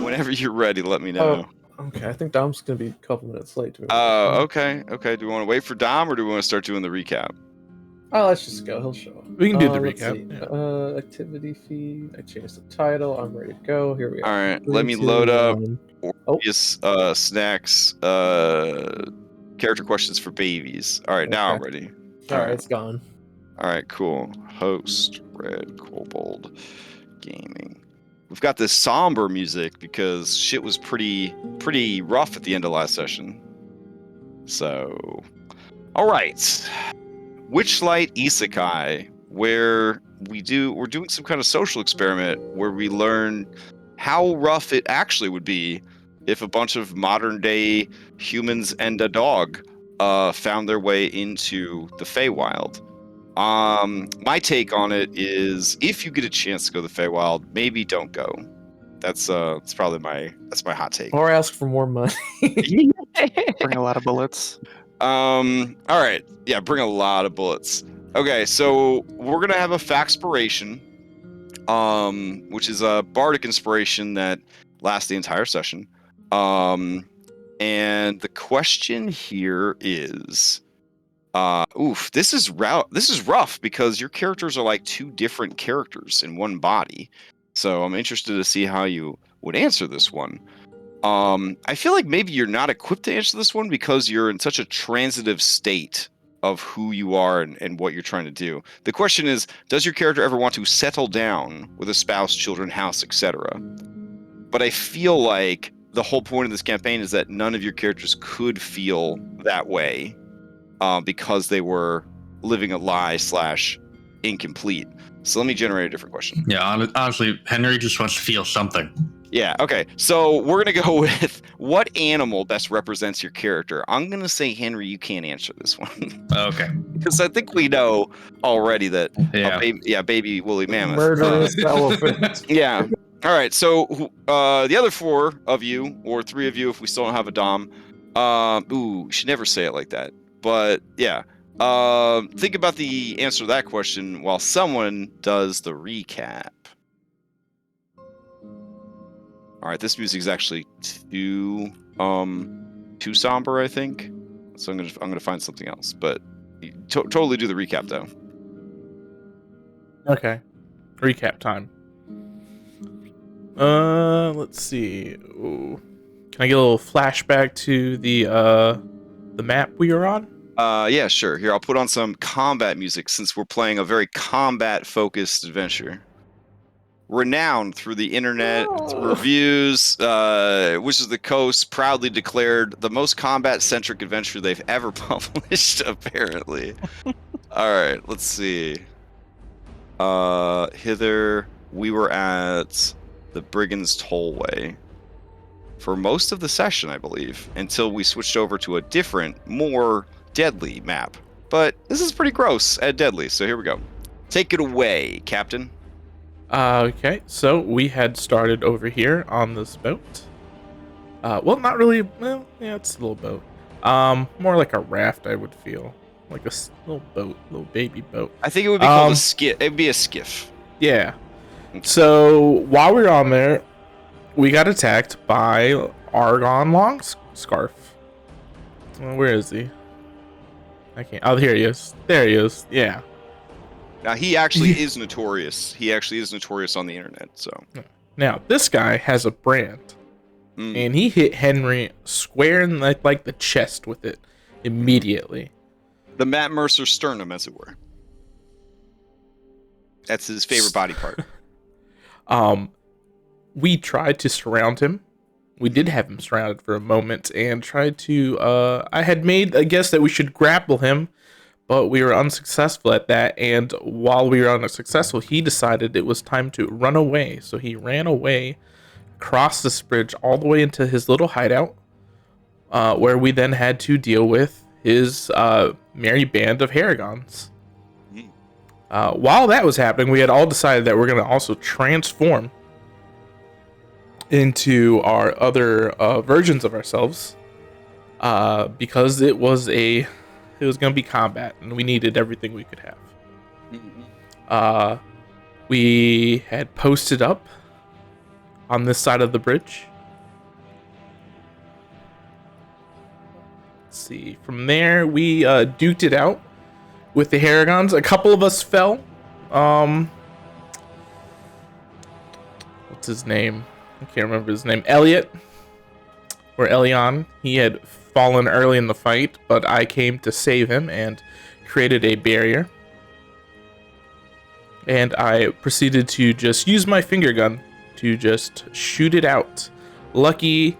Whenever you're ready, let me Oh, know. okay. I think Dom's gonna be a couple minutes late. Okay. Do we want to wait for Dom, or do we want to start doing the recap? Oh, let's just go. He'll show up. We can do the let's recap. see. Yeah. Activity feed. I changed the title. I'm ready to go. Here we are. All right, 3, let me 2, load up 1. Orpheus Snacks character questions for babies. All right, now I'm ready. All right, it's gone. All right, cool. Host Red Kobold Gaming. We've got this somber music because shit was pretty rough at the end of last session. So, all right, Witchlight Isekai, where we're doing some kind of social experiment where we learn how rough it actually would be if a bunch of modern day humans and a dog found their way into the Feywild. My take on it is, if you get a chance to go to the Feywild, maybe don't go. That's probably my hot take. Or ask for more money. Bring a lot of bullets. All right, yeah, bring a lot of bullets. Okay, so we're gonna have a Faxpiration, which is a bardic inspiration that lasts the entire session. And the question here is, this is rough because your characters are like two different characters in one body. So I'm interested to see how you would answer this one. I feel like maybe you're not equipped to answer this one because you're in such a transitive state of who you are and what you're trying to do. The question is, does your character ever want to settle down with a spouse, children, house, etc.? But I feel like the whole point of this campaign is that none of your characters could feel that way because they were living a lie / incomplete. So let me generate a different question. Yeah, honestly, Henry just wants to feel something. Yeah, okay. So we're going to go with what animal best represents your character. I'm going to say, Henry, you can't answer this one. Okay. Because I think we know already that, Yeah. baby woolly mammoth. Murderous elephant. Yeah. All right, so the other 4 of you, or 3 of you if we still don't have a Dom, we should never say it like that. But yeah, think about the answer to that question while someone does the recap. All right, this music is actually too somber, I think. So I'm gonna find something else. But totally do the recap though. Okay. Recap time. Let's see. Ooh. Can I get a little flashback to the map we were on? Yeah, sure. Here, I'll put on some combat music since we're playing a very combat-focused adventure. Renowned through the internet, reviews, Wizards of the Coast proudly declared the most combat-centric adventure they've ever published, apparently. All right, let's see. Hither, we were at the Brigand's Tollway for most of the session, I believe, until we switched over to a different, more deadly map. But this is pretty gross and deadly, so here we go. Take it away, Captain. Okay, so we had started over here on this boat. Well, not really. Well, yeah, it's a little boat. More like a raft, I would feel. Like a little boat, little baby boat. I think it would be called a skiff. It would be a skiff. Yeah. So while we were on there, we got attacked by Agdon Longscarf. Where is he? I can't. Oh, here he is. There he is. Yeah. Now, he actually is notorious. He actually is notorious on the internet, so. Now, this guy has a brand. And he hit Henry square in like the chest with it immediately. The Matt Mercer sternum, as it were. That's his favorite body part. We tried to surround him. We did have him surrounded for a moment and tried to, I had made a guess that we should grapple him, but we were unsuccessful at that. And while we were unsuccessful, he decided it was time to run away. So he ran away, crossed this bridge all the way into his little hideout, where we then had to deal with his merry band of Haragons. While that was happening, we had all decided that we're going to also transform into our other versions of ourselves, because it was going to be combat, and we needed everything we could have. We had posted up on this side of the bridge. Let's see. From there, we duked it out with the Haragons. A couple of us fell. What's his name? I can't remember his name. Elliot, or Elion. He had fallen early in the fight, but I came to save him and created a barrier. And I proceeded to just use my finger gun to just shoot it out. Lucky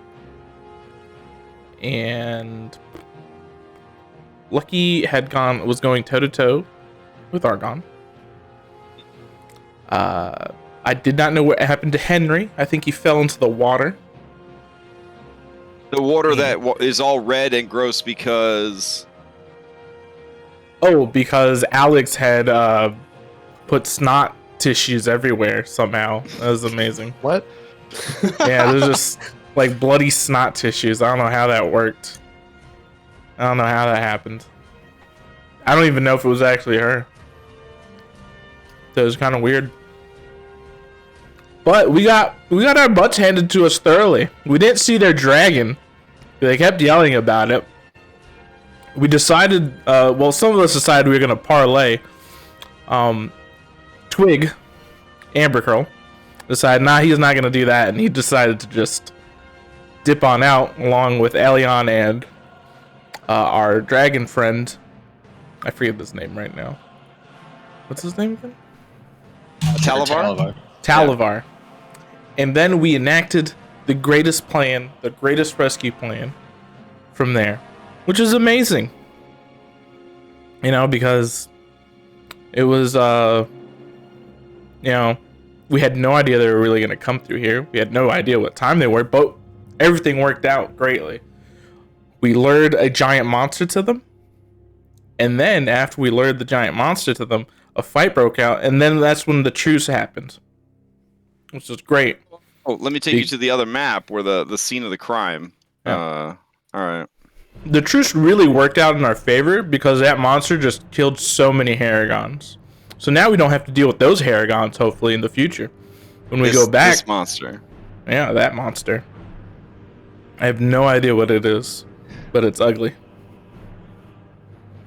was going toe to toe with Agdon. I did not know what happened to Henry. I think he fell into the water. The water that is all red and gross because... Oh, because Alex had put snot tissues everywhere somehow. That was amazing. What? Yeah, there's just like bloody snot tissues. I don't know how that worked. I don't know how that happened. I don't even know if it was actually her. So it was kind of weird. But we got our butts handed to us thoroughly. We didn't see their dragon. They kept yelling about it. We decided, well, some of us decided we were gonna parlay. Twig, Amber Curl, decided, nah, he's not gonna do that, and he decided to just dip on out along with Elion and our dragon friend. I forget his name right now. What's his name again? Talavar? Talavar. And then we enacted the greatest plan, the greatest rescue plan from there, which is amazing. You know, because it was, you know, we had no idea they were really going to come through here. We had no idea what time they were, but everything worked out greatly. We lured a giant monster to them. And then after we lured the giant monster to them, a fight broke out. And then that's when the truce happened, which was great. Oh, let me take you to the other map where the scene of the crime. Yeah. All right. The truce really worked out in our favor because that monster just killed so many Haragons. So now we don't have to deal with those Haragons, hopefully, in the future. When we go back... This monster. Yeah, that monster. I have no idea what it is, but it's ugly.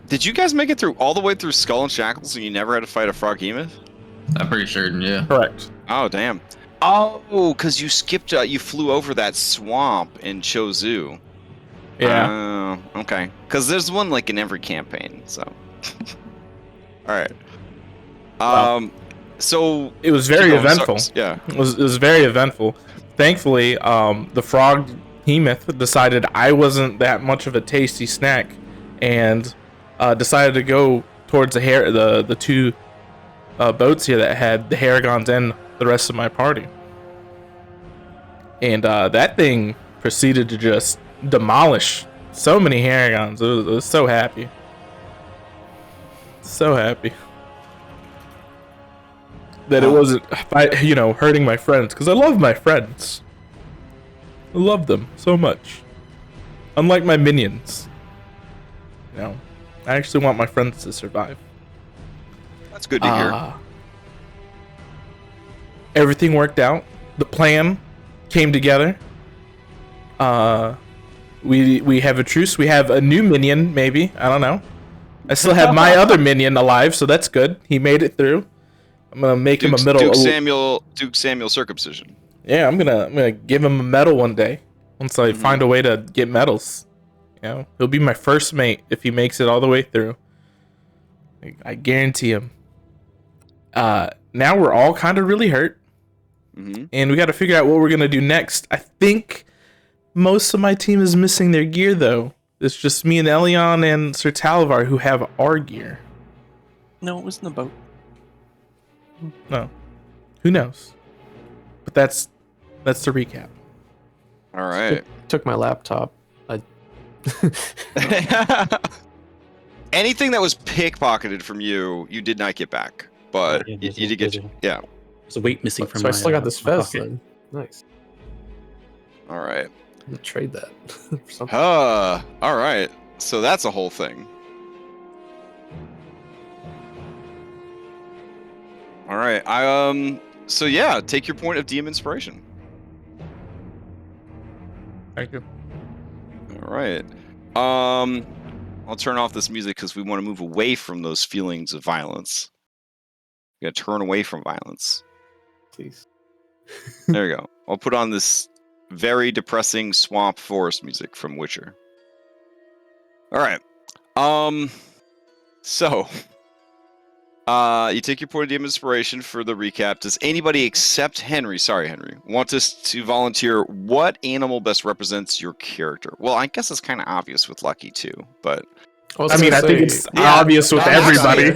Did you guys make it through all the way through Skull and Shackles and you never had to fight a Froghemoth? I'm pretty certain, yeah. Correct. Oh, damn. Oh, because you skipped, you flew over that swamp in Chozu. Yeah. Okay, because there's one like in every campaign. So, all right. Wow. So It was very keep going, eventful. Yeah. It was very eventful. Thankfully, the frog Hemoth decided I wasn't that much of a tasty snack, and decided to go towards the two boats here that had the Haragons and the rest of my party. And that thing proceeded to just demolish so many Haragons. I was so happy. So happy that it wasn't, hurting my friends, because I love my friends. I love them so much. Unlike my minions, I actually want my friends to survive. That's good to hear. Everything worked out. The plan came together. We have a truce. We have a new minion, maybe. I don't know. I still have my other minion alive, so that's good. He made it through. I'm gonna make him a medal. Duke Samuel circumcision. Yeah, I'm gonna give him a medal one day. Once I find a way to get medals. He'll be my first mate if he makes it all the way through. I guarantee him. Now we're all kind of really hurt. And we got to figure out what we're gonna do next. I think most of my team is missing their gear, though. It's just me and Elion and Sir Talvar who have our gear. No, it was in the boat. No, who knows? But that's the recap. All right. Took my laptop. Anything that was pickpocketed from you, you did not get back. But Yeah, you did get. Yeah. There's a weight missing from So I my, still got this my vest pocket. then. Nice. All right. I'm gonna trade that for something. All right. So that's a whole thing. All right. So yeah, take your point of DM inspiration. Thank you. All right. I'll turn off this music because we want to move away from those feelings of violence. We gotta turn away from violence. Please. There you go. I'll put on this very depressing swamp forest music from Witcher. All right. So, you take your point of DM inspiration for the recap. Does anybody except Henry, sorry Henry, want us to volunteer what animal best represents your character? Well, I guess it's kind of obvious with Lucky too, but I think it's obvious with everybody.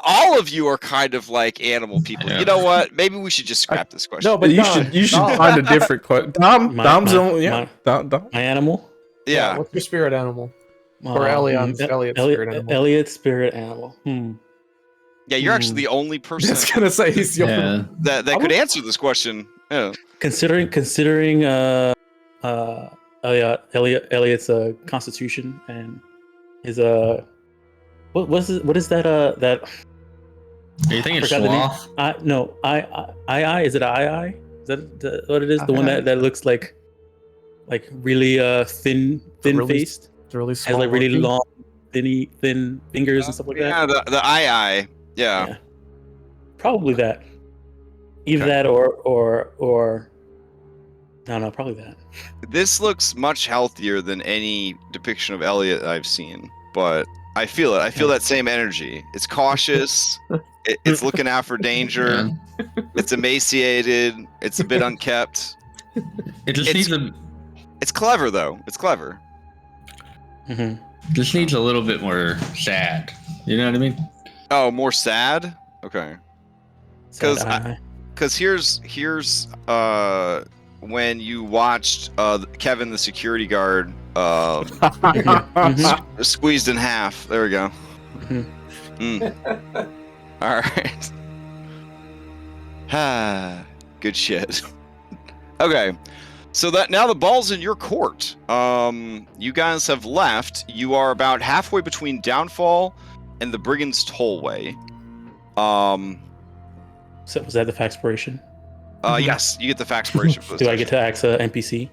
all of you are kind of like animal people. Yeah. You know what? Maybe we should just scrap this question. No, but you Dom, should Dom. find a different question. Dom's the only, Dom. My animal? Yeah. What's your spirit animal? Or Elliot's spirit animal. Elliot's spirit animal. Yeah, you're actually the only I was person gonna say he's the only Yeah. that could answer this question. Yeah. Considering Elliot's constitution and his what is that that Are you thinking forgot the name. sloth? No, I is it I? Is that what it is? The one that looks like really thin faced, really has small like really monkey. long thin fingers and stuff like that. Yeah, the eye. Yeah. Probably that. Either Okay. that or no, probably that. This looks much healthier than any depiction of Elliot I've seen, but I feel it. I feel that same energy. It's cautious. It's looking out for danger. Yeah. It's emaciated. It's a bit unkept. It just It's- needs a It's clever though. It's clever. Mm-hmm. just needs a little bit more sad. You know what I mean? Oh, more sad? Okay. 'Cause here's when you watched Kevin the security guard squeezed in half. There we go. All right. Good shit. Okay. So that now the ball's in your court. You guys have left. You are about halfway between Downfall and the Brigand's Tollway. So was that the faxpiration? Yes, you get the faxpiration for this. Do I get to ask a NPC?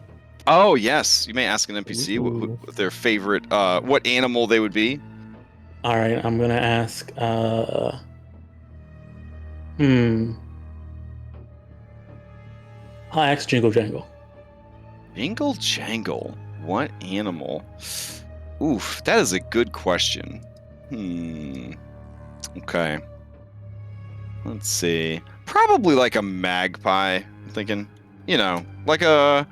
Oh yes, you may ask an NPC what their favorite, what animal they would be. All right, I'm gonna ask. I'll ask Jingle Jangle. Jingle Jangle. What animal? Oof, that is a good question. Okay. Let's see. Probably like a magpie. I'm thinking, like a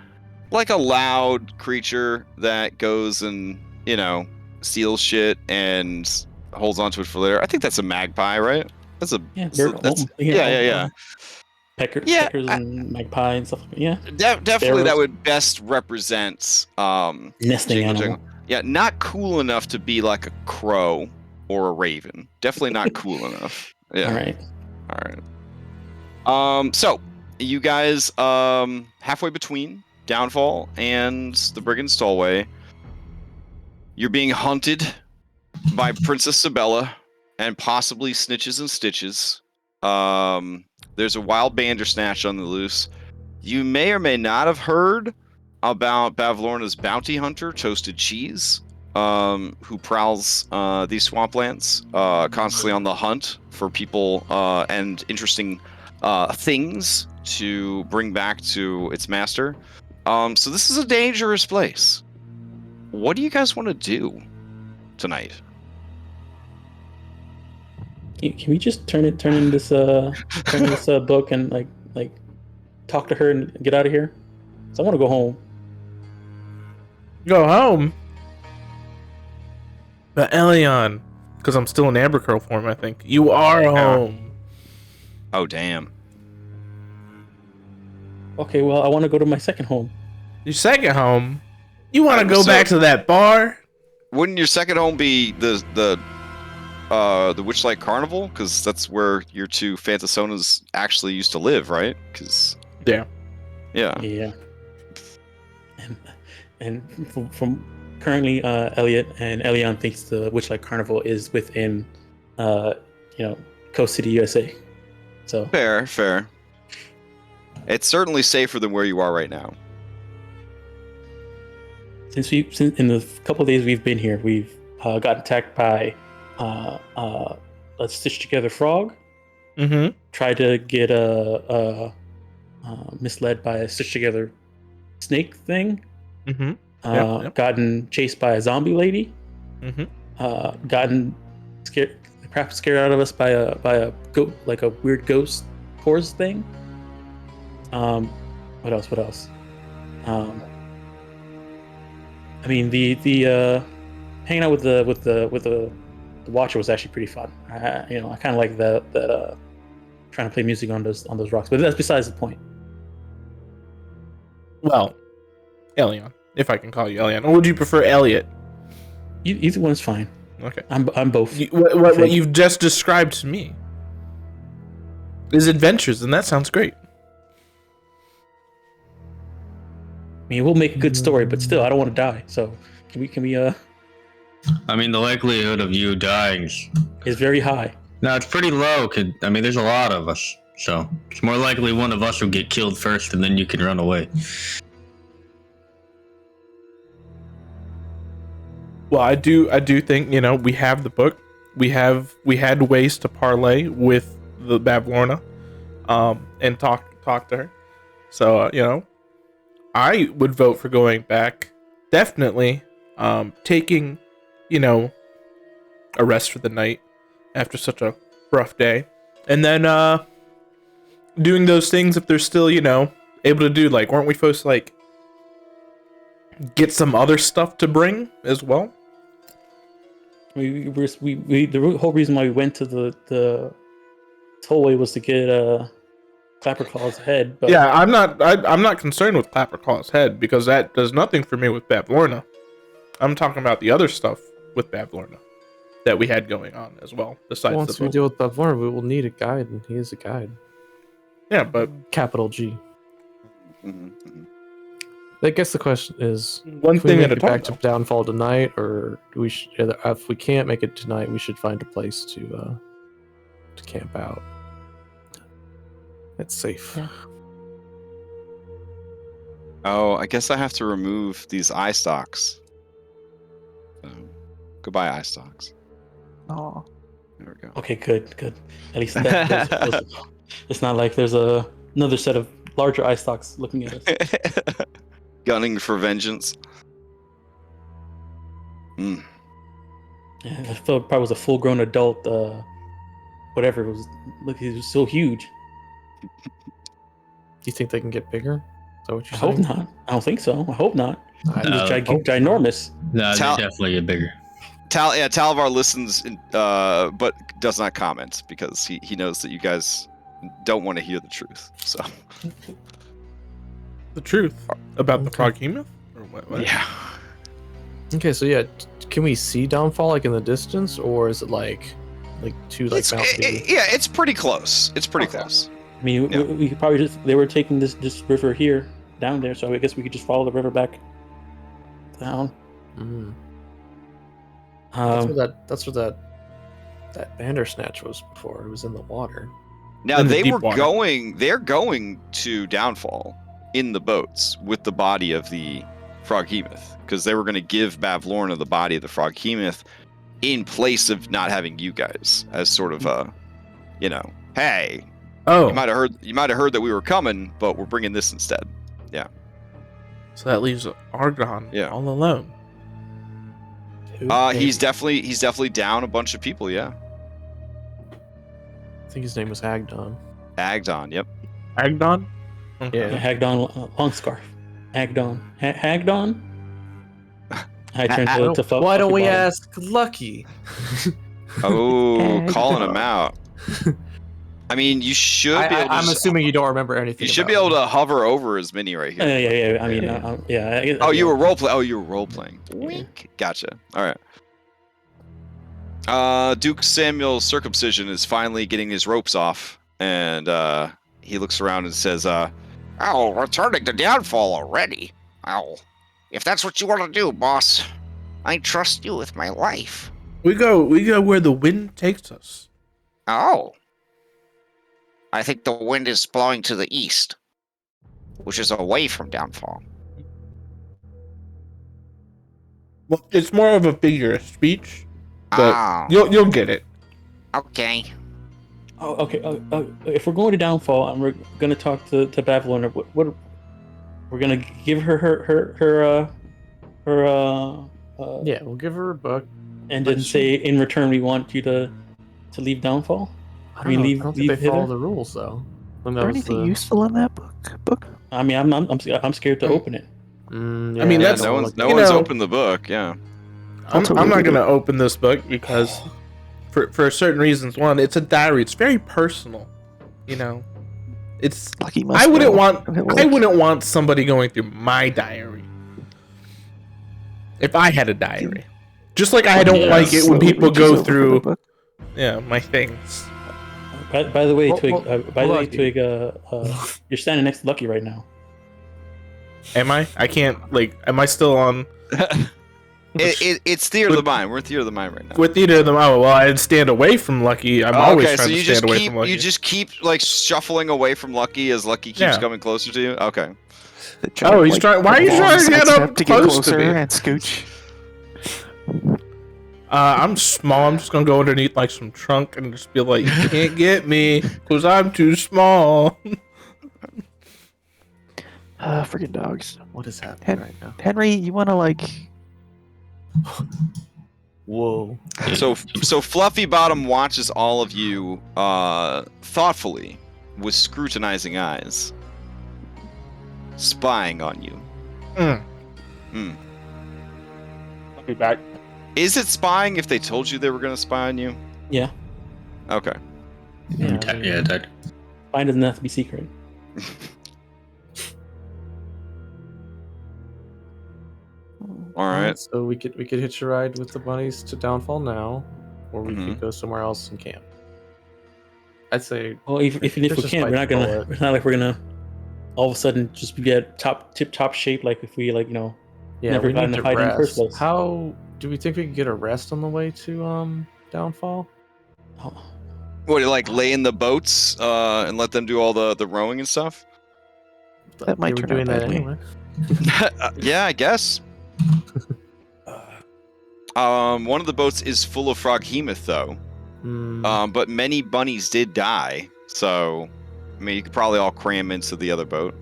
loud creature that goes and, steals shit and holds onto it for later. I think that's a magpie, right? That's a yeah. Peckers and magpie and stuff. Yeah. Definitely Sparrows. that would best represent Nesting animal. Yeah, not cool enough to be like a crow or a raven. Definitely not cool enough. Yeah. All right. So you guys halfway between Downfall and the Brigand Stallway, you're being hunted by Princess Sabella and possibly Snitches and Stitches. There's a wild Bandersnatch on the loose. You may or may not have heard about Bavlorna's bounty hunter, Toasted Cheese, who prowls these swamplands, constantly on the hunt for people and interesting things to bring back to its master. So this is a dangerous place. What do you guys want to do tonight? Can we just turn in this book and like talk to her and get out of here? So I want to go home. Go home? But Elion, because I'm still in Ambercurl form, I think. You are home. Oh, damn. Okay, well, I want to go to my second home. Your second home? You want to go back to that bar? Wouldn't your second home be the Witchlight Carnival? Because that's where your two Fantasonas actually used to live, right? Because yeah. And from currently, Elliot and Elion thinks the Witchlight Carnival is within, Coast City, USA. So fair. It's certainly safer than where you are right now. Since in the couple of days we've been here, we've got attacked by a stitched together frog. Mm-hmm. Tried to get misled by a stitched together snake thing. Mm-hmm. Gotten chased by a zombie lady. Mm-hmm. Gotten scared out of us by a goat, like a weird ghost horse thing. What else? I mean, the hanging out with the Watcher was actually pretty fun. I kind of like that trying to play music on those rocks, but that's besides the point. Well, Elion, if I can call you Elion, or would you prefer Elliot? Either one's fine. Okay, I'm both. What you've just described to me is adventures, and that sounds great. I mean, we'll make a good story, but still, I don't want to die. So, can we? I mean, the likelihood of you dying is very high. No, it's pretty low. There's a lot of us, so it's more likely one of us will get killed first, and then you can run away. Well, I do think we have the book. We had ways to parlay with the Bavlorna, and talk to her. So I would vote for going back. Definitely, taking a rest for the night after such a rough day, and then doing those things if they're still able to do. Like, weren't we supposed to get some other stuff to bring as well? The whole reason why we went to the tollway was to get Clapperclaw's head. But yeah, I'm not concerned with Clapperclaw's head because that does nothing for me with Bavlorna. I'm talking about the other stuff with Bavlorna that we had going on as well. Besides, once we deal with Bavlorna, we will need a guide, and he is a guide. Yeah, but capital G. Mm-hmm. I guess the question is, one thing at a time. Back to Downfall tonight, or do we? If we can't make it tonight, we should find a place to camp out. It's safe. Yeah. Oh, I guess I have to remove these eye stalks. Goodbye, eye stalks. Oh. There we go. Okay, good. At least it's not like there's another set of larger eye stalks looking at us. Gunning for vengeance. Mm. Yeah, I thought it probably was a full-grown adult. Whatever it was. Look, he was so huge. Do you think they can get bigger? Is that what I you're hope saying? not. I don't think so. I hope not. I He was hope ginormous. No, they Tal- definitely get bigger. Talvar listens, but does not comment because he knows that you guys don't want to hear the truth. So The truth about the Okay. froghemoth? Or what? yeah. Okay, so yeah, can we see downfall like in the distance, or is it like two like It's, mountain view? yeah, it's pretty close. It's pretty Okay. close. I mean, Yeah. we could probably they were taking this river here down there, so I guess we could just follow the river back down. Mm. Um, That's where that Bandersnatch was before. It was in the water. Now In the they deep were water. they're going to downfall in the boats with the body of the froghemoth because they were going to give Bavlorna the body of the froghemoth in place of not having you guys as sort of a, hey, Oh, you might have heard that we were coming, but we're bringing this instead. so that leaves Agdon Yeah. all alone. He's definitely down a bunch of people. Yeah, I think his name was Agdon. Agdon. Yep. Agdon? Yeah. Hagdon long scarf. Hagdon. Hagdon. I turned to Why don't we Fluffy Bottom. ask Lucky? Oh, calling him out. I mean, you should be able to. I'm assuming you don't remember anything. You should be about able him. to hover over his mini right here. Yeah. I mean, Yeah. Oh, you were role playing. Oh, you were role playing. Wink. Gotcha. All right. Duke Samuel's circumcision is finally getting his ropes off, and he looks around and says, "Oh, returning to downfall already. Oh, if that's what you want to do, boss, I trust you with my life." We go where the wind takes us. Oh. I think the wind is blowing to the east, which is away from downfall. Well, it's more of a figure of speech, but Ah, you'll get it. okay. Oh, okay. If we're going to downfall and we're gonna talk to Bavlorna, what we're gonna give her Yeah, we'll give her a buck. and then say in return we want you to leave downfall. I don't know. leave- I don't think leave they follow hither? the rules though. Is there anything useful in that book? I mean, I'm scared to open it. I mean, Yeah, that's- no one's you opened know- the book. Yeah. I'm totally not get gonna it. open this book because, for certain reasons, one, it's a diary. It's very personal. It's Lucky must I wouldn't know. want Okay, I wouldn't want somebody going through my diary. If I had a diary, just like I don't Yeah, like it when slowly people reaches go over for the through book. my things. By the way, Well, Twig. well, By the way, Lucky. Twig. You're standing next to Lucky right now. Am I? I can't am I still on It's theater of the mind. We're in theater of the mind right now. with either of them? Oh well, I'd stand away from Lucky. I'm always Okay, so trying you to just stand away keep from Lucky. you just keep like shuffling away from Lucky as Lucky keeps Yeah. coming closer to you. Okay. Oh, he's trying- why are you trying to get up to close to closer me? and scooch? I'm small. I'm just gonna go underneath like some trunk and just be like, "You can't get me because I'm too small." Freaking dogs. What is happening Hen- right now? Henry, you want to Whoa. So Fluffy Bottom watches all of you thoughtfully with scrutinizing eyes, spying on you. Mm. I'll be back. Is it spying if they told you they were going to spy on you? Yeah. Okay. Yeah. That. Mine doesn't have to be secret. All right. So we could hitch a ride with the bunnies to Downfall now, or we Mhm. could go somewhere else and camp. I'd say Well, even if There's we just can't, we're like not gonna. bullet. It's not like we're gonna all of a sudden just get tip top shape. Like if we yeah, Never we got need in to a fight in the first rest. place. How do we think we could get a rest on the way to Downfall? oh, What, like lay in the boats and let them do all the rowing and stuff? That might They were turn out doing that badly. anyway. Yeah, I guess. One of the boats is full of froghemoth, though. Hmm. But many bunnies did die, so I mean, you could probably all cram into the other boat.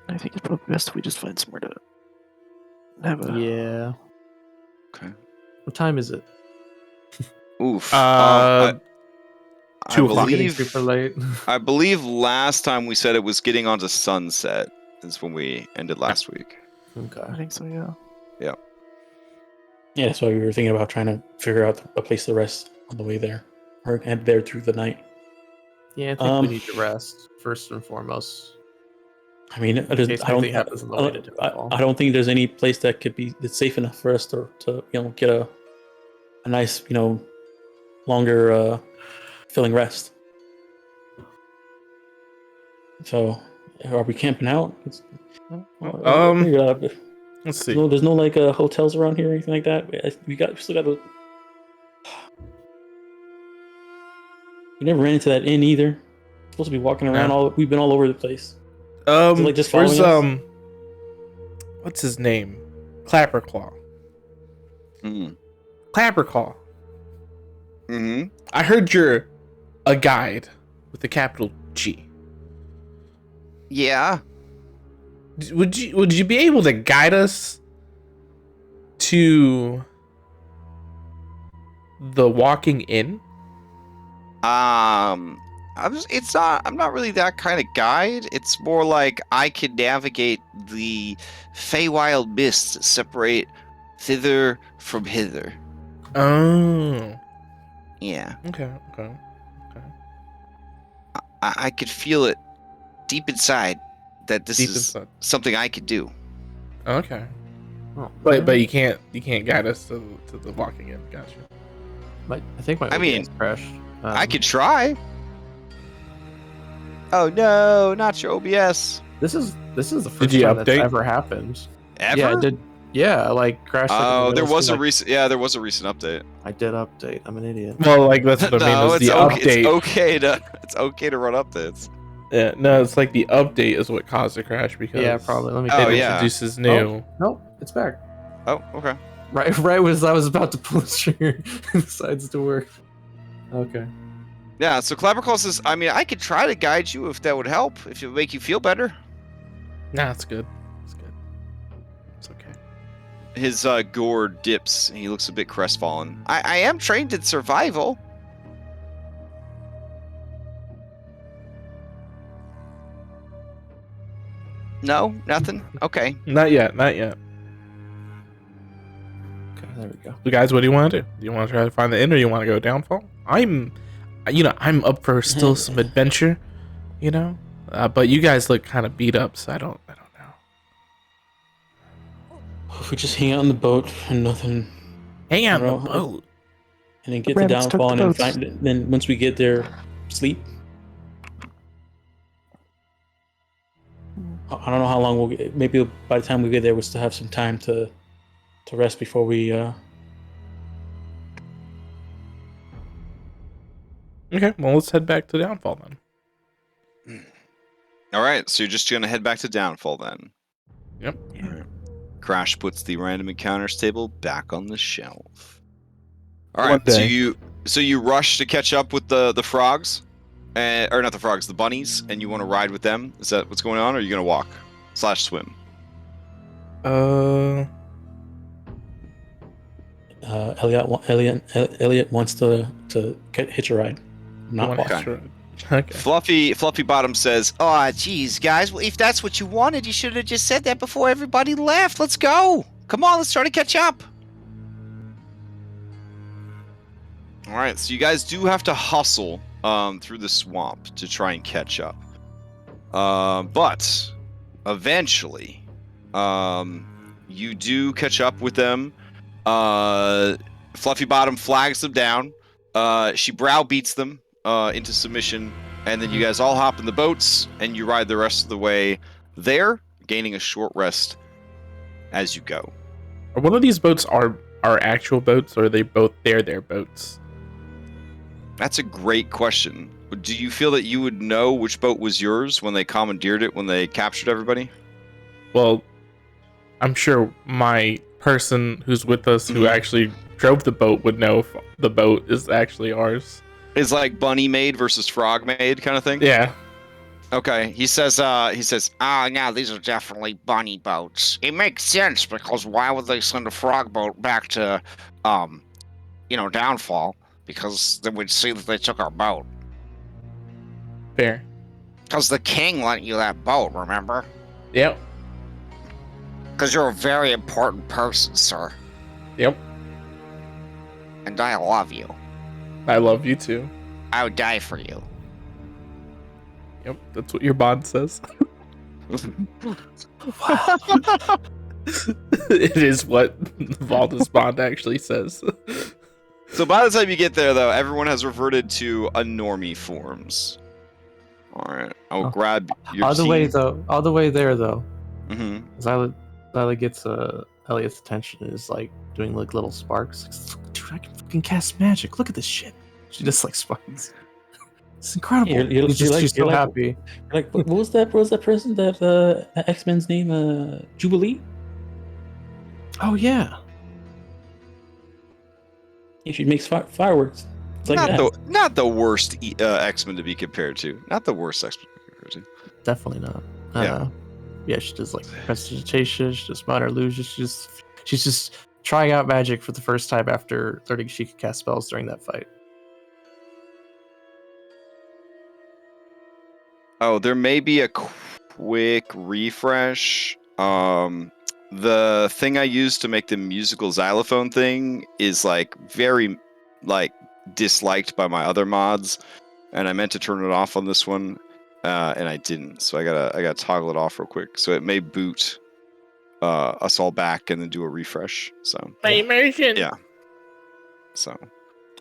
I think it's probably best if we just find somewhere to have a. Yeah. Okay. What time is it? Oof. I 2 o'clock. Getting believe super late. I believe last time we said it was getting onto sunset is when we ended last week. I Okay. think so. Yeah. Yeah, that's why we were thinking about trying to figure out a place to rest on the way there, or head there through the night. Yeah, I think we need to rest first and foremost. I mean, In case anything happens on the way to Downfall. I don't think there's any place that could be that's safe enough for us to get a nice longer filling rest. So, are we camping out? Let's see. There's no like hotels around here or anything like that. We still got to. We never ran into that inn either. Supposed to be walking around we've been all over the place. Like just where's following us? what's his name? Clapperclaw. Mm. Clapperclaw. Mm-hmm. I heard you're a guide with a capital G. Yeah. Would you be able to guide us to the walking inn? I'm not really that kind of guide. It's more like I can navigate the Feywild mists that separate thither from hither. Oh. Yeah. Okay. I could feel it deep inside that this Deep is inside. something I could do. Okay. Oh, But you can't guide us to the walking inn. Gotcha. I think my I mean, OBS crashed. I could try. Oh no, not your OBS. This is the first you time update? that's ever happened. Ever? Yeah, I did. Yeah, like crashed. like, in the Oh, middle there of was a screen, recent. Yeah, there was a recent update. I did update. I'm an idiot. Well, like that's what I mean. No, Is it's the okay. update? It's okay to run updates. Yeah, no, it's like the update is what caused the crash because Yeah, probably. Let me. Oh, it yeah. introduces new. Nope, it's back. Oh, okay. Right as I was about to pull the trigger, it decides to work. Okay. Yeah, so Clapperclaw says, I mean, I could try to guide you if that would help, if it would make you feel better. Nah, it's good. It's good. It's okay. His gore dips, and he looks a bit crestfallen. I am trained in survival. No? Nothing? Okay. Not yet. Not yet. Okay, there we go. You guys, what do you want to do? Do you want to try to find the inn, or you want to go downfall? I'm up for still some adventure, but you guys look kind of beat up, so I don't know. If we just hang out on the boat and nothing, Hang on the Bro, boat. and then get to Rabbits took downfall, the and boats. then once we get there, sleep. I don't know how long we'll get. Maybe by the time we get there, we'll still have some time to rest before we. Okay, well, let's head back to downfall then. All right, so you're just going to head back to Downfall then. Yep. All right. Crash puts the random encounters table back on the shelf. All right, One day. so you rush to catch up with the frogs, or not the frogs, the bunnies, and you want to ride with them. Is that what's going on, or are you going to walk / swim? Elliot wants to hitch a ride. Not One walk. extra. Okay. Fluffy Bottom says, Oh, geez, guys. Well, if that's what you wanted, you should have just said that before everybody left. Let's go. Come on, let's try to catch up. all right, so you guys do have to hustle through the swamp to try and catch up. But eventually, you do catch up with them. Fluffy Bottom flags them down. She browbeats them into submission, and then you guys all hop in the boats and you ride the rest of the way there, gaining a short rest as you go. Are one of these boats our actual boats, or are they both their boats? That's a great question. Do you feel that you would know which boat was yours when they commandeered it, when they captured everybody? Well, I'm sure my person who's with us, who actually drove the boat, would know if the boat is actually ours. It's like bunny made versus frog made kind of thing? Yeah. Okay, he says, now these are definitely bunny boats. It makes sense because why would they send a frog boat back to, Downfall? Because they would see that they took our boat. Fair. Because the king lent you that boat, remember? Yep. Because you're a very important person, sir. Yep. And I love you. I love you too. I would die for you. Yep, that's what your bond says. It is what Valdez bond actually says. So by the time you get there, though, everyone has reverted to a normie forms. All right, I'll grab your All the way there though. Mm-hmm. Zyla gets Elliot's attention and is like doing like little sparks. Dude, I can fucking cast magic. Look at this shit. She just like sparks. It's incredible. She's so happy. Like, what was that person? That X-Men's name? Jubilee. Oh yeah. Yeah, she makes fireworks. It's like Not the worst X-Men to be compared to. Not the worst X-Men to be compared to. Definitely not. Yeah, she does like prestidigitation. She does minor illusions. She's just trying out magic for the first time after learning she could cast spells during that fight. Oh, there may be a quick refresh. The thing I used to make the musical xylophone thing is like very disliked by my other mods, and I meant to turn it off on this one, and I didn't. So I gotta toggle it off real quick. So it may boot us all back and then do a refresh. So immersion. Yeah. So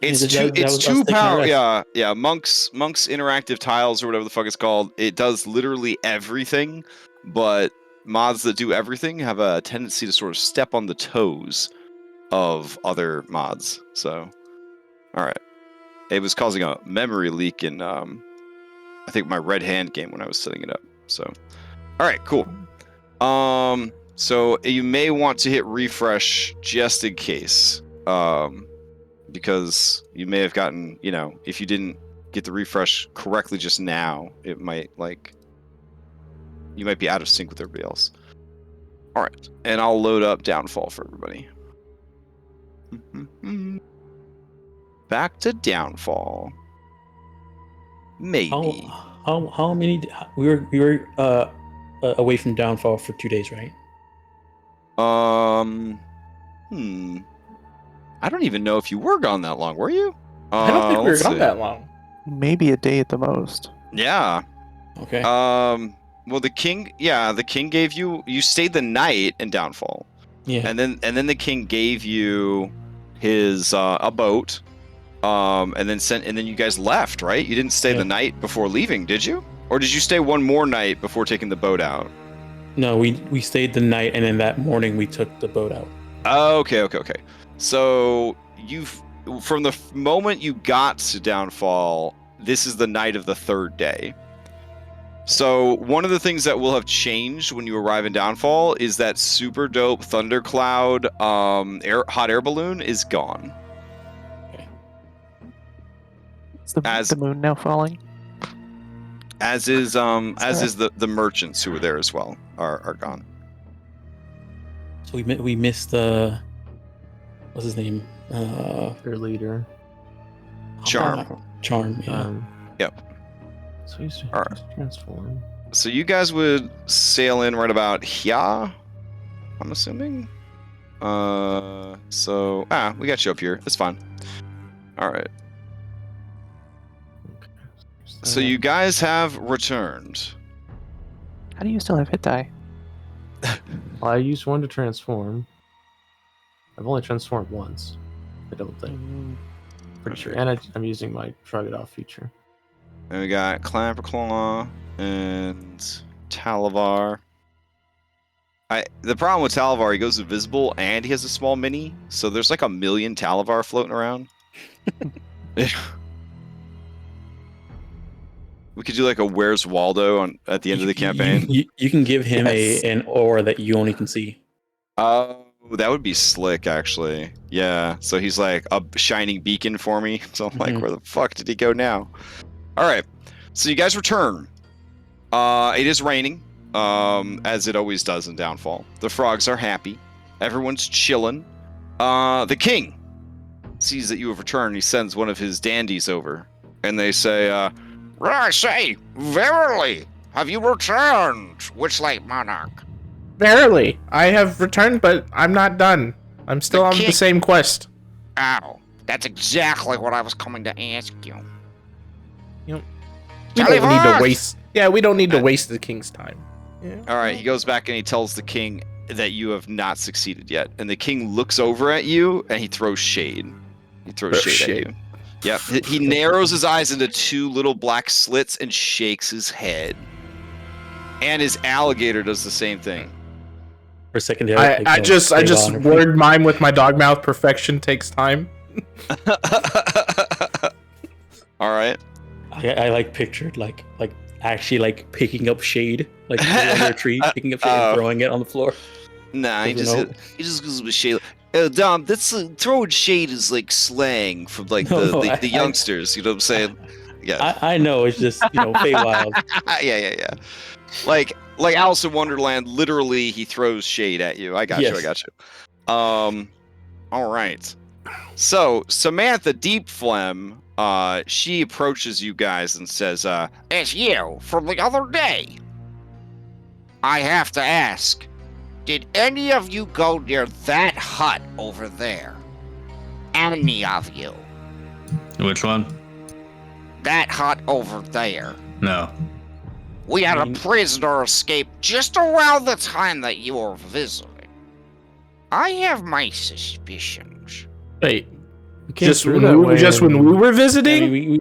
It's it's too powerful. Yeah. Monk's interactive tiles or whatever the fuck it's called. It does literally everything, but mods that do everything have a tendency to sort of step on the toes of other mods. So, all right, it was causing a memory leak in I think my Red Hand game when I was setting it up. So, all right, cool. So you may want to hit refresh just in case. Because you may have gotten, if you didn't get the refresh correctly just now, it might you might be out of sync with everybody else. All right, and I'll load up Downfall for everybody. Back to Downfall. Maybe. How many? We were away from Downfall for 2 days, right? I don't even know if you were gone that long. Were you? I don't think we were gone that long. Maybe a day at the most. Yeah. Okay. Well, the king gave you stayed the night in Downfall. Yeah. And then the king gave you his a boat. And then you guys left, right? You didn't stay the night before leaving, did you? Or did you stay one more night before taking the boat out? No, we stayed the night, and then that morning we took the boat out. Okay. So from the moment you got to Downfall, this is the night of the third day. So one of the things that will have changed when you arrive in Downfall is that super dope thundercloud hot air balloon is gone. Okay. Is the moon now falling? As is the merchants who were there as well are gone. So we missed what's his name? Their leader. Charm. Yeah. Yep. So he's All right. transform. So you guys would sail in right about here, I'm assuming. We got you up here. It's fine. All right. Okay. So you guys have returned. How do you still have hit die? Well, I used one to transform. I've only transformed once. I don't think. Pretty sure. And I'm using my shrug it off feature. And we got Clamperclaw and Talavar. The problem with Talavar, he goes invisible and he has a small mini, so there's like 1 million Talavar floating around. We could do like a Where's Waldo at the end of the campaign. You can give him an aura that you only can see. Oh, that would be slick, actually. Yeah, so he's like a shining beacon for me. So I'm like, where the fuck did he go now? All right, so you guys return. It is raining, as it always does in Downfall. The frogs are happy. Everyone's chilling. The king sees that you have returned. He sends one of his dandies over, and they say, I say, verily, have you returned, Witchlight Monarch? Verily, I have returned, but I'm not done. I'm still on the same quest. Oh, that's exactly what I was coming to ask you. You know, we don't need to waste. Yeah, we don't need to waste the king's time. Yeah. all right, he goes back and he tells the king that you have not succeeded yet. And the king looks over at you and he throws shade. He throws shade at you. Yeah, he narrows his eyes into two little black slits and shakes his head. And his alligator does the same thing. For a second, I just word mime with my dog mouth. Perfection takes time. All right. I like pictured like actually like picking up shade, like under a tree, picking up shade and throwing it on the floor. Nah, he just goes with shade. Dom, that's throwing shade is like slang from like the youngsters. You know what I'm saying? Yeah. I know. It's just Feywild. Yeah. Like Alice in Wonderland. Literally, he throws shade at you. I got you. All right. So Samantha Deep Phlegm, she approaches you guys and says, It's you from the other day. I have to ask, did any of you go near that hut over there? Any of you? Which one? That hut over there. No. We had a prisoner escape just around the time that you were visiting. I have my suspicions. Wait, just when we were visiting? I mean,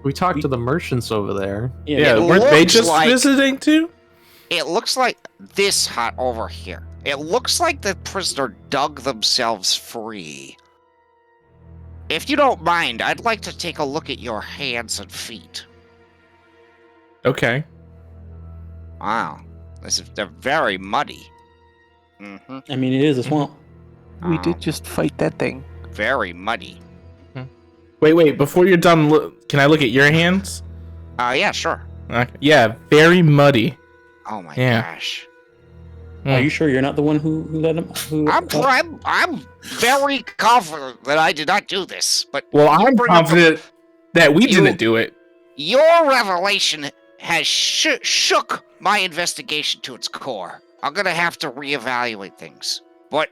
we talked to the merchants over there. Yeah, weren't they just visiting too? It looks like this hut over here. It looks like the prisoner dug themselves free. If you don't mind, I'd like to take a look at your hands and feet. Okay. Wow. They're very muddy. Mm-hmm. I mean, it is a swamp. We did just fight that thing. Very muddy. Wait, before you're done, can I look at your hands? Yeah, sure. Okay. Yeah, very muddy. Oh my gosh. Are you sure you're not the one who let him? I'm very confident that I did not do this. But I'm confident that we didn't do it. Your revelation has shook my investigation to its core. I'm gonna have to reevaluate things. But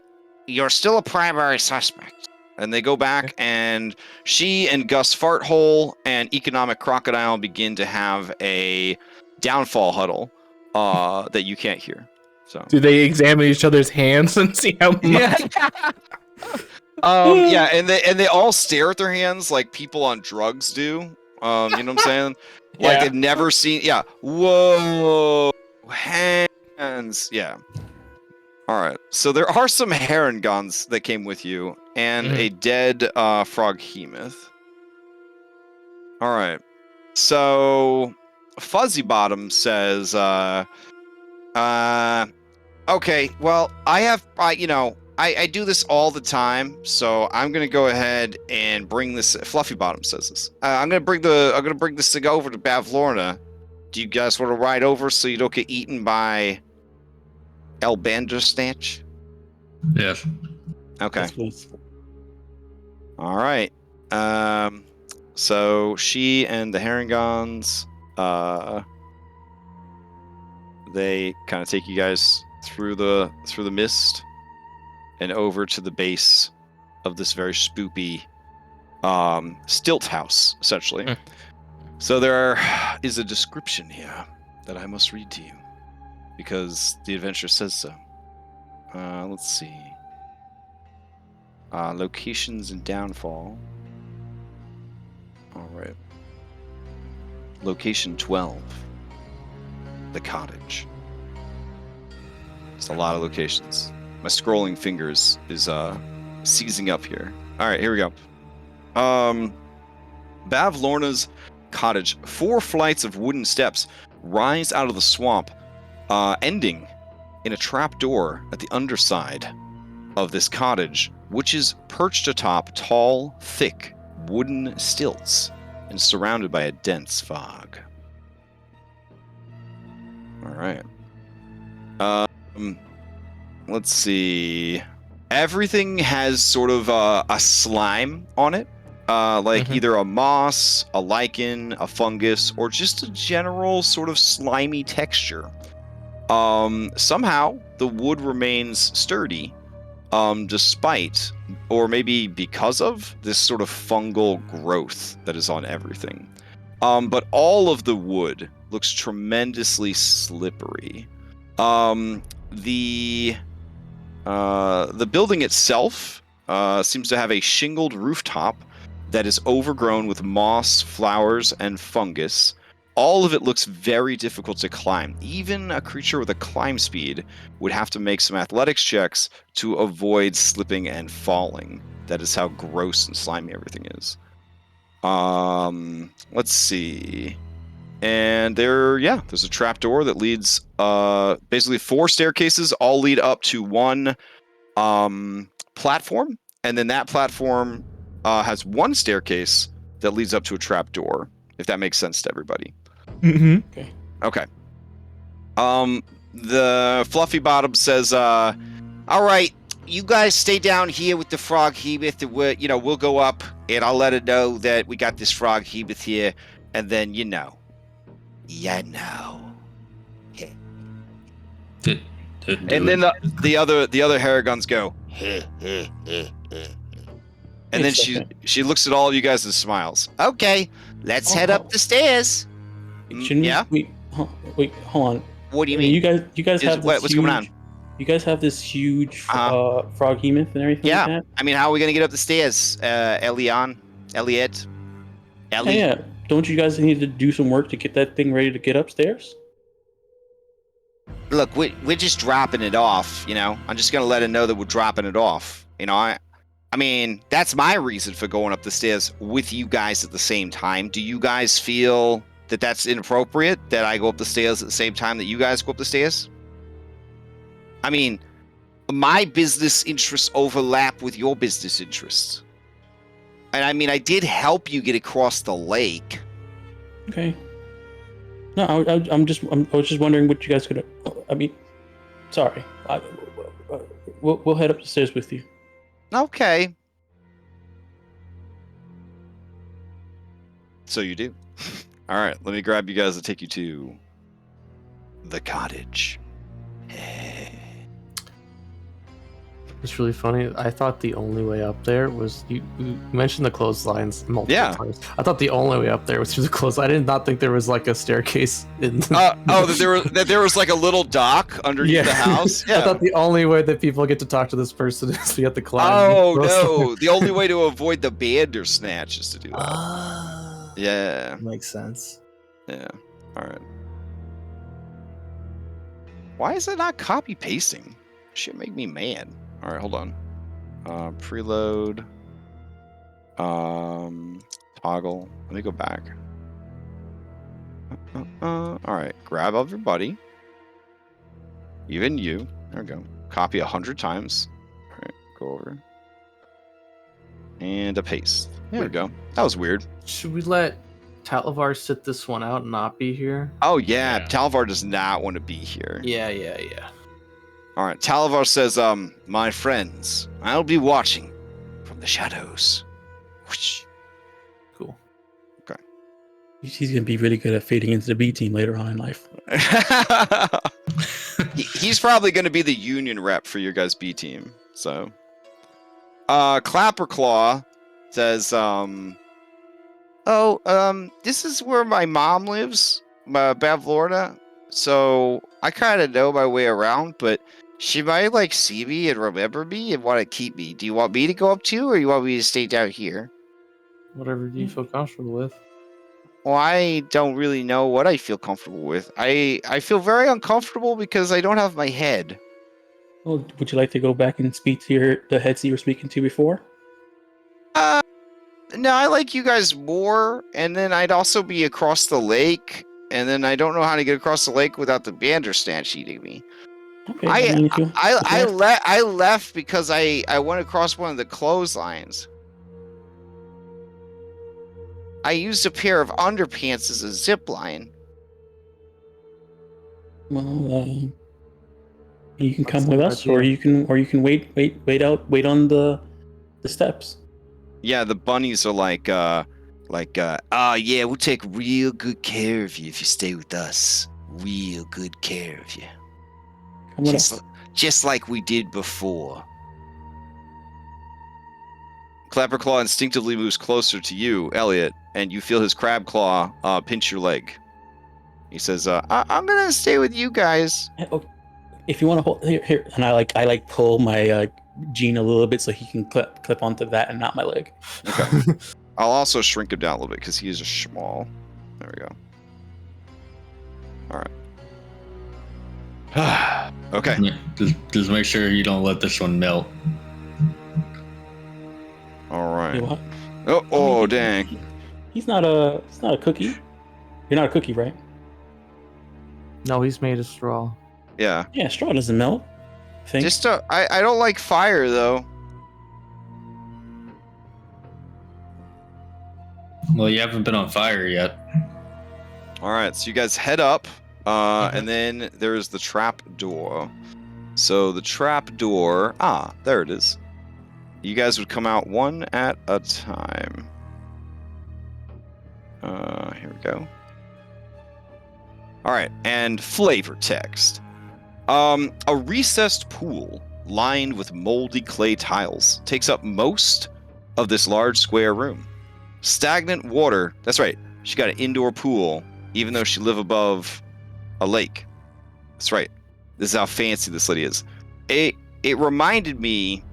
you're still a primary suspect. And they go back, and she and Gus Farthole and Economic Crocodile begin to have a downfall huddle that you can't hear. So do they examine each other's hands and see how much? Yeah, and they all stare at their hands like people on drugs do. You know what I'm saying? Like they've never seen. Yeah. Whoa. Hands. Yeah. All right. So there are some herringons that came with you, and a dead froghemoth. All right. So Fuzzy Bottom says, okay, well, I do this all the time, so I'm gonna go ahead and bring this. Fluffy Bottom says this. I'm gonna bring this thing over to Bavlorna. Do you guys want to ride over so you don't get eaten by El Bandersnatch? Yes. Okay. Yes, please. All right. So she and the herringons, they kind of take you guys through the mist and over to the base of this very spoopy stilt house, essentially. So there is a description here that I must read to you because the adventure says so. Let's see. Locations and downfall. All right. Location 12. The cottage. It's a lot of locations. My scrolling fingers is seizing up here. All right, here we go. Bavlorna's cottage. 4 flights of wooden steps rise out of the swamp, ending in a trap door at the underside of this cottage, which is perched atop tall, thick wooden stilts and surrounded by a dense fog. All right. Let's see. Everything has sort of a slime on it, like either a moss, a lichen, a fungus, or just a general sort of slimy texture. Somehow the wood remains sturdy, despite, or maybe because of, this sort of fungal growth that is on everything. But all of the wood looks tremendously slippery. The building itself seems to have a shingled rooftop that is overgrown with moss, flowers, and fungus. All of it looks very difficult to climb. Even a creature with a climb speed would have to make some athletics checks to avoid slipping and falling. That is how gross and slimy everything is. Let's see. And there's a trapdoor that leads, basically 4 staircases all lead up to one platform, and then that platform has one staircase that leads up to a trapdoor, if that makes sense to everybody. Mm-hmm. Okay. The Fluffy Bottom says, All right, you guys stay down here with the frog hemoth, and we'll go up, and I'll let it know that we got this frog hemoth here, and then Did, and then the other Haragons go, and then she looks at all of you guys and smiles. Okay, let's head up the stairs. Shouldn't yeah. Wait, hold on. What do you mean? You guys have this what's huge, going on? You guys have this huge frog hemoth and everything. Yeah. Like that? I mean, how are we gonna get up the stairs, Elliot? Yeah. Don't you guys need to do some work to get that thing ready to get upstairs? Look, we're just dropping it off. I'm just gonna let her know that we're dropping it off. I mean, that's my reason for going up the stairs with you guys at the same time. Do you guys feel that that's inappropriate, that I go up the stairs at the same time that you guys go up the stairs? I mean, my business interests overlap with your business interests. And I mean, I did help you get across the lake. Okay. No, I was just wondering what you guys could. I mean, sorry. We'll head up the stairs with you. Okay. So you do. All right, let me grab you guys to take you to the cottage. It's really funny. I thought the only way up there was you mentioned the clotheslines multiple times. I thought the only way up there was through the clothesline. I did not think there was like a staircase in. That there was like a little dock underneath the house. Yeah. I thought the only way that people get to talk to this person is you have to climb. Oh no! The only way to avoid the Bandersnatch is to do that. Yeah. Makes sense. Yeah. All right. Why is it not copy pasting? Shit make me mad. All right, hold on. Preload. Toggle. Let me go back. All right, grab everybody. Even you. There we go. Copy 100 times. All right, go over. And a paste. There we go. That was weird. Should we let Talavar sit this one out and not be here? Oh yeah, Talavar does not want to be here. Yeah. All right, Talavar says, my friends, I'll be watching from the shadows. Whoosh. Cool. Okay. He's gonna be really good at fading into the B team later on in life. He's probably going to be the union rep for your guys' B team. So, Clapperclaw says, this is where my mom lives, Bavlorna. So I kind of know my way around, but she might like see me and remember me and want to keep me. Do you want me to go up too, or you want me to stay down here? Whatever you feel comfortable with. Well, I don't really know what I feel comfortable with. I feel very uncomfortable because I don't have my head. Well, would you like to go back and speak to the heads you were speaking to before? No, I like you guys more, and then I'd also be across the lake, and then I don't know how to get across the lake without the Bandersnatch eating me. Okay. I left because I went across one of the clotheslines. I used a pair of underpants as a zip line. Well, you can That's come a with good us, or idea. you can wait on the steps. Yeah, the bunnies are yeah, we'll take real good care of you if you stay with us. Real good care of you. Come with us. Just like we did before. Clapperclaw instinctively moves closer to you, Elliot, and you feel his crab claw pinch your leg. He says, I'm gonna stay with you guys. Oh, if you want to hold here, and I pull my jean a little bit so he can clip onto that and not my leg. Okay. I'll also shrink him down a little bit because he is a small. There we go. All right. Okay. Yeah, just make sure you don't let this one melt. All right. You what? Oh, dang. He's not a cookie. You're not a cookie, right? No, he's made of straw. Yeah. Yeah, straw doesn't melt. I think. Just I don't like fire though. Well, you haven't been on fire yet. All right, so you guys head up, and then there's the trap door. So the trap door, there it is. You guys would come out one at a time. Here we go. All right, and flavor text. A recessed pool lined with moldy clay tiles takes up most of this large square room. Stagnant water, that's right, she got an indoor pool, even though she live above a lake. That's right. This is how fancy this lady is. It reminded me,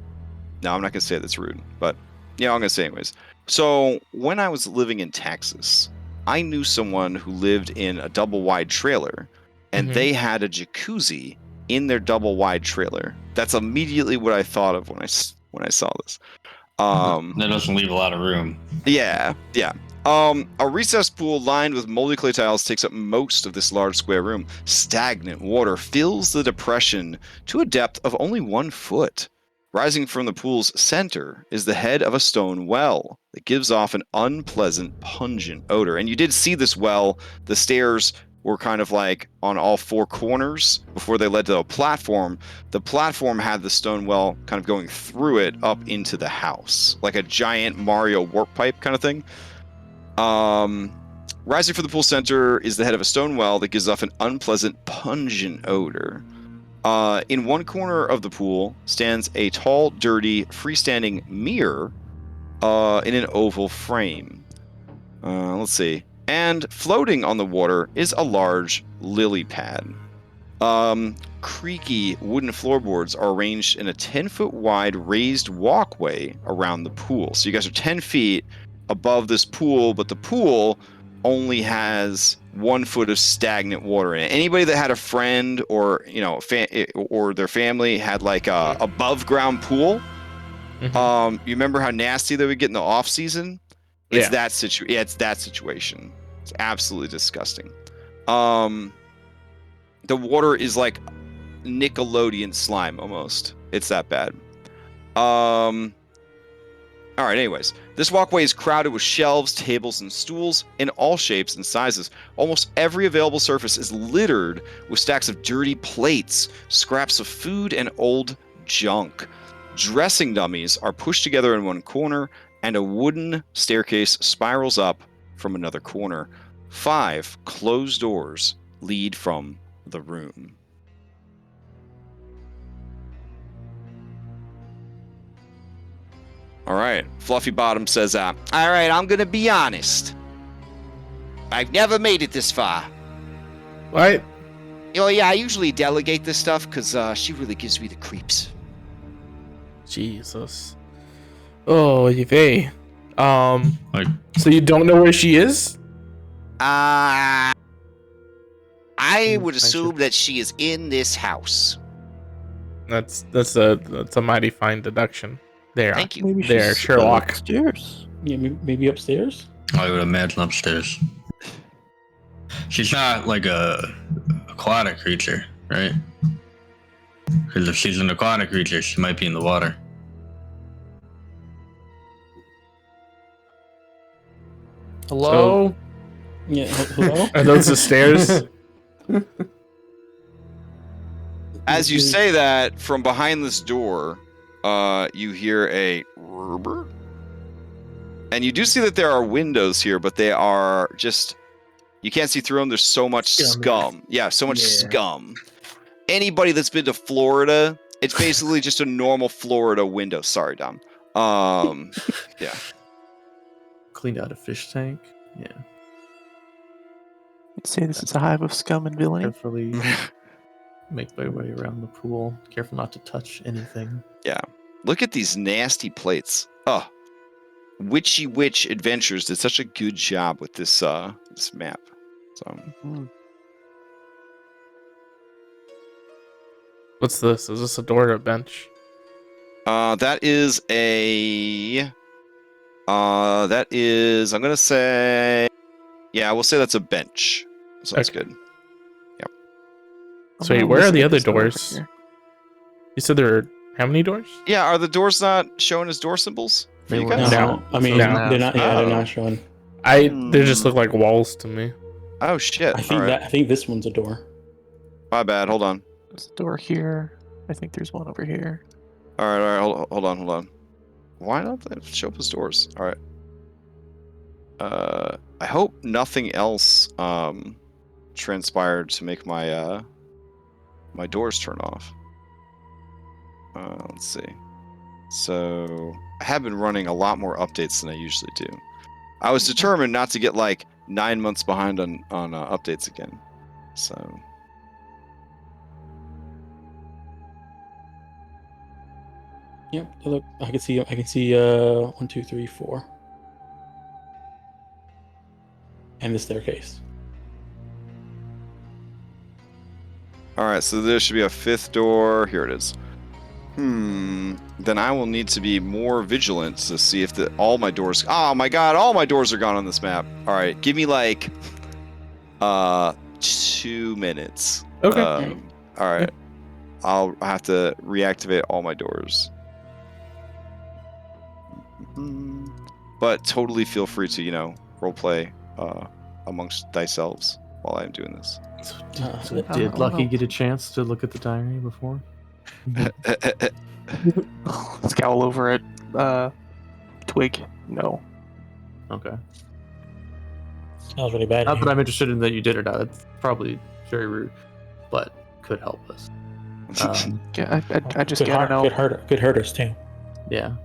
no, I'm not going to say that's rude, but yeah, I'm going to say anyways. So when I was living in Texas, I knew someone who lived in a double wide trailer, and they had a jacuzzi in their double wide trailer. That's immediately what I thought of when I saw this. That doesn't leave a lot of room. Yeah. A recessed pool lined with moldy clay tiles takes up most of this large square room. Stagnant water fills the depression to a depth of only 1 foot. Rising from the pool's center is the head of a stone well that gives off an unpleasant, pungent odor. And you did see this well. The stairs were kind of like on all 4 corners before they led to a platform. The platform had the stone well kind of going through it up into the house, like a giant Mario warp pipe kind of thing. Rising from the pool center is the head of a stone well that gives off an unpleasant, pungent odor. In one corner of the pool stands a tall, dirty, freestanding mirror in an oval frame. Let's see. And floating on the water is a large lily pad. Creaky wooden floorboards are arranged in a 10-foot wide raised walkway around the pool. So you guys are 10 feet above this pool, but the pool only has 1 foot of stagnant water in it. Anybody that had a friend or or their family had like a above ground pool, you remember how nasty they would get in the off season? It's that situation. It's absolutely disgusting. The water is like Nickelodeon slime almost. It's that bad. All right, anyways. This walkway is crowded with shelves, tables, and stools in all shapes and sizes. Almost every available surface is littered with stacks of dirty plates, scraps of food, and old junk. Dressing dummies are pushed together in one corner, and a wooden staircase spirals up from another corner. 5 closed doors lead from the room. All right, Fluffy Bottom says, all right, I'm going to be honest. I've never made it this far. What? Oh, yeah, I usually delegate this stuff because she really gives me the creeps. Jesus. Oh, Yve. Like, So you don't know where she is? I would assume that she is in this house. That's a mighty fine deduction. There. Thank you. Maybe There, she's Sherlock. upstairs. Yeah, maybe upstairs. I would imagine upstairs. She's not like a aquatic creature, right? Because if she's an aquatic creature, she might be in the water. Hello? Yeah, hello. Are those the stairs? As you say that, from behind this door, you hear a rrrr. And you do see that there are windows here, but they are just, you can't see through them. There's so much scum. Yeah, so much scum. Anybody that's been to Florida, it's basically just a normal Florida window. Sorry, Dom. Yeah. Cleaned out a fish tank. Yeah. I'd say this is a hive of scum and villainy. Carefully make my way around the pool. Careful not to touch anything. Yeah. Look at these nasty plates. Oh. Witchy Witch Adventures did such a good job with this this map. So What's this? Is this a door or a bench? that is I'm gonna say, yeah, we'll say that's a bench. So that's good. Yep. So wait, where are the other doors? You said there are how many doors? Yeah, are the doors not shown as door symbols for They you were guys? No. I mean, No. they're not. Yeah, they're Oh. not showing. They just look like walls to me. Oh shit. I think All right. I think this one's a door. My bad. Hold on. There's a door here. I think there's one over here. All right. Hold on. Why don't they show up as doors? All right. I hope nothing else transpired to make my my doors turn off. Let's see. So I have been running a lot more updates than I usually do. I was determined not to get like 9 months behind on updates again. So Yep. Look, I can see. 1, 2, 3, 4, and the staircase. all right, so there should be a fifth door. Here it is. Then I will need to be more vigilant to see if all my doors. Oh my god, all my doors are gone on this map. All right, give me like 2 minutes. Okay. All right, I'll have to reactivate all my doors. But totally feel free to roleplay amongst thyselves while I'm doing this. So did Lucky get a chance to look at the diary before? Scowl over at Twig. No. Okay. That was really bad. Not that I'm interested in that you did or not. It's probably very rude, but could help us. Yeah, I just could gotta know. Could hurt us too. Yeah.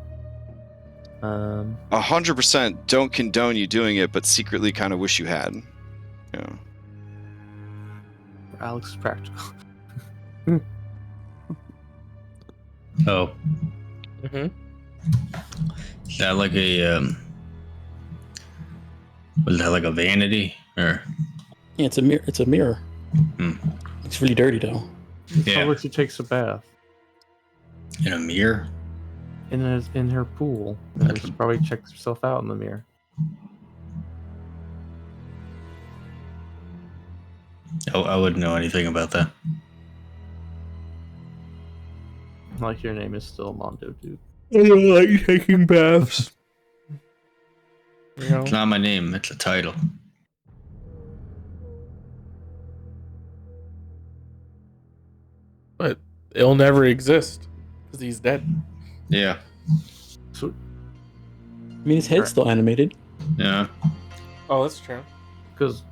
100% don't condone you doing it, but secretly kind of wish you had. Yeah. Alex is practical. Oh. Is that like a was that like a vanity or? Yeah, it's a mirror. It's a mirror. It's really dirty though. Yeah. How she takes a bath In a mirror? in her pool. And she probably checks herself out in the mirror. Oh, I wouldn't know anything about that. Like your name is still Mondo, dude. I don't like taking baths. It's not my name, it's a title. But it'll never exist because he's dead. Yeah. So, I mean, his head's still animated. Yeah. Oh, that's true. because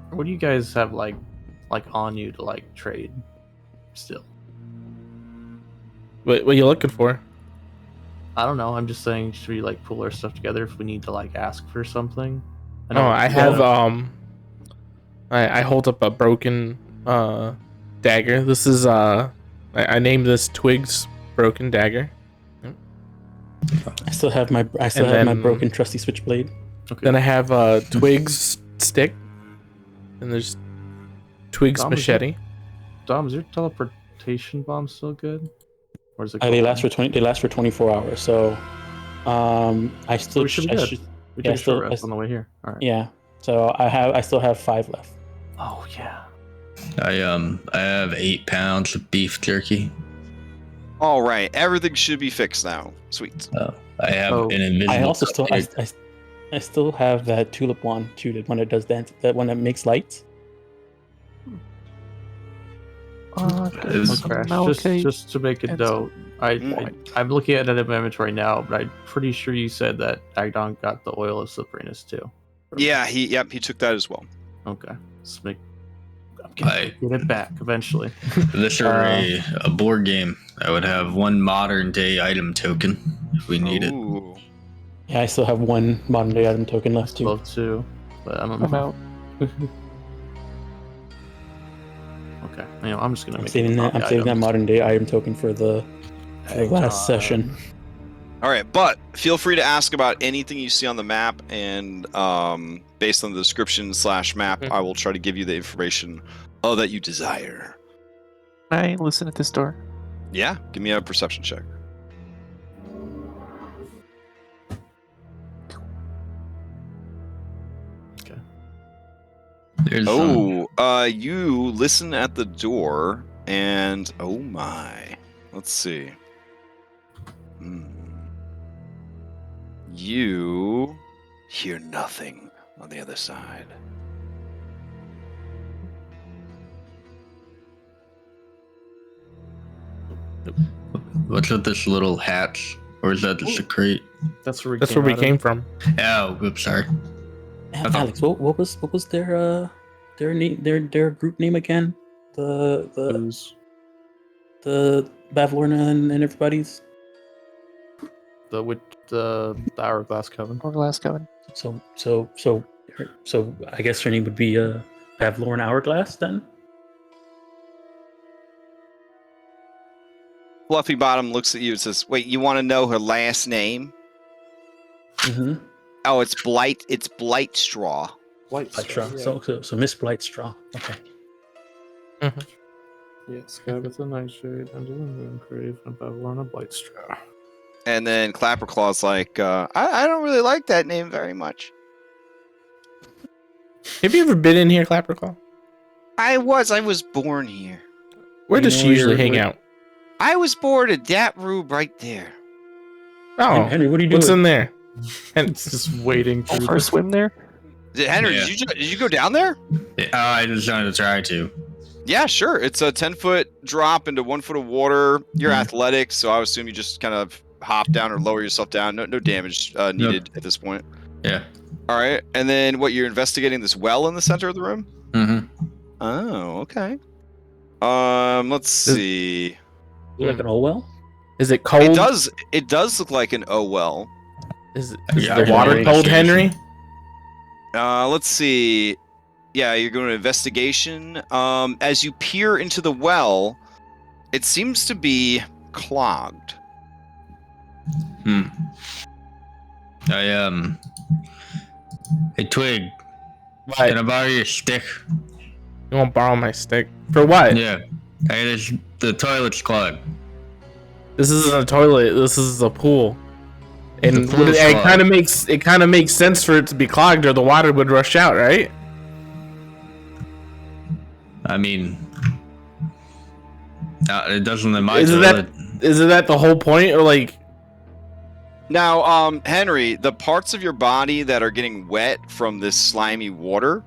what do you guys have like on you to like trade still? What are you looking for? I don't know. I'm just saying, should we like pull our stuff together if we need to like ask for something? I have I hold up a broken dagger. This is I named this Twig's broken dagger. I still have my my broken trusty switchblade. Okay. Then I have Twig's stick, and there's Twig's machete. Dom, is your teleportation bomb still good? Or is it? They last for 24 hours. So, I still we should be good. We yeah, took a short rest on the way here. All right. Yeah. So I still have 5 left. Oh yeah. I have 8 pounds of beef jerky. All right, everything should be fixed now. Sweet. I have an invisible. I also I still have that tulip wand too. That one that does that one that makes lights. Is- Crash, Malachite just to make a and note, I'm looking at it in my inventory now, but I'm pretty sure you said that Agdon got the oil of Silverinus too. Yeah, he took that as well. Okay. Let's make. I- Get it back eventually. If this were a board game, I would have one modern day item token if we need it. Ooh. Yeah, I still have one modern day item token left too. Love to, but I don't I'm know. out. Okay. I'm just gonna I'm make saving that. I'm saving that modern day item token for the last session. All right, but feel free to ask about anything you see on the map, and based on the description / map, I will try to give you the information that you desire. Can I listen at this door? Yeah, give me a perception check. There's some, You listen at the door, and oh my, let's see. You hear nothing on the other side. what's with this little hatch? Or is that just a crate? That's where we came from. Oh, oops, sorry. thought- Alex, what was their name, their group name again? The Ooze. the Bavlorna and everybody's. The Hourglass Coven. Hourglass Coven. So I guess her name would be Bavlorna Hourglass then. Fluffy Bottom looks at you and says, "Wait, you want to know her last name?" Mm-hmm. Oh, it's Blightstraw. Blightstraw. So Miss Blightstraw. Okay. Yes, Gabitha Nightshade, and the Moon Crave, and Bavlorna Blightstraw. And then Clapperclaw's like, I don't really like that name very much. Have you ever been in here, Clapperclaw? I was born here. Where does she usually hang out? I was born in that room right there. Oh, Henry, what are you doing? what's in there? And It's just waiting Oh, through for a swim there? Henry, Yeah. did you go down there? I just wanted to try to. Yeah, sure. It's a 10-foot drop into 1 foot of water. You're athletic, so I would assume you just kind of hop down or lower yourself down. No damage needed at this point. Yeah. All right. And then what, you're investigating this well in the center of the room? Mm-hmm. Oh, okay. Let's see. Like an old well? is it cold? It does look like an well. Is Yeah, the water yeah. cold, Henry? Let's see. Yeah, you're going to investigation. As you peer into the well, it seems to be clogged. Hey, Twig, What? can I borrow your stick? You won't borrow my stick for what? Yeah. Hey, the toilet's clogged. This isn't a toilet. This is a pool. And The pool's it clogged. kind of makes sense for it to be clogged, or the water would rush out, right? I mean, it doesn't in my Isn't toilet. Isn't that the whole point? Or like, Now, Henry, the parts of your body that are getting wet from this slimy water,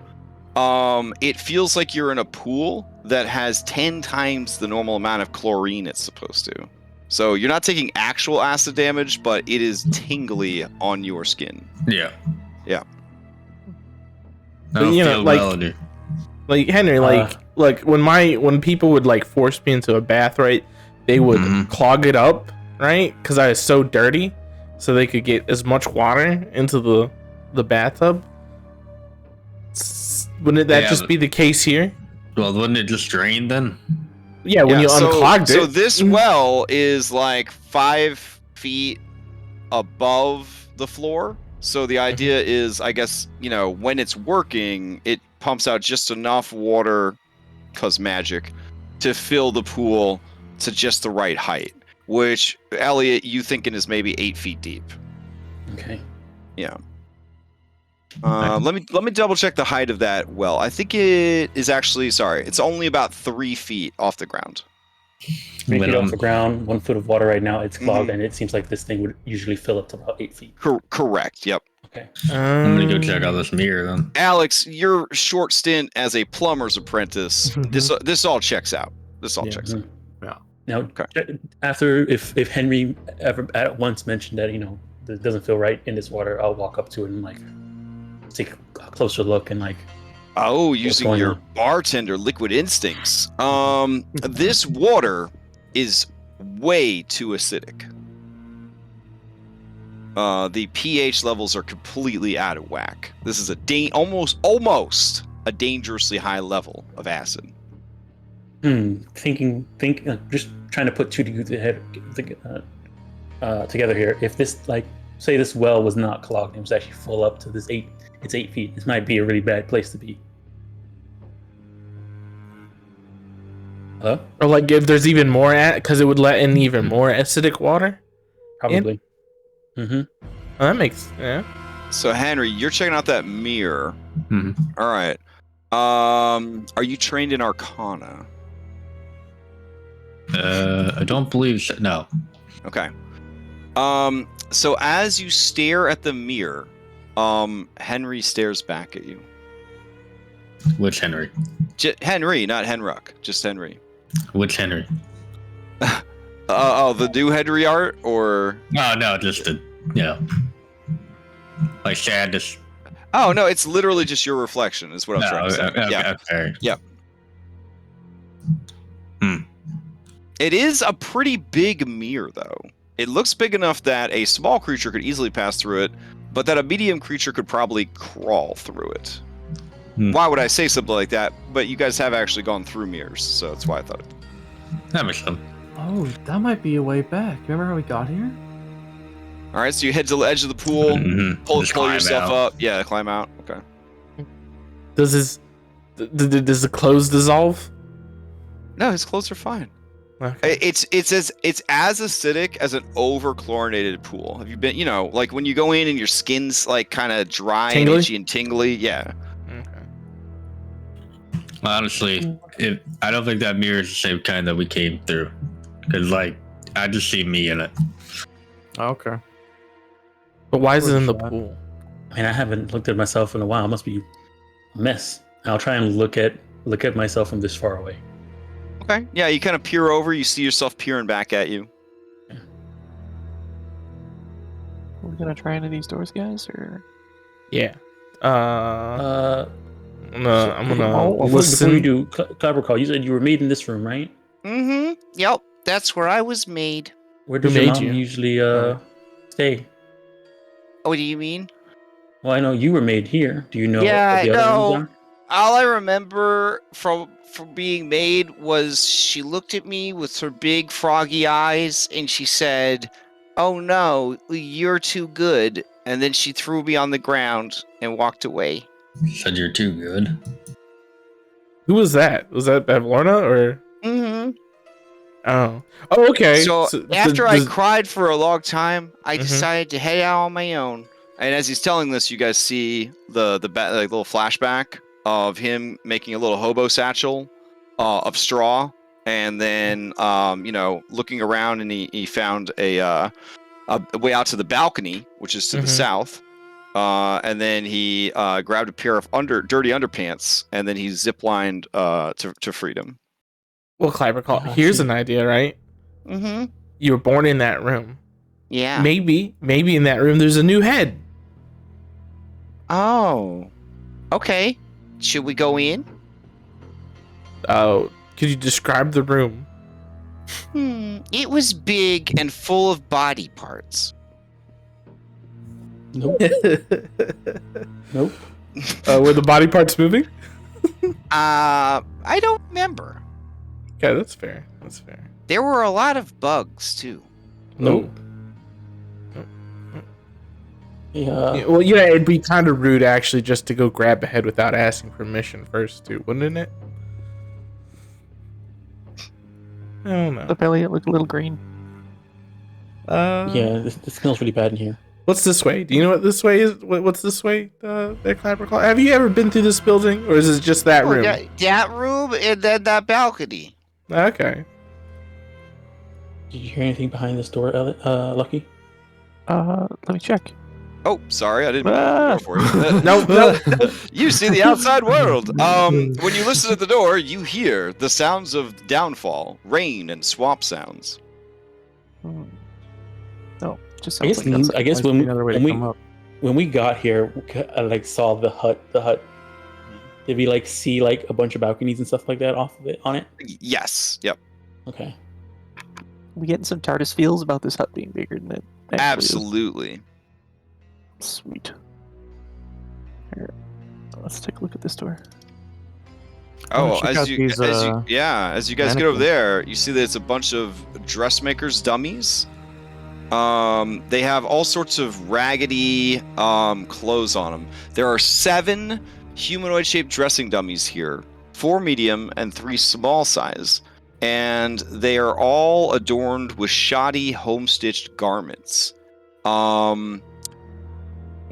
it feels like you're in a pool that has 10 times the normal amount of chlorine it's supposed to. So you're not taking actual acid damage, but it is tingly on your skin. Yeah. Yeah. I don't You know, feel like- well, dude. like Henry, like when people would like force me into a bath, right? They would Mhm. clog it up, right? Because I was so dirty, so they could get as much water into the bathtub. Wouldn't that Yeah, just but- be the case here? Well, wouldn't it just drain then? Yeah, when you unclogged it. So this well is like 5 feet above the floor. So the idea is, I guess, when it's working, it pumps out just enough water, cause magic, to fill the pool to just the right height. Which, Elliot, you thinking is maybe 8 feet deep. Okay. Yeah. Let me double check the height of that well. I think it is actually, it's only about 3 feet off the ground. 3 When feet I'm- off the ground, 1 foot of water right now. It's clogged, and it seems like this thing would usually fill up to about 8 feet. Correct. Yep. Okay. I'm gonna go check out this mirror then. Alex, your short stint as a plumber's apprentice, this all checks out. This all Yeah. checks out. Now, Okay. after if Henry ever at once mentioned that it doesn't feel right in this water, I'll walk up to it and like take a closer look and like. Oh, using going your on? bartender liquid instincts. This water is way too acidic. The pH levels are completely out of whack. This is almost a dangerously high level of acid. Just trying to put two together here. If this, like, say this well was not clogged, it was actually full up to it's 8 feet. This might be a really bad place to be. Hello? Or like if there's even more because it would let in even more acidic water. Probably. Mm-hmm. Oh, that makes So Henry, you're checking out that mirror. All right. Are you trained in Arcana? I don't believe so. No. Okay. So as you stare at the mirror, Henry stares back at you. Which Henry? Henry, not Henruck, just Henry. Which Henry? The new Henry art, or? No, just the, like sadness. Oh no, it's literally just your reflection, is what I'm trying to say. Okay, okay. Yep. It is a pretty big mirror, though. It looks big enough that a small creature could easily pass through it, but that a medium creature could probably crawl through it. Why would I say something like that? But you guys have actually gone through mirrors, so that's why I thought it. That makes sense. Oh, that might be a way back. Remember how we got here? All right, so you head to the edge of the pool, pull yourself up. Yeah, climb out. Okay. Does the clothes dissolve? No, his clothes are fine. Okay. It's as acidic as an over chlorinated pool. Have you been? Like when you go in and your skin's like kind of dry Tingly? and itchy and tingly. Yeah. Okay. Honestly, I don't think that mirror is the same kind that we came through, because like I just see me in it. Okay. But why is it in the Shot. pool? I mean, I haven't looked at myself in a while. It must be a mess. I'll try and look at myself from this far away. Okay. Yeah, you kind of peer over. You see yourself peering back at you. Are we gonna try any of these doors, guys, or? Yeah. Uh, I'm gonna before listen. you do, Clever Call, you said you were made in this room, right? Mm-hmm. Yep, that's where I was made. Where does Who your made mom you? usually stay? What do you mean? Well, I know you were made here. Do you know Yeah, what the other no. rooms are? All I remember from being made was she looked at me with her big froggy eyes and she said, "Oh no, you're too good." And then she threw me on the ground and walked away. Said you're too good. Who was that? Was that Bavlorna or? Mm-hmm. Oh, okay. So after I does- cried for a long time, I Mhm. decided to head out on my own. And as he's telling this, you guys see the little flashback of him making a little hobo satchel of straw, and then looking around, and he found a way out to the balcony, which is to the Mhm. south. And then he grabbed a pair of dirty underpants, and then he ziplined to freedom. Well, Clever Call. Oh, Here's gee. an idea, right? Mm-hmm. You were born in that room. Yeah. Maybe in that room there's a new head. Oh. Okay. Should we go in? Oh, could you describe the room? It was big and full of body parts. Nope. Nope. Were the body parts moving? I don't remember. Okay, that's fair. That's fair. There were a lot of bugs too. Nope. Yeah. Yeah, well, it'd be kind of rude actually just to go grab a head without asking permission first, too, wouldn't it? I don't know. The belly looked a little green. Yeah, this smells really bad in here. What's this way? Do you know what this way is? What's this way? There, Clapper Claw. Have you ever been through this building, or is it just that room? That room and then that balcony. Okay. Did you hear anything behind this door, Lucky? Let me check. Oh, sorry, I didn't mean to open the door for you. No. You see the outside world. When you listen at the door, you hear the sounds of downfall, rain, and swamp sounds. No, just I sounds guess like that's I guess Must be another way to come up. when we got here, I like saw the hut. Did we like see like a bunch of balconies and stuff like that off of it on it? Yes. Yep. Okay. we getting some TARDIS feels about this hut being bigger than it actually is. Absolutely. Sweet. Here, let's take a look at this door. Oh, check as out you, these, as you guys get over mannequins. there, you see that it's a bunch of dressmakers dummies. They have all sorts of raggedy clothes on them. There are 7 humanoid-shaped dressing dummies here, 4 medium and 3 small size, and they are all adorned with shoddy home-stitched garments.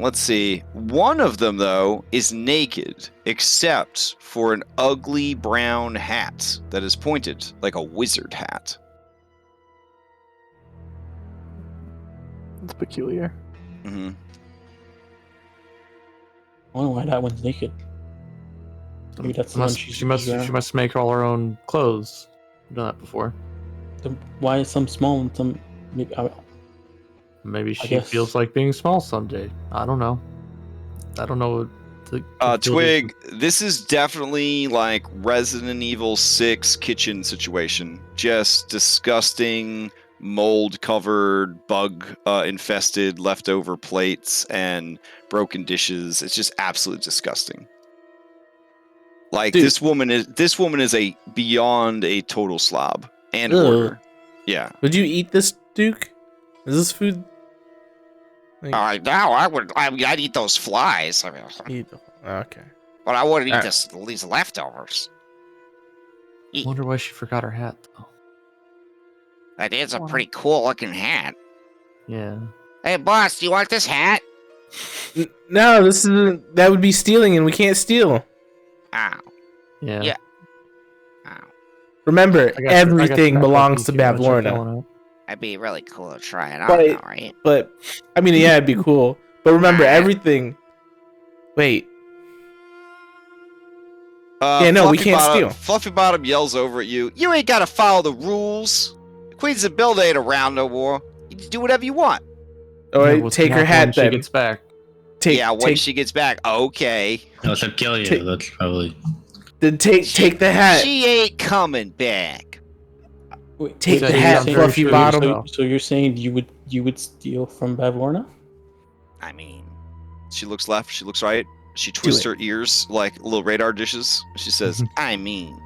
Let's see. One of them, though, is naked, except for an ugly brown hat that is pointed like a wizard hat. It's peculiar. Mm-hmm. I wonder why that one's naked. Maybe that's the one She must make all her own clothes. I've done that before. Why is some small and some? Maybe she guess. feels like being small someday. I don't know. I don't know. Twig, this is definitely like Resident Evil 6 kitchen situation. Just disgusting, mold-covered, bug-infested leftover plates and broken dishes. It's just absolutely disgusting. Like Dude. this woman is a beyond a total slob and Ugh. hoarder. Yeah. Would you eat this, Duke? Is this food? Like, No, I'd eat those flies. I mean, okay. but I wouldn't eat Alright. these leftovers. I wonder why she forgot her hat, though. That is a pretty cool looking hat. Yeah. Hey, boss, do you want this hat? No, this isn't. That would be stealing, and we can't steal. Ow. Yeah. Yeah. Ow. Remember, I got everything scratched belongs up to and see what you're Bavlorna. going out. That'd be really cool to try it But- out, right? But I mean, yeah, it'd be cool. But remember, everything. Wait. Yeah, no, we can't steal. Fluffy Bottom yells over at you. You ain't gotta follow the rules. Queens of Build ain't around no more. You can do whatever you want. All right, we'll take her snap hat when she then. gets back. Yeah, when she gets back. Okay. No, it's a kill you. Take- That's probably. Then take the hat. She ain't coming back. Wait, Take the so hat, you're saying- Fluffy so- Bottom. So you're saying you would steal from Bavlorna? I mean, she looks left, she looks right. She twists her ears like little radar dishes. She says, I mean.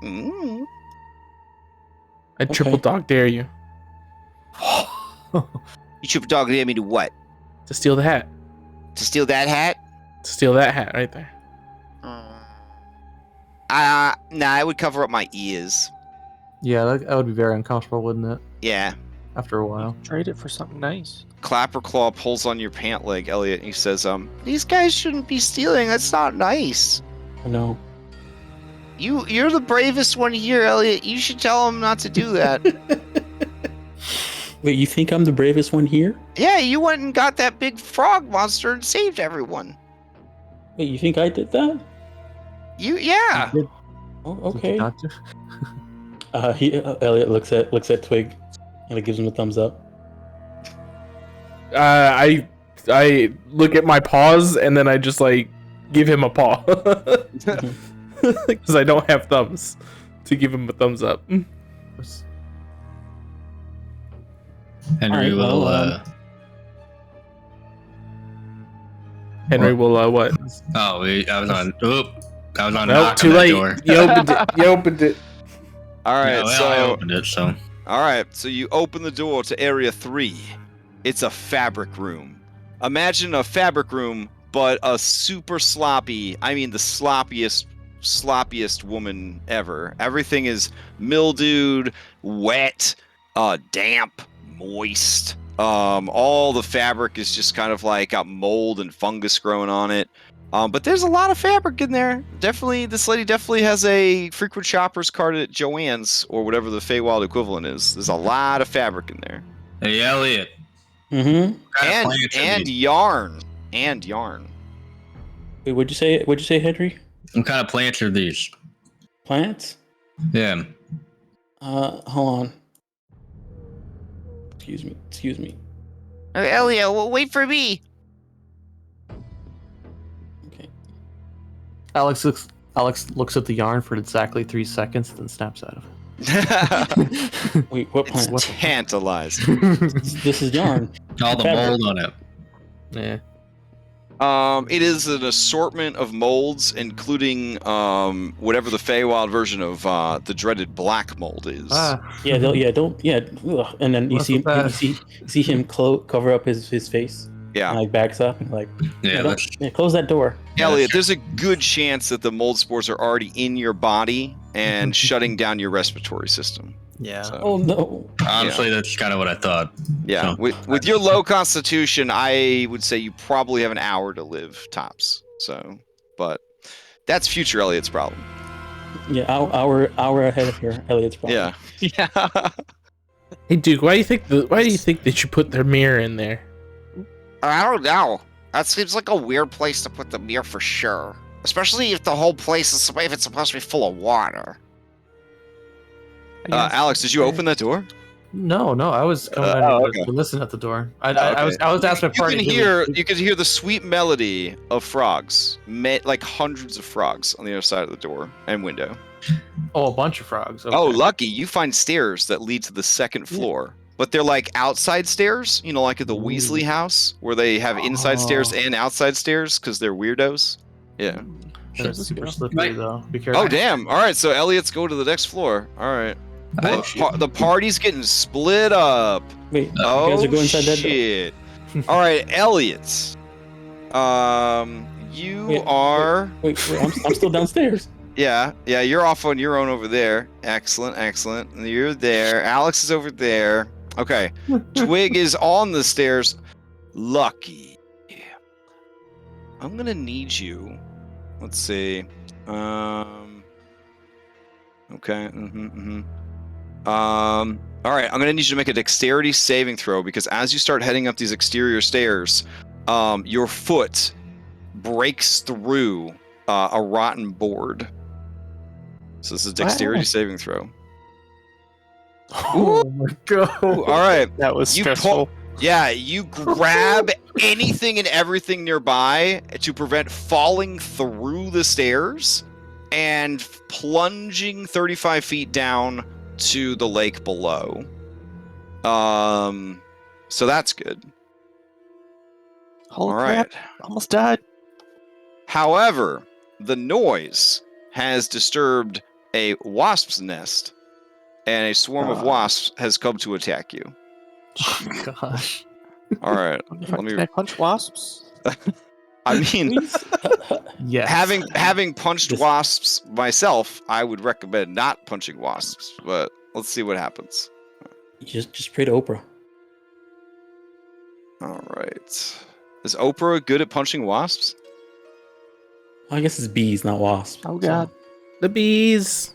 Mm. I triple dog dare you You triple dog dare me to what? to steal the hat. To steal that hat? To steal that hat right there. Nah, it would cover up my ears. Yeah, that would be very uncomfortable, wouldn't it? Yeah. After a while. Trade it for something nice. Clapper Claw pulls on your pant leg, Elliot, and he says, these guys shouldn't be stealing. That's not nice. No. You're the bravest one here, Elliot. You should tell him not to do that. Wait, you think I'm the bravest one here? Yeah, you went and got that big frog monster and saved everyone. Wait, you think I did that? Yeah. Oh, okay. Doctor? Elliot looks at Twig, and it gives him a thumbs up. I look at my paws and then I just like give him a paw because I don't have thumbs to give him a thumbs up. Henry Alright, will. well, Henry will what? Oh, wait, I was on. Oop, I was on. Nope, knock too on that late. door. You opened it. You opened it. All right, Yeah, well, I opened it, so. All right, so you open the door to Area 3. It's a fabric room. Imagine a fabric room, but a super sloppy, I mean the sloppiest woman ever. Everything is mildewed, wet, damp, moist. All the fabric is just kind of like got mold and fungus growing on it. But there's a lot of fabric in there. Definitely, this lady definitely has a frequent shoppers cart at Joann's or whatever the Feywild equivalent is. There's a lot of fabric in there. Hey, Elliot. Mm-hmm. And yarn. And yarn. Wait, what'd you say? What'd you say, Henry? What kind of plants are these? Plants? Yeah. Hold on. Excuse me. Elliot, wait for me. Okay. Alex looks at the yarn for exactly 3 seconds, then snaps out of it. Wait, what It's plant? tantalizing. This is yarn. All the Fabric. mold on it. Yeah. It is an assortment of molds, including whatever the Feywild version of the dreaded black mold is. Yeah, ugh. And then you What's see, with that? you see him cover up his face. Yeah. And like backs up and like, Yeah, that's close that door. Elliot, there's a good chance that the mold spores are already in your body and shutting down your respiratory system. Yeah. So, Oh no. honestly that's kind of what I thought. yeah. So- With your low constitution, I would say you probably have an hour to live tops. So, but that's future Elliot's problem. Yeah, hour ahead of here, Elliot's problem. Yeah. Yeah. Hey, Duke, why do you think they should put their mirror in there? I don't know. That seems like a weird place to put the mirror for sure. Especially if the whole place is if it's supposed to be full of water. Alex, did you open that door? No, I was coming down here okay. to listen at the door. I Okay. was asking my party. You can hear the sweet melody of frogs, like hundreds of frogs on the other side of the door and window. Oh, a bunch of frogs. Okay. Oh, lucky you find stairs that lead to the second floor, but they're like outside stairs. You know, like at the Weasley house where they have inside stairs and outside stairs because they're weirdos. Yeah. They're super slippery though. Be careful. Oh damn! All right, so Elliot's go to the next floor. All right. The party's getting split up. Wait, Oh you guys are going inside that door? shit! All right, Elliot. You Wait, are. Wait, I'm still downstairs. Yeah, you're off on your own over there. Excellent. And you're there. Alex is over there. Okay. Twig is on the stairs. Lucky. I'm gonna need you. Let's see. Okay. All right. I'm gonna need you to make a dexterity saving throw because as you start heading up these exterior stairs, your foot breaks through a rotten board. So this is a dexterity saving throw. Oh my god. All right. That was You stressful. You grab anything and everything nearby to prevent falling through the stairs and plunging 35 feet down to the lake below. So that's good. Holy All crap! right. Almost died. However, the noise has disturbed a wasp's nest, and a swarm of wasps has come to attack you. Gosh. All right. Can I punch wasps? I mean, Yes. having punched wasps myself, I would recommend not punching wasps. But let's see what happens. Just pray to Oprah. All right. Is Oprah good at punching wasps? I guess it's bees, not wasps. Oh god, The bees.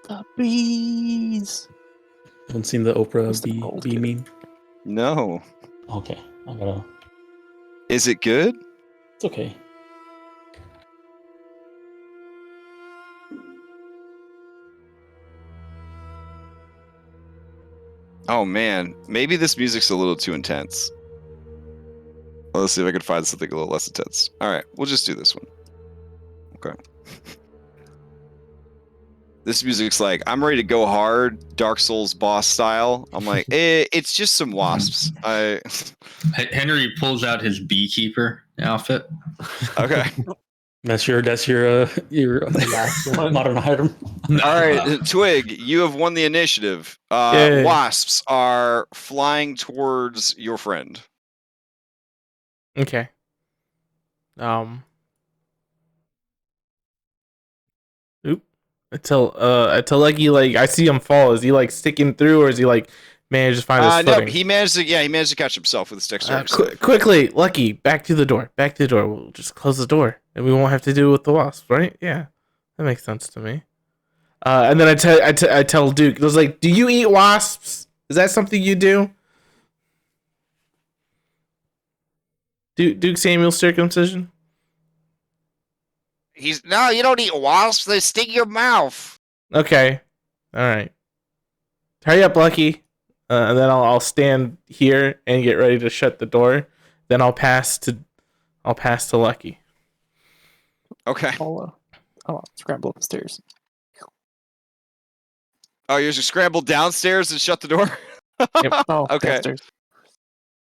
the bees! Haven't seen the What's Oprah the mold bee kid? meme. No. Okay, I gotta. Is it good? It's okay. Oh man, maybe this music's a little too intense. Well, let's see if I can find something a little less intense. All right, we'll just do this one. Okay. This music's like, I'm ready to go hard, Dark Souls boss style. I'm like, it's just some wasps. Henry pulls out his beekeeper outfit. Okay. That's your last modern item. All right, Twig, you have won the initiative. Yay. Wasps are flying towards your friend. Okay. Oop. I tell Lucky, like, I see him fall. Is he like sticking through, or is he like managed to find his No, footing? he managed to catch himself with his dexterity. Quickly, Lucky, back to the door. We'll just close the door, and we won't have to deal with the wasps, right? Yeah, that makes sense to me. And then I tell Duke, I was like, "Do you eat wasps? Is that something you do?" Duke Samuel circumcision. No, you don't eat wasps. They sting your mouth. Okay. All right. Hurry up, Lucky. And then I'll stand here and get ready to shut the door. Then I'll pass to Lucky. Okay. I'll scramble up the stairs. Oh, you just scramble downstairs and shut the door? Yep. Oh, Okay. downstairs.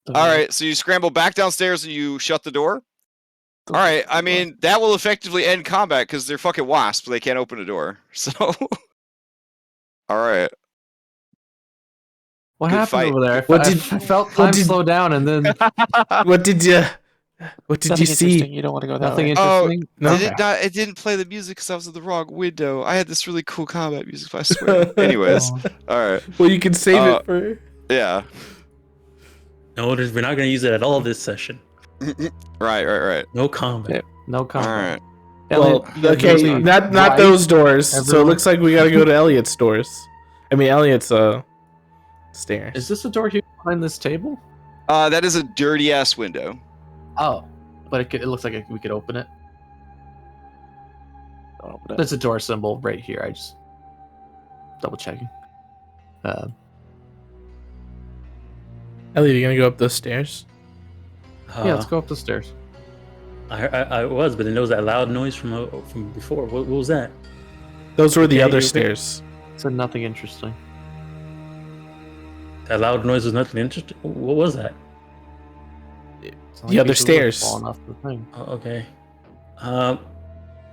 All right, so you scramble back downstairs and you shut the door? All right, I mean, that will effectively end combat because they're fucking wasps. They can't open a door. So, all right. What Good happened fight. over there? I felt time slow down, and then What did you Nothing see? interesting. You don't want to go that nothing way. interesting. No. It didn't play the music because I was in the wrong window. I had this really cool combat music, I swear. Anyways, all right. Well, you can save it for. Yeah. No, we're not going to use it at all this session. Right. No combat. No All comment. right. Well, Elliot, okay, you not right? those doors. So it Everyone- looks like we gotta go to Elliot's doors. I mean, Elliot's stairs. Is this a door here behind this table? That is a dirty ass window. Oh, but it looks like we could open it. Don't open it. There's a door symbol right here. I just double checking. Elliot, you gonna go up those stairs? Yeah, let's go up the stairs. I was, but then there was that loud noise from before. What was that? Those were the Okay, other you okay? stairs. Said nothing interesting. That loud noise was nothing interesting. What was that? It's The other people stairs. falling off the thing. Oh, okay.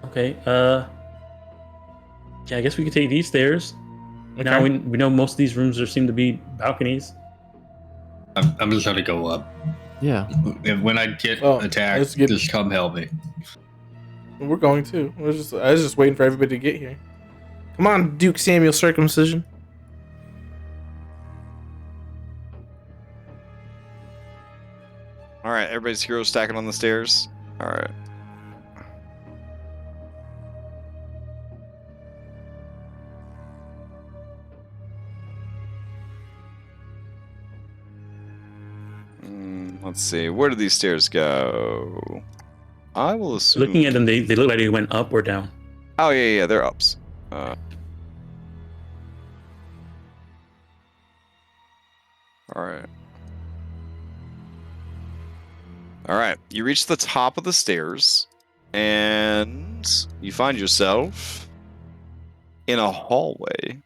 Okay. Yeah, I guess we could take these stairs. Now Okay. we know most of these rooms seem to be balconies. I'm just gonna go up. Yeah. When I get Oh, attacked, let's get- just come help me. We're going to. I was just waiting for everybody to get here. Come on, Duke Samuel circumcision. All right, everybody's hero stacking on the stairs. All right. Let's see. Where do these stairs go? I will assume. Looking at them, they look like they went up or down. Oh yeah, they're ups. All right. All right. You reach the top of the stairs, and you find yourself in a hallway.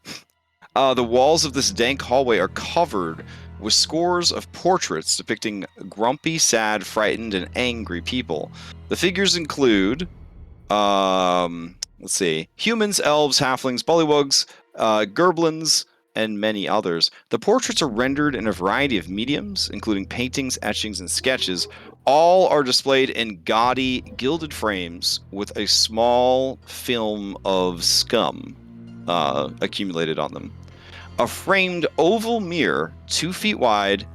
The walls of this dank hallway are covered with scores of portraits depicting grumpy, sad, frightened, and angry people. The figures include, let's see, humans, elves, halflings, bullywugs, gerblins, and many others. The portraits are rendered in a variety of mediums, including paintings, etchings, and sketches. All are displayed in gaudy, gilded frames with a small film of scum accumulated on them. A framed oval mirror, 2 feet wide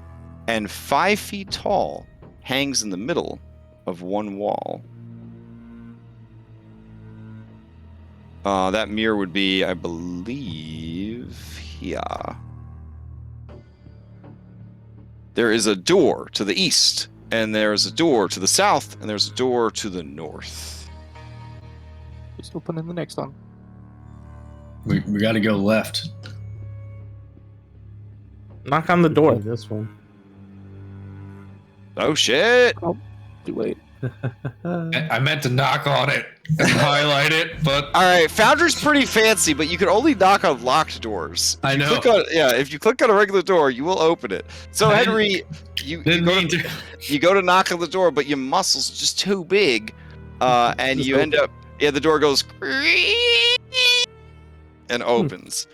and 5 feet tall, hangs in the middle of one wall. That mirror would be, I believe, here. There is a door to the east, and there's a door to the south, and there's a door to the north. Just open in the next one. We gotta go left. Knock on the door. This one. Oh shit! Too late. I meant to knock on it and highlight it, but All right, Foundry's pretty fancy, but you can only knock on locked doors. I know. If you click on a regular door, you will open it. So I Henry, you didn't go mean to, to. you go to knock on the door, but your muscles are just too big, and Just you end up. Yeah, the door goes and opens.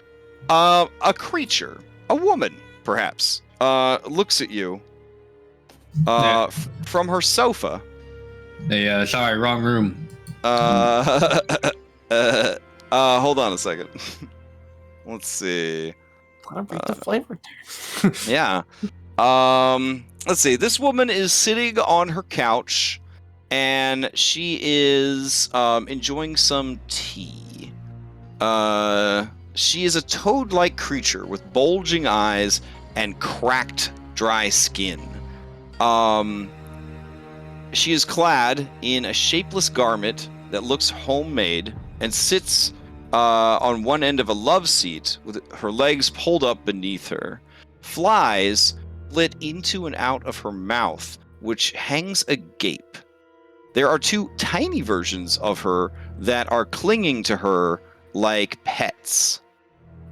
A creature, a woman, perhaps, looks at you Yeah. from her sofa. Hey, sorry, wrong room. Hold on a second. Let's see. Let him read the flavor. Yeah. Let's see. This woman is sitting on her couch, and she is enjoying some tea. She is a toad-like creature with bulging eyes and cracked, dry skin. She is clad in a shapeless garment that looks homemade and sits on one end of a love seat with her legs pulled up beneath her. Flies flit into and out of her mouth, which hangs agape. There are two tiny versions of her that are clinging to her like pets.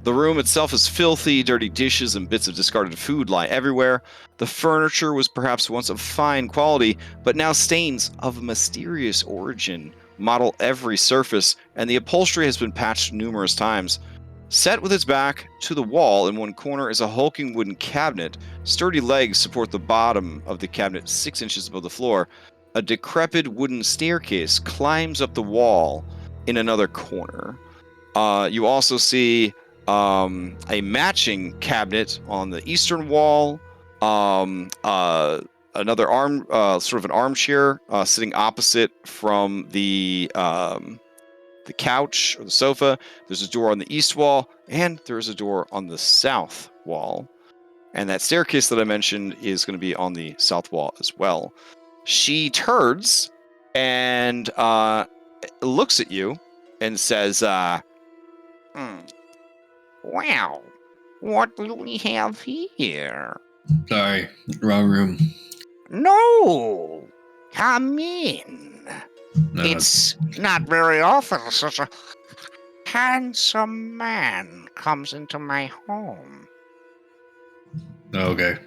The room itself is filthy, dirty dishes and bits of discarded food lie everywhere. The furniture was perhaps once of fine quality, but now stains of mysterious origin model every surface, and the upholstery has been patched numerous times. Set with its back to the wall in one corner is a hulking wooden cabinet. Sturdy legs support the bottom of the cabinet 6 inches above the floor. A decrepit wooden staircase climbs up the wall in another corner. You also see a matching cabinet on the eastern wall. Another sort of an armchair sitting opposite from the couch or the sofa. There's a door on the east wall, and there's a door on the south wall. And that staircase that I mentioned is going to be on the south wall as well. She turns and looks at you and says, Wow, what do we have here? Sorry, wrong room. No, come in. No, It's not very often such a handsome man comes into my home. okay.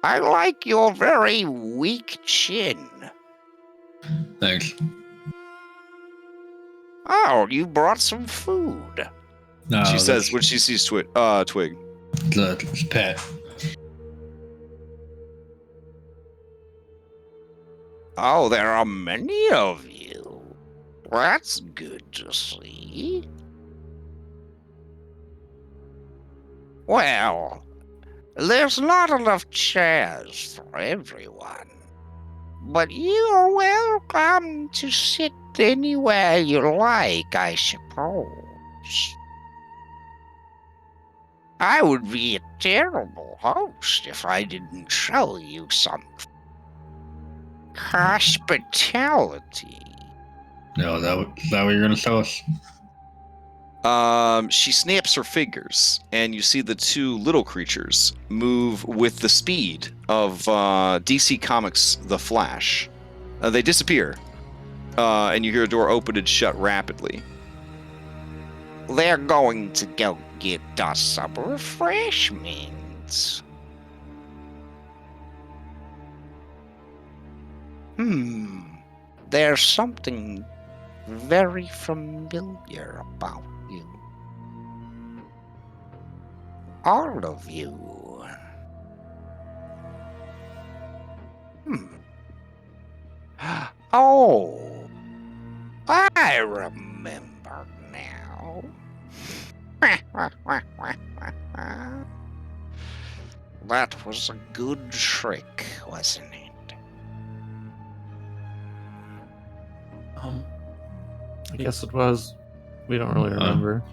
I like your very weak chin. Thanks. Oh, you brought some food. No, she says when she sees Twig. It's Pat. Oh, there are many of you. That's good to see. Well, there's not enough chairs for everyone. But you're welcome to sit anywhere you like, I suppose. I would be a terrible host if I didn't show you some hospitality. No, is that what you're gonna show us? She snaps her fingers, and you see the two little creatures move with the speed of DC Comics' The Flash. They disappear, and you hear a door open and shut rapidly. They're going to go get us some refreshments. There's something very familiar about you. All of you. Oh, I remember now. That was a good trick, wasn't it? I guess it was. We don't really remember.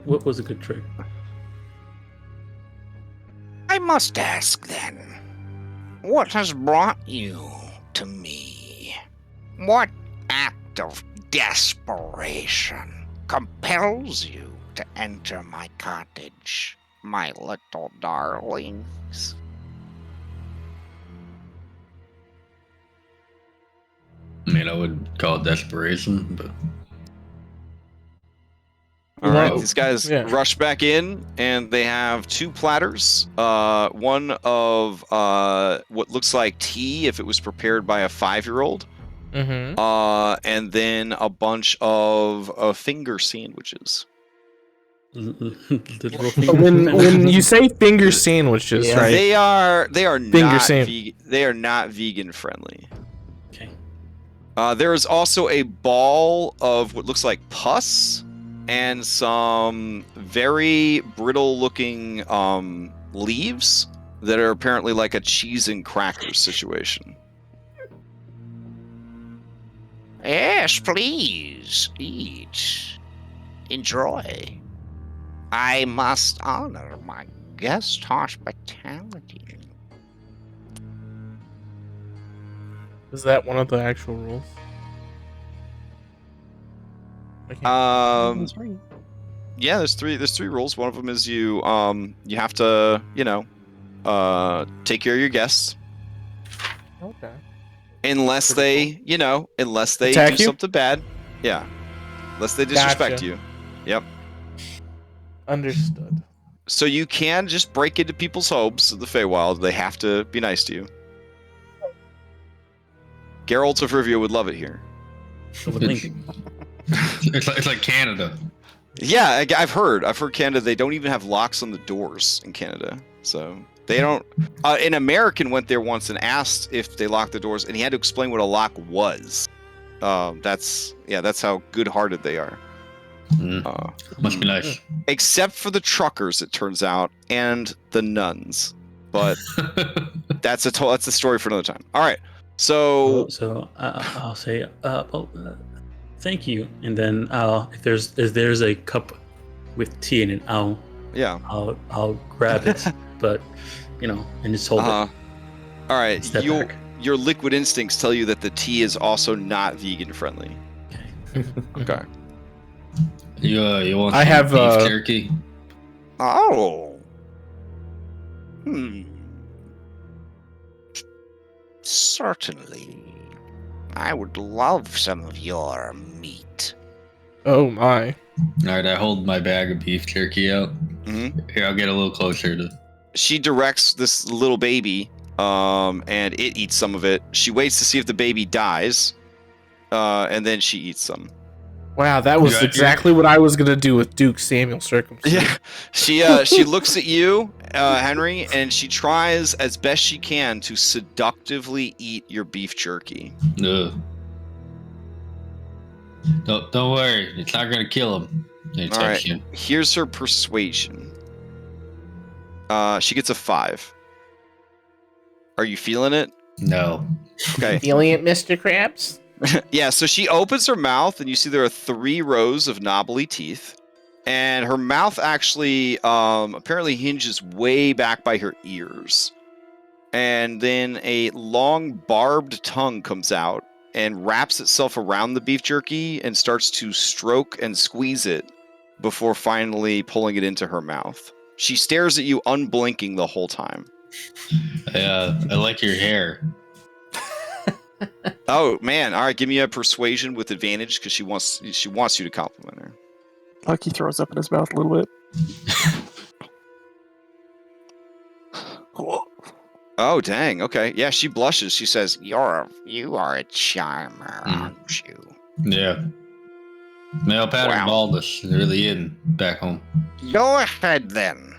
What was a good trick? I must ask then, what has brought you to me? What act of desperation compels you to enter my cottage, my little darlings? I mean, I would call it desperation, but All right, Well, these guys yeah. rush back in, and they have two platters. One of what looks like tea if it was prepared by a 5-year-old. Mm-hmm. And then a bunch of finger sandwiches. When you say finger sandwiches, Yeah. right? They are Finger not vegan friendly. Okay. There is also a ball of what looks like pus and some very brittle looking leaves that are apparently like a cheese and crackers situation. Yes, please, eat. Enjoy. I must honor my guest hospitality. Is that one of the actual rules? I can't- That's right. Yeah, there's three rules. One of them is you have to, take care of your guests. Okay. Unless Pretty they, unless they Attack do you? something bad. Yeah. Unless they disrespect Gotcha. you. Yep. Understood. So you can just break into people's homes in the Feywild. They have to be nice to you. Geralt of Rivia would love it here. So with Link, It's like Canada. Yeah, I've heard Canada, they don't even have locks on the doors in Canada. So they don't. An American went there once and asked if they locked the doors, and he had to explain what a lock was. That's how good-hearted they are. Must be nice. Except for the truckers, it turns out, and the nuns. But that's a story for another time. All right. So I'll say, thank you, and then if there's a cup with tea in it, I'll grab it, but and just hold it. All right. Step back. Your liquid instincts tell you that the tea is also not vegan friendly. Okay. You want I some have, beef jerky? Oh. Certainly. I would love some of your meat. Oh my. All right, I hold my bag of beef jerky out. Mm-hmm. Here, I'll get a little closer to. She directs this little baby, and it eats some of it. She waits to see if the baby dies, and then she eats some. Wow, that was exactly what I was gonna do with Duke Samuel circumcision. Yeah, she looks at you, Henry, and she tries as best she can to seductively eat your beef jerky. Ugh. Don't worry, it's not gonna kill him. All right, here's her persuasion. She gets a 5. Are you feeling it? No. Okay. Feeling it, Mr. Krabs? Yeah, so she opens her mouth, and you see there are 3 rows of knobbly teeth. And her mouth actually apparently hinges way back by her ears. And then a long barbed tongue comes out and wraps itself around the beef jerky and starts to stroke and squeeze it before finally pulling it into her mouth. She stares at you unblinking the whole time. I like your hair. Oh man! All right, give me a persuasion with advantage because she wants you to compliment her. Lucky throws up in his mouth a little bit. Oh dang! Okay, yeah, she blushes. She says, You are a charmer, aren't you? Yeah. Male pattern Wow. baldness is really in back home. Go ahead then.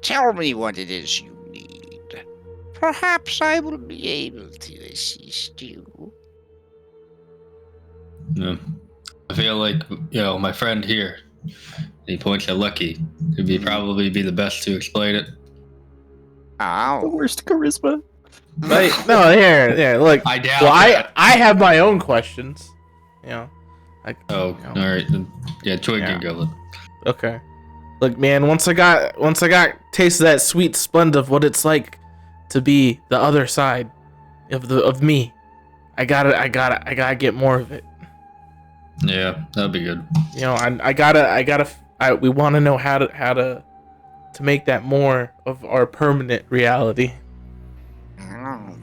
Tell me what it is you need. Perhaps I will be able to assist you. Yeah. I feel like my friend here. He points at Lucky. He'd probably be the best to explain it. The Oh. worst charisma. Right? No, here, look. I doubt Well, that. I have my own questions. All right. Then, yeah, Twig can go. Okay. Look, man. Once I got taste of that sweet splenda of what it's like to be the other side of me, I gotta get more of it. Yeah, that'd be good. We want to know how to make that more of our permanent reality. Oh.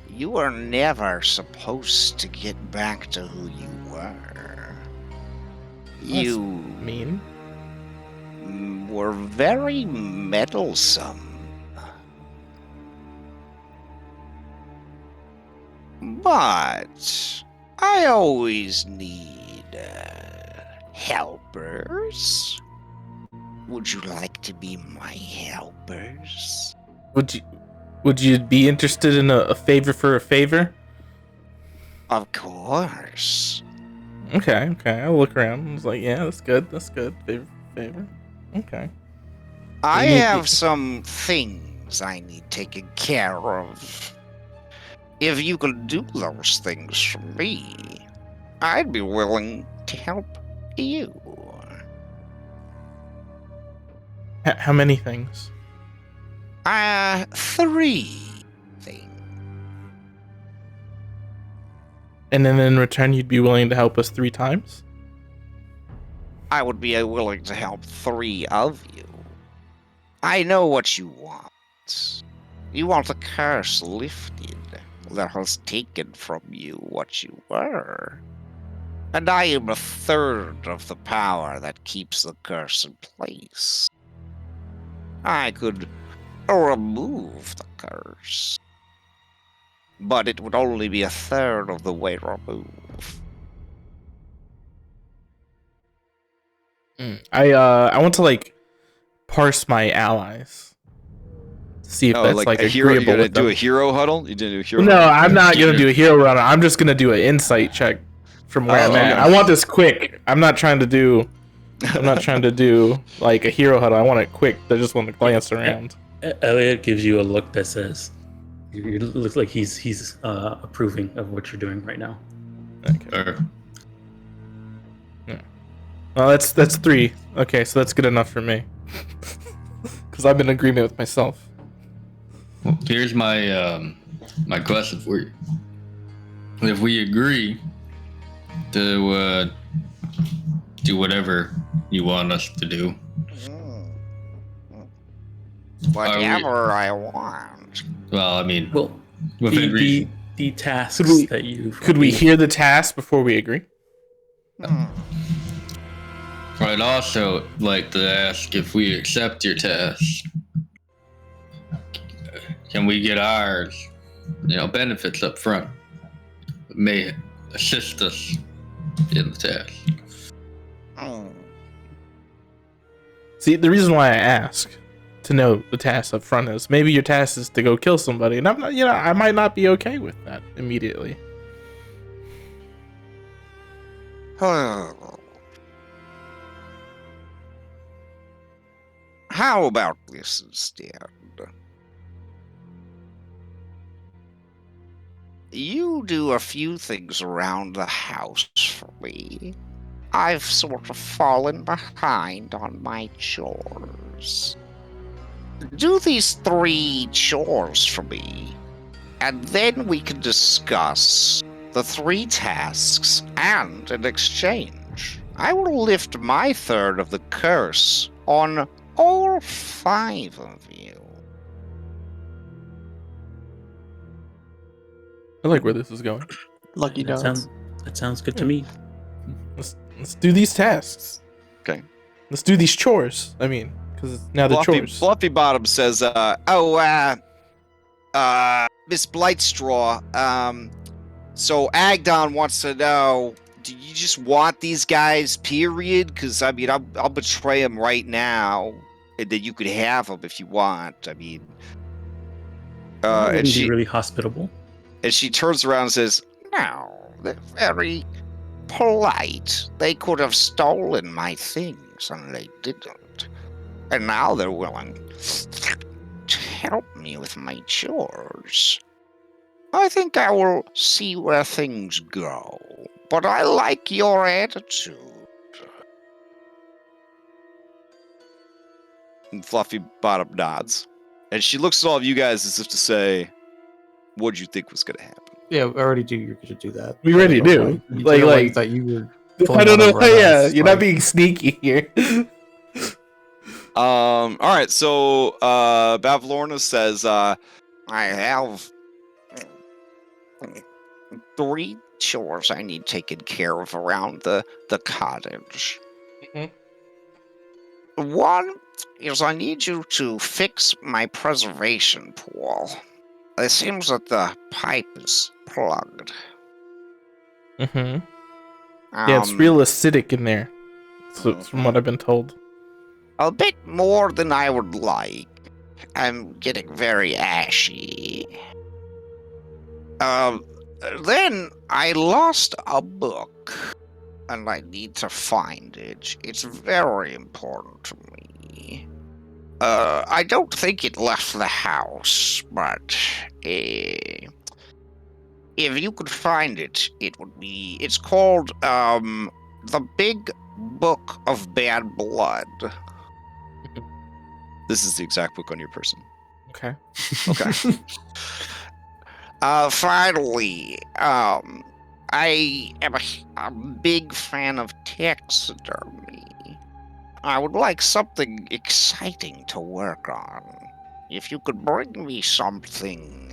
You were never supposed to get back to who you were. You Mean? were very meddlesome. But I always need helpers. Would you like to be my helpers? Would you be interested in a favor for a favor? Of course. Okay. I'll look around. I was like, yeah, that's good. Favor for favor. Okay. I You need have to- some things I need taken care of. If you could do those things for me, I'd be willing to help you. How many things? 3 things. And then in return, you'd be willing to help us 3 times? I would be willing to help 3 of you. I know what you want. You want the curse lifted that has taken from you what you were. And I am a third of the power that keeps the curse in place. I could remove the curse, but it would only be a third of the way removed. I want to like parse my allies, see if that's like a hero. agreeable You're gonna with do them. a hero huddle. You didn't do a hero. No, huddle? I'm not gonna do a hero run. I'm just gonna do an insight check from where I'm at. Okay. I want this quick. I'm not trying to do like a hero huddle. I want it quick. I just want to glance around. Elliot gives you a look that says, "You look like he's approving of what you're doing right now." Okay. Well, that's 3. Okay, so that's good enough for me. Because I'm in agreement with myself. Well, here's my my question for you. If we agree to do whatever you want us to do, Whatever I want. well, I mean, Well, within reason. the tasks that you Could we hear the task before we agree? I'd also like to ask, if we accept your task, can we get ours, benefits up front? That may assist us in the task. See, the reason why I ask to know the task up front is maybe your task is to go kill somebody, and I'm not, I might not be okay with that immediately. How about this instead? You do a few things around the house for me. I've sort of fallen behind on my chores. Do these 3 chores for me, and then we can discuss the 3 tasks, and in exchange, I will lift my third of the curse on all 5 of you. I like where this is going. Lucky dogs. That sounds good to me. Let's do these tasks. Okay. Let's do these chores. I mean, because now the chores. Fluffy Bottom says, Miss Blightstraw, so Agdon wants to know, do you just want these guys, period? Because, I mean, I'll betray them right now, and then you could have them if you want. I mean... and she really hospitable. And she turns around and says, No, they're very polite. They could have stolen my things, and they didn't. And now they're willing to help me with my chores. I think I will see where things go, but I like your attitude. and Fluffy Bottom nods. And she looks at all of you guys as if to say, what'd you think was going to happen? Yeah, we already do. You're gonna do that. We already do. Like that you were. I don't know. Yeah, you're not being sneaky here. All right. So, Bavlorna says, I have 3 chores I need taken care of around the cottage. One is I need you to fix my preservation pool. It seems that the pipe is plugged. Yeah, it's real acidic in there. So, from what I've been told. A bit more than I would like. I'm getting very ashy. Then I lost a book, and I need to find it. It's very important to me. I don't think it left the house, but if you could find it, it would be... It's called, The Big Book of Bad Blood. this is the exact book on your person. Okay. Okay. Finally, I am a big fan of taxidermy. I would like something exciting to work on. If you could bring me something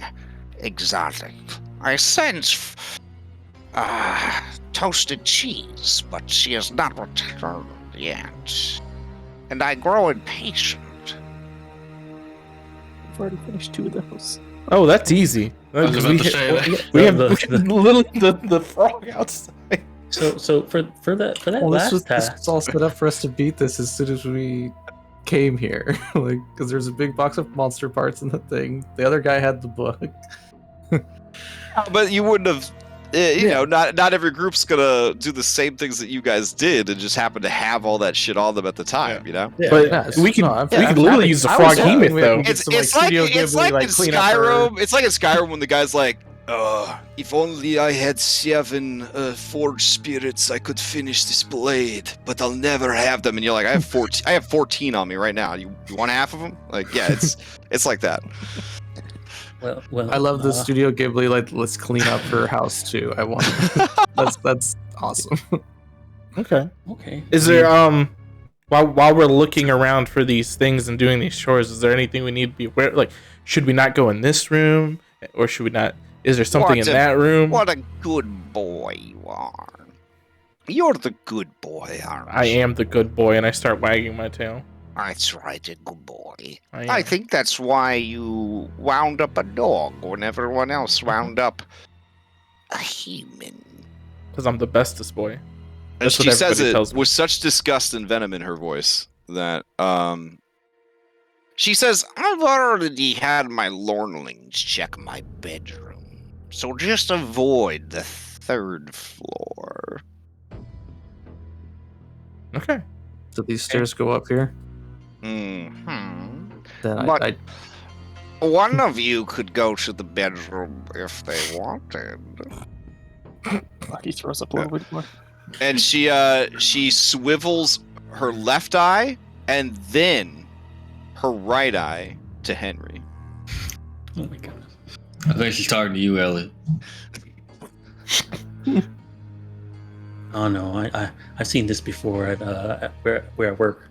exotic. I sense toasted cheese, but she has not returned yet. And I grow impatient. I've already finished 2 of those. Oh, that's easy. I was about to say that. We have The- literally the frog outside. So for that Well, last this task, was all set up for us to beat this as soon as we came here. Like, because there's a big box of monster parts in the thing. The other guy had the book. But you wouldn't have. You know, not every group's gonna do the same things that you guys did and just happen to have all that shit on them at the time. You know. But Yeah, we could no, we I'm could literally happy. use the I was frog hoping hemoth we had though. to get It's some, like, it's like Studio it's Ghibli, like in clean up our- Skyrim. It's like in Skyrim when the guy's like, if only I had 7 forged spirits, I could finish this blade, but I'll never have them. And you're like, I have 14. I have 14 on me right now. You want half of them? Like, yeah, it's like that. well, I love the Studio Ghibli. Like, let's clean up her house too. I want. That's awesome. Okay. Okay. Is there while we're looking around for these things and doing these chores, is there anything we need to be aware? Like, should we not go in this room, or should we not? Is there something in that room? What a good boy you are. You're the good boy, aren't you? I am the good boy, and I start wagging my tail. That's right, a good boy. I I am. think that's why you wound up a dog when everyone else wound up a human. Because I'm the bestest boy. And That's what she says everybody it tells me. with such disgust and venom in her voice that she says, I've already had my lornlings check my bedroom, so just avoid the 3rd floor. Okay. So these stairs go up here. Hmm. Then But- I One of you could go to the bedroom if they wanted. He throws up a little bit more. and she swivels her left eye and then her right eye to Henry. Oh my god. I think she's talking to you, Elliot. Oh no, I've seen this before at where I work.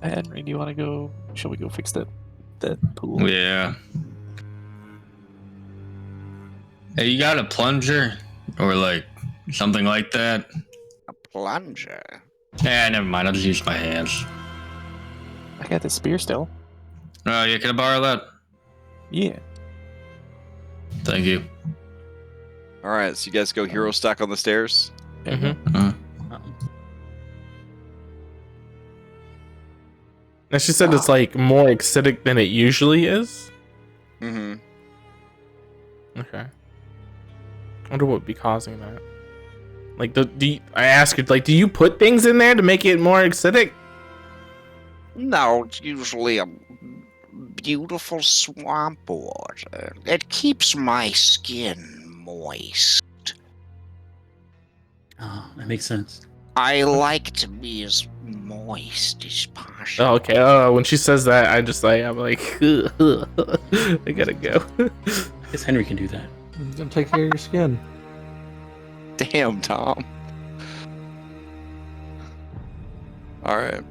Henry, do you want to go? Shall we go fix that pool? Yeah. Hey, you got a plunger or like something like that? A plunger. Yeah, never mind. I'll just use my hands. I got the spear still. Oh, yeah, can I borrow that? Yeah. Thank you. All right, so you guys go hero stack on the stairs. Mm-hmm. And she said it's like more acidic than it usually is. Mm-hmm. Okay. I wonder what would be causing that. Like, I asked her, like, do you put things in there to make it more acidic? No, it's usually a beautiful swamp water. It keeps my skin moist. Oh, that makes sense. I like to be as moist as possible. Oh, okay. When she says that, I'm like, I gotta go. I guess Henry can do that. I'm gonna take care of your skin. Damn, Tom. All right.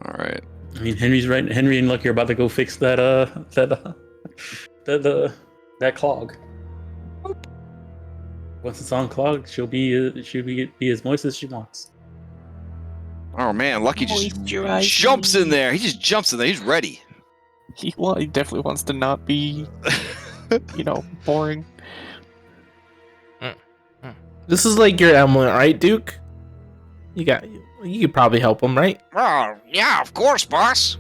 All right. I mean, Henry's right. Henry and Lucky are about to go fix that that clog. Once it's unclogged, she'll be as moist as she wants. Oh man, Lucky just Moisturizing. jumps in there. He just jumps in there. He's ready. He definitely wants to not be, boring. This is like your Emily, right, Duke? You could probably help him, right? Oh, yeah, of course, boss.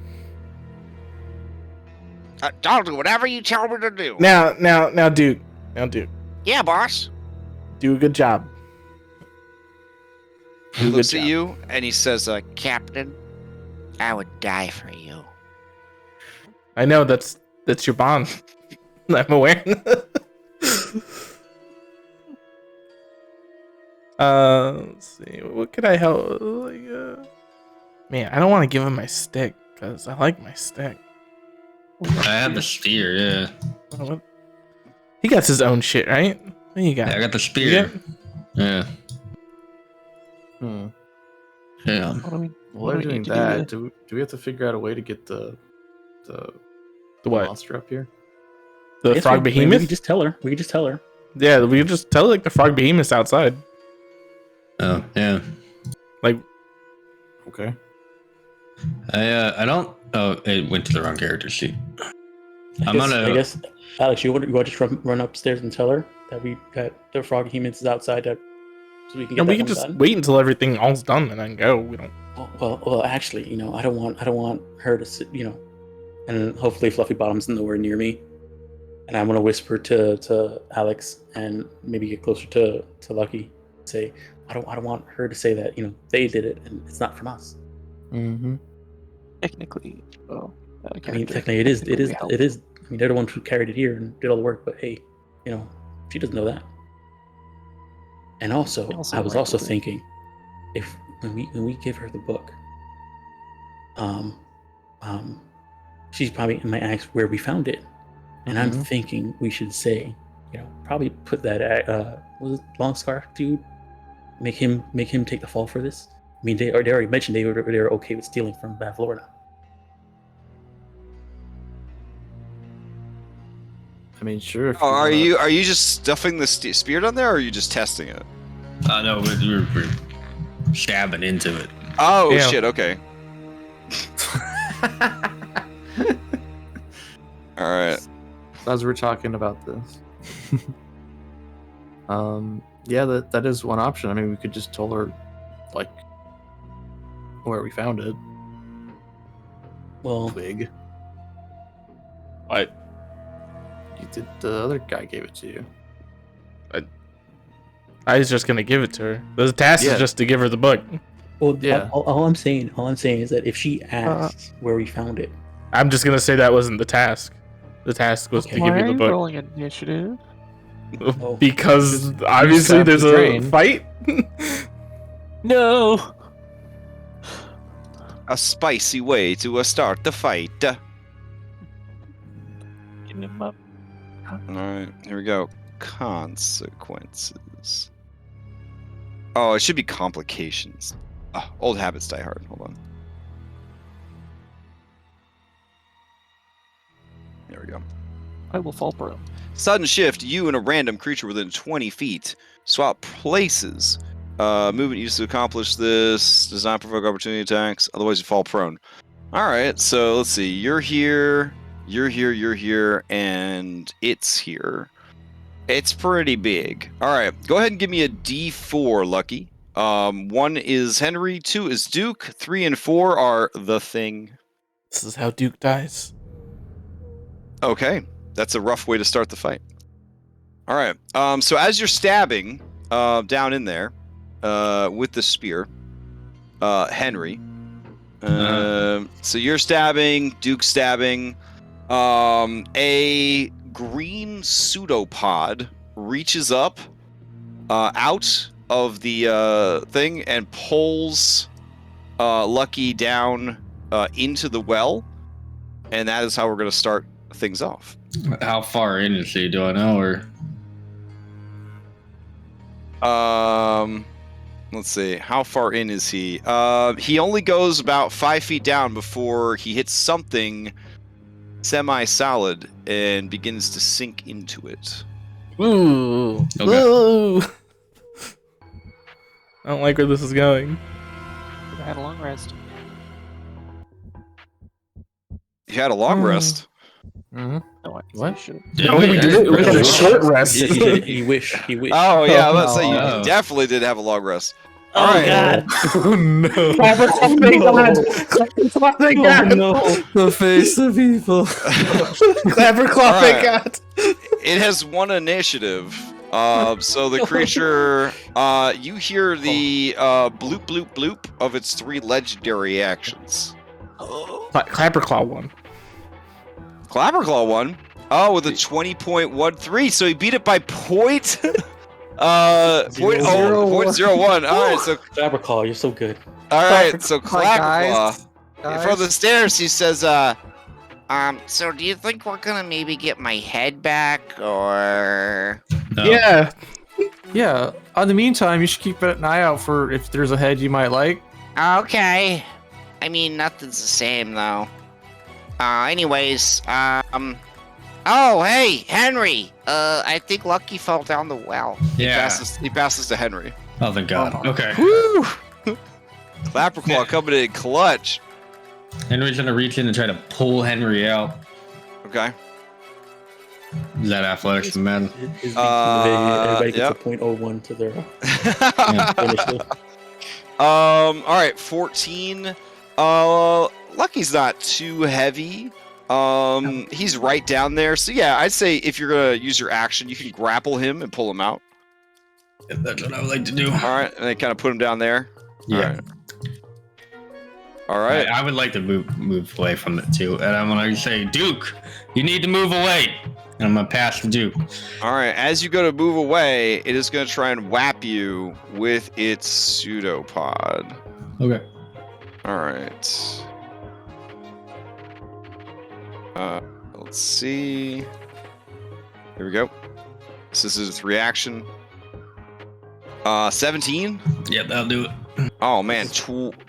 I'll do whatever you tell me to do. Now, Duke. Yeah, boss. Do a good job. He Do a looks good at job. you and he says, Captain, I would die for you. I know that's your bond. I'm aware. Let's see. What could I help? Man, I don't want to give him my stick because I like my stick. I have the spear. Yeah. He got his own shit, right? What you got? Yeah, I got the spear. Yeah. Hmm. Yeah. What do we? While they're doing that, do we have to figure out a way to get the The what? monster up here? The Yes, frog we behemoth? could just tell her. We could just tell her. Yeah, we could just tell like the frog behemoth's outside. Oh yeah. Like, Okay. I don't. Oh, it went to the wrong character sheet. I guess, Alex, you want to just run upstairs and tell her that the frog behemoth is outside, so we can get we that can one just done? wait until everything all's done and then go. We don't. Well, actually, I don't want her to sit, and hopefully Fluffy Bottom's nowhere near me, and I'm gonna whisper to Alex and maybe get closer to Lucky, say I don't want her to say that they did it and it's not from us. Mm-hmm. Technically, I mean, technically it is. I mean, they're the ones who carried it here and did all the work, but hey, she doesn't know that. And also, I was also thinking, if when we give her the book, she's probably might ask where we found it, and I'm thinking we should say, probably put that was it Long Scarf dude, make him take the fall for this. I mean, they already mentioned they were okay with stealing from Bavlorna. I mean, sure. If Oh, are wanna- you just stuffing the spear down there, or are you just testing it? No, we're shabbing into it. Oh Yeah. shit! Okay. All right. As we're talking about this, yeah, that is one option. I mean, we could just tell her, like, where we found it. Well, Twig. What? You did. The other guy gave it to you. I was just gonna give it to her. The task Yeah. is just to give her the book. Well, Yeah. All I'm saying is that if she asks where we found it, I'm just gonna say that wasn't the task. The task was to Okay. give Why you are the you book. rolling initiative? Because obviously stabbed there's the a drain. fight. No. A spicy way to start the fight. Getting him up. All right, here we go. Consequences. Oh, it should be complications. Oh, old habits die hard. Hold on. There we go. I will fall prone. Sudden shift. You and a random creature within 20 feet. Swap places. Movement used to accomplish this. Does not provoke opportunity attacks. Otherwise, you fall prone. All right. So let's see. You're here. You're here. You're here. And it's here. It's pretty big. All right. Go ahead and give me a D4, Lucky. 1 is Henry. 2 is Duke. 3 and 4 are the Thing. This is how Duke dies. Okay, that's a rough way to start the fight. All right. So as you're stabbing down in there with the spear, Henry. So you're stabbing, Duke's stabbing. A green pseudopod reaches up out of the thing and pulls Lucky down into the well, and that is how we're going to start things off. How far in is he? Do I know? Or Let's see. How far in is he? He only goes about 5 feet down before he hits something semi-solid and begins to sink into it. Ooh. Okay. Ooh. I don't like where this is going. I had a long rest. He had a long rest. Mm-hmm. No, I What? should. No, we did. We had a short rest. he wish. Oh yeah, let's say you no. definitely did have a long rest. Oh All right. God! Oh no! Thank God. no! The face of evil. Clever claw, All thank right. God. It has one initiative. So the creature, you hear the bloop bloop bloop of its 3 legendary actions. Clapper claw one. Clapperclaw won. Oh, with a 20.13, so he beat it by point. Point 0.01. All right, so Clapperclaw, you're so good. Clapperclaw guys. from the stairs. He says, So do you think we're gonna maybe get my head back, or? No. Yeah. Yeah. In the meantime, you should keep an eye out for if there's a head you might like. Okay. I mean, nothing's the same though. Anyways, Oh, hey, Henry. I think Lucky fell down the well. Yeah. He passes to Henry. Oh, thank God. Okay. Woo! Clapperclaw coming in clutch. Henry's gonna reach in and try to pull Henry out. Okay. Is that athletics, man? Everybody gets yep. a .01 to their Yeah. initiative. All right, 14. Lucky's not too heavy. He's right down there. So yeah, I'd say if you're gonna use your action, you can grapple him and pull him out. That's what I would like to do. All right, and then kind of put him down there. Yeah. All right. I would like to move away from it too, and I'm gonna say, Duke, you need to move away. And I'm gonna pass the Duke. All right. As you go to move away, it is gonna try and whap you with its pseudopod. Okay. All right. Let's see. Here we go. So this is its reaction. 17. Yep, that'll do it. Oh man, 12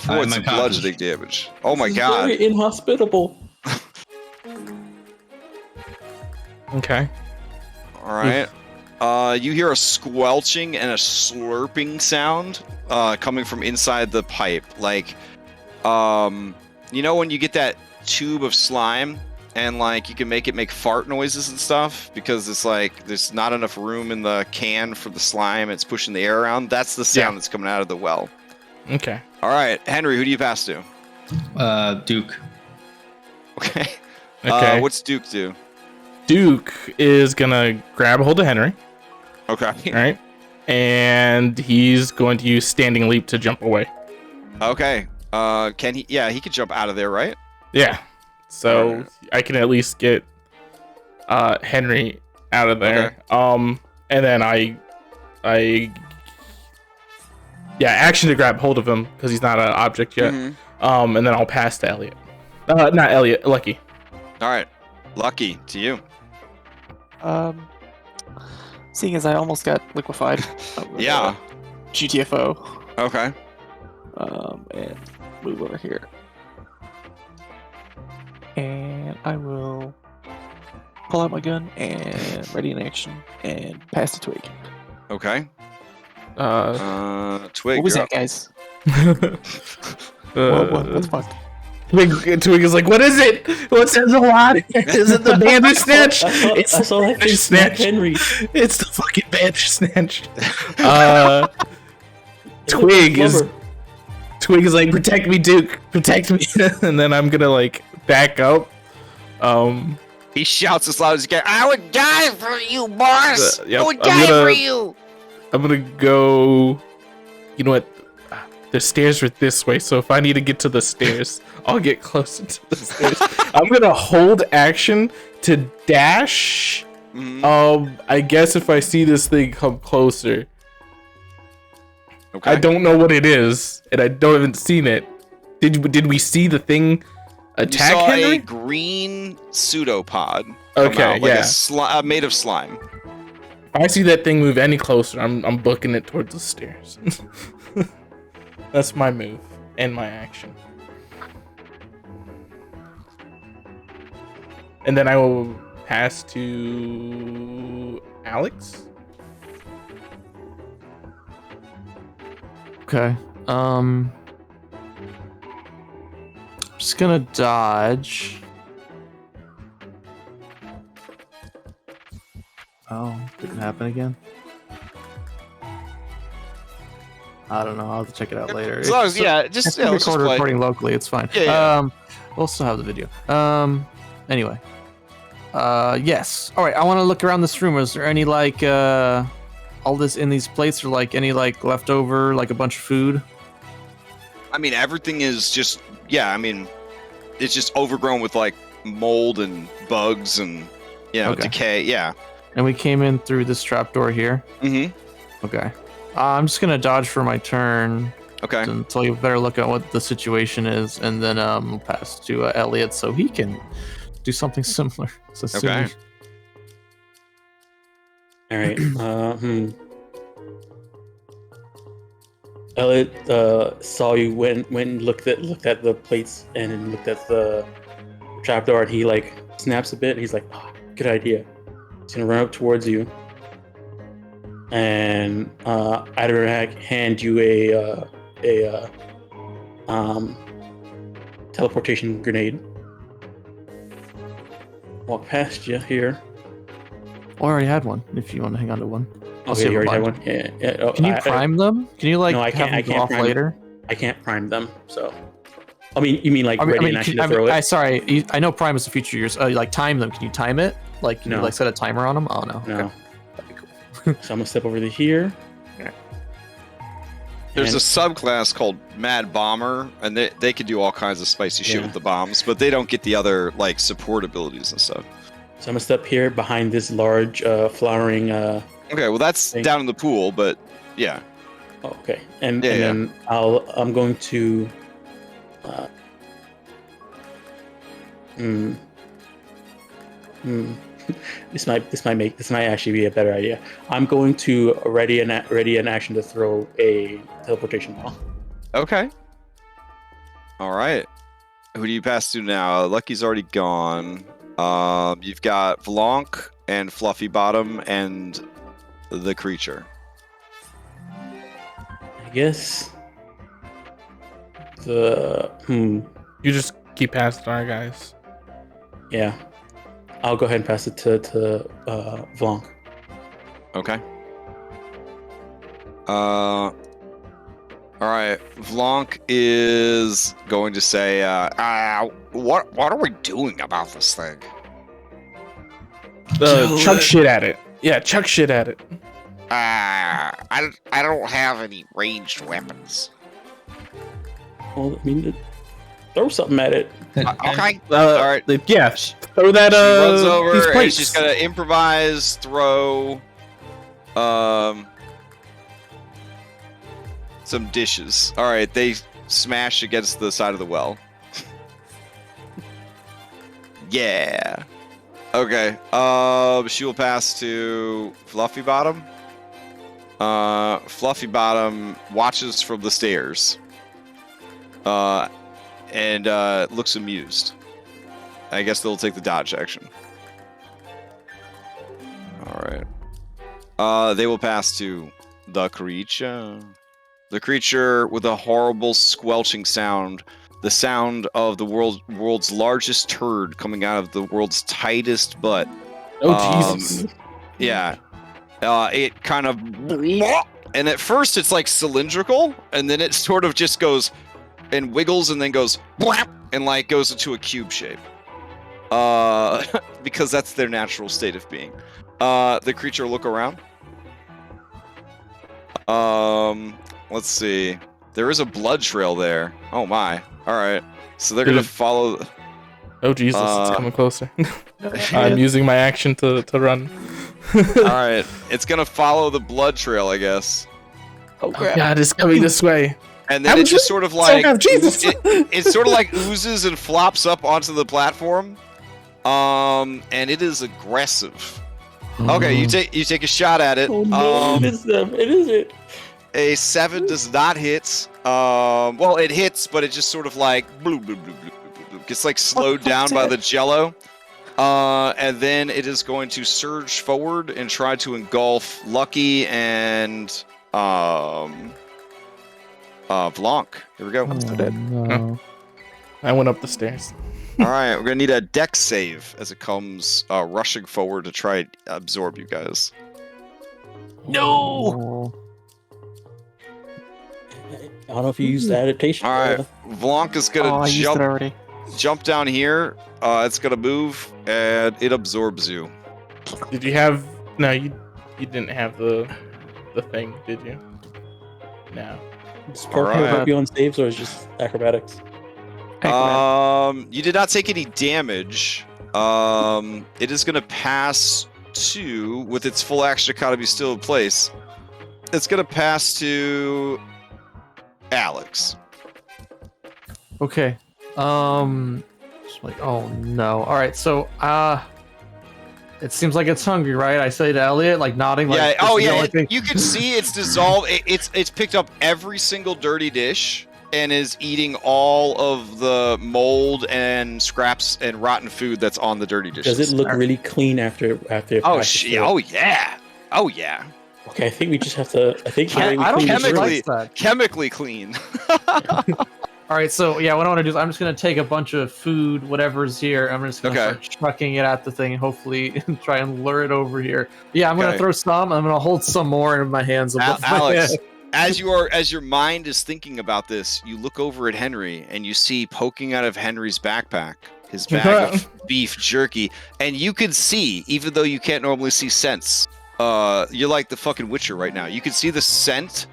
points of bludgeoning damage. Oh my god. Very inhospitable. Okay. All right. You hear a squelching and a slurping sound coming from inside the pipe. Like, you know when you get that tube of slime and like you can make it make fart noises and stuff because it's like there's not enough room in the can for the slime. It's pushing the air around. That's the sound that's coming out of the well. Okay. All right, Henry, who do you pass to? Duke. Okay. Okay. What's Duke do? Duke is gonna grab a hold of Henry. Okay. All right. And he's going to use standing leap to jump away. Okay. Can he? Yeah, he could jump out of there, right? Yeah. So Alright. I can at least get Henry out of there. Okay. And then I action to grab hold of him because he's not an object yet. Mhm. And then I'll pass to Elliot. Not Elliot, Lucky. All right. Lucky to you. Seeing as I almost got liquefied. With, Yeah. GTFO. Okay. And move over here. And I will pull out my gun and ready in action and pass the twig. Okay. Twig. What was you're that, guys? Uh, What's fucked? Twig is like, what is it? What's in the water? Is it the Bandersnatch? I saw that thing smack Henry. It's the fucking Bandersnatch. Twig is like, protect me, Duke, protect me. And then I'm gonna like back up. He shouts as loud as he can. I would die for you, boss. Yep, I would I'm die gonna- for you. I'm gonna go. You know what? The stairs are this way, so if I need to get to the stairs, I'll get closer to the stairs. I'm gonna hold action to dash. Mhm. I guess if I see this thing come closer, Okay. I don't know what it is, and I haven't seen it. Did we see the thing You attack saw Henry? a green pseudopod. come Okay, out, like yeah. made of slime. If I see that thing move any closer, I'm booking it towards the stairs. That's my move and my action. And then I will pass to Alex. Okay. Just gonna dodge. Oh, didn't happen again. I don't know. I'll have to check it out later. As long as, It's- just it's let's just play. recording locally. It's fine. Yeah, yeah. We'll still have the video. Anyway. Yes. All right. I want to look around this room. Is there any like all this in these plates, or like any like leftover, like a bunch of food? I mean, everything is just I mean, it's just overgrown with like mold and bugs and Okay. decay. Yeah. And we came in through this trapdoor here. Mm-hmm. Okay. I'm just gonna dodge for my turn. Okay. until you better look at what the situation is, and then we'll pass to Elliot so he can do something similar. So Okay. All right. Elliot saw you went and looked at the plates and looked at the trapdoor, and he like snaps a bit. He's like, oh, "Good idea." He's gonna run up towards you, and either hand you a teleportation grenade. Walk past you here. I already had one. If you want to hang on to one. Oh, save yeah, you a already had bunch. one. Yeah. Oh, Can you prime them? Can you like No, I have can't- them I go can't off prime later? I can't prime them. So, I mean, you mean like ready in action to throw it? Sorry, I know prime is a feature. Like time them. Can you time it? Like can you No. like set a timer on them? Oh no. No. Okay. That'd be cool. So I'm gonna step over to here. There's And- a subclass called Mad Bomber, and they can do all kinds of spicy shit Yeah. with the bombs, but they don't get the other like support abilities and stuff. So I'm gonna step here behind this large flowering. Okay, well that's Thank- down in the pool, but yeah. Oh, okay, and Yeah, yeah. then I'm going to. This might actually be a better idea. I'm going to ready an action to throw a teleportation ball. Okay. All right. Who do you pass to now? Lucky's already gone. You've got Vlonk and Fluffy Bottom and the creature. I guess the You just keep passing our guys. yeah. I'll go ahead and pass it to Vlonk. Okay. All right. Vlonk is going to say, What are we doing about this thing? Chuck shit at it. Yeah, chuck shit at it. I don't have any ranged weapons. Well, I mean, throw something at it. Okay. all right. Yeah, throw that. She runs these over and plates. she's gonna improvise, throw, some dishes. All right, they smash against the side of the well. Yeah. Okay. She will pass to Fluffy Bottom. Fluffy Bottom watches from the stairs. And looks amused. I guess they'll take the dodge action. All right. They will pass to the creature. The creature with a horrible squelching sound. The sound of the world's largest turd coming out of the world's tightest butt. Oh Jesus! Yeah. It kind of... And at first it's like cylindrical, and then it sort of just goes and wiggles and then goes... And like goes into a cube shape. Because that's their natural state of being. The creature look around. Let's see. There is a blood trail there. Oh my. Alright. So they're gonna follow... Oh Jesus! It's coming closer. I'm using my action to run. Alright. It's gonna follow the blood trail, I guess. Oh God! It's coming this way. And then it just sort of like... Jesus! It sort of like oozes and flops up onto the platform. And it is aggressive. Okay, you take a shot at it. Oh no, it is them. It is it. A 7 does not hit. Well, it hits, but it just sort of like bloop, bloop, bloop, bloop, bloop, bloop, gets like slowed down by the jello. And then it is going to surge forward and try to engulf Lucky and Blanc. Here we go. No. I went up the stairs. All right, we're gonna need a dex save as it comes rushing forward to try and absorb you guys. No. I don't know if you used the adaptation. All right, Blanc is Oh, gonna I used it already. jump down here. It's gonna move and it absorbs you. Did you have? No, you didn't have the thing, did you? No. Support All right. help you on saves, or is just acrobatics? You did not take any damage. It is gonna pass to, with its full action economy still in place. It's gonna pass to Alex. Okay. Just like, oh no. All right. So, it seems like it's hungry, right? I say to Elliot, like nodding. Yeah. Like, Oh this is the yeah. only thing- You can see it's dissolved. It's picked up every single dirty dish and is eating all of the mold and scraps and rotten food that's on the dirty dishes. Does it look really clean after? Oh passes through? Oh yeah. Oh yeah. Okay, I think we just have to. I think I don't clean this think room. he likes that. Chemically clean. All right, so yeah, what I want to do is I'm just gonna take a bunch of food, whatever's here. I'm just gonna start chucking it at the thing, and hopefully try and lure it over here. Yeah, I'm gonna throw some. I'm gonna hold some more in my hands. Alex, as your mind is thinking about this, you look over at Henry and you see poking out of Henry's backpack his bag of beef jerky, and you can see, even though you can't normally see scents, you're like the fucking Witcher right now. You can see the scent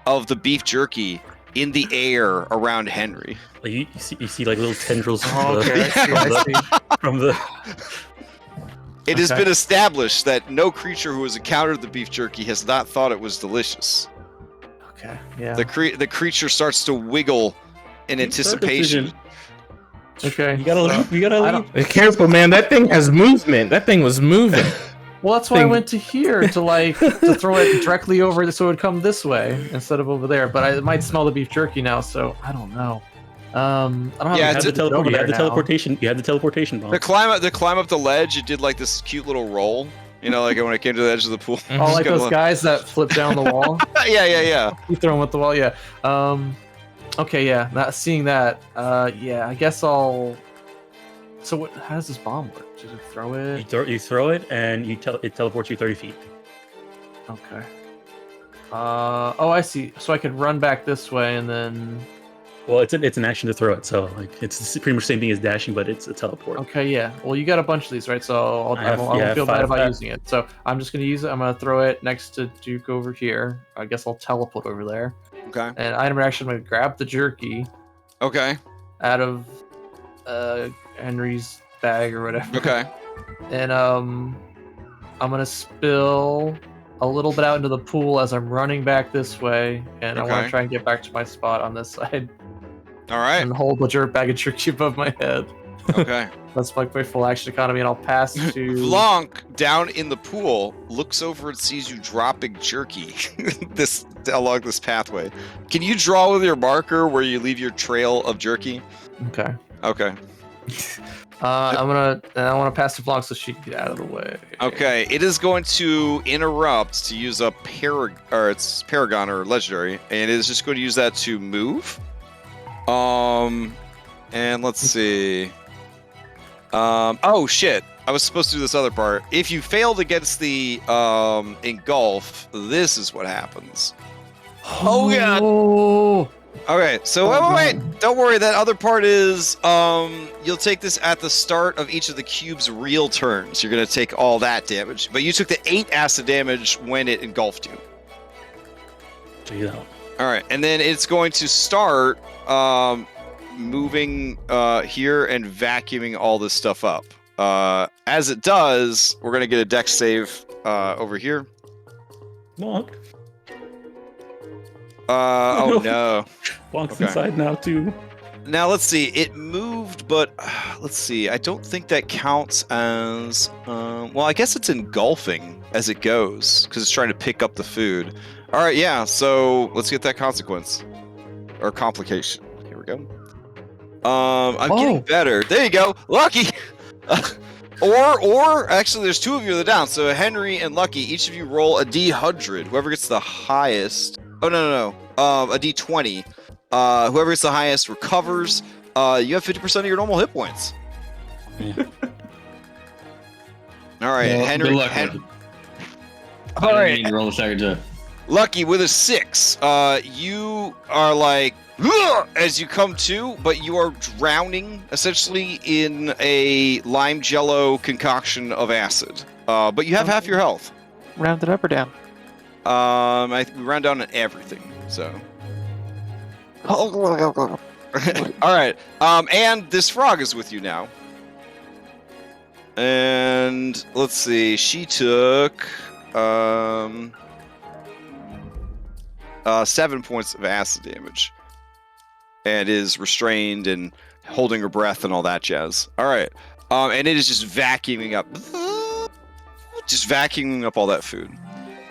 of the beef jerky in the air around Henry. Like you see like little tendrils Oh, okay, I see. from the. It has been established that no creature who has encountered the beef jerky has not thought it was delicious. Okay, yeah. The creature starts to wiggle in anticipation. Okay. You gotta leave. You gotta leave. Be careful, man. That thing has movement. That thing was moving. Well, that's why I went to here to throw it directly over so it would come this way instead of over there. But I might smell the beef jerky now, so I don't know. I don't have You have the teleportation. You have the teleportation bomb. To climb up the ledge, it did like this cute little roll. You know, like when it came to the edge of the pool. Oh, like those guys that flip down the wall. Yeah. You throw them at the wall. Yeah. Okay. Yeah. Not seeing that. Yeah. I guess I'll. So how does this bomb work? Does it throw it? You throw it, and it teleports you 30 feet. Okay. Oh, I see. So I could run back this way, and then. Well, it's an action to throw it, so like it's pretty much the same thing as dashing, but it's a teleport. Okay, yeah. Well, you got a bunch of these, right? So I won't feel bad about using it. So I'm just gonna use it. I'm gonna throw it next to Duke over here. I guess I'll teleport over there. Okay. And item action, I'm gonna grab the jerky. Okay. Out of Henry's bag or whatever. Okay. And I'm gonna spill a little bit out into the pool as I'm running back this way, and I want to try and get back to my spot on this side. All right. And hold the bag of jerky above my head. Okay. That's my full action economy, and I'll pass to Blanc down in the pool looks over and sees you dropping jerky along this pathway. Can you draw with your marker where you leave your trail of jerky? Okay. Okay. I want to pass to Blanc so she can get out of the way. Okay, it is going to interrupt to use a it's Paragon or Legendary, and it is just going to use that to move. And let's see. Oh shit! I was supposed to do this other part. If you failed against the engulf, this is what happens. Oh god! Oh. Okay, so wait. Don't worry, that other part is you'll take this at the start of each of the cube's real turns. You're gonna take all that damage. But you took the 8 acid damage when it engulfed you. Yeah. Alright, and then it's going to start moving here and vacuuming all this stuff up. As it does, we're gonna get a dex save over here. Bonk. Oh no. Bonk's inside now too. Now let's see. It moved, but let's see. I don't think that counts as. Well, I guess it's engulfing as it goes because it's trying to pick up the food. All right, yeah. So let's get that consequence or complication. Here we go. I'm getting better. There you go, Lucky. Or actually, there's 2 of you that are down. So Henry and Lucky, each of you roll a D100. Whoever gets the highest. Oh no. A D20. Whoever gets the highest recovers. You have 50% of your normal hit points. Yeah. All right, well, Henry. Good luck. All right, roll a second time. Lucky with a 6. You are like as you come to, but you are drowning essentially in a lime jello concoction of acid. But you have half your health. Round it up or down? We round down on everything. So. All right. And this frog is with you now. And let's see. She took 7 points of acid damage. and is restrained and holding her breath and all that jazz. All right. And it is just vacuuming up all that food.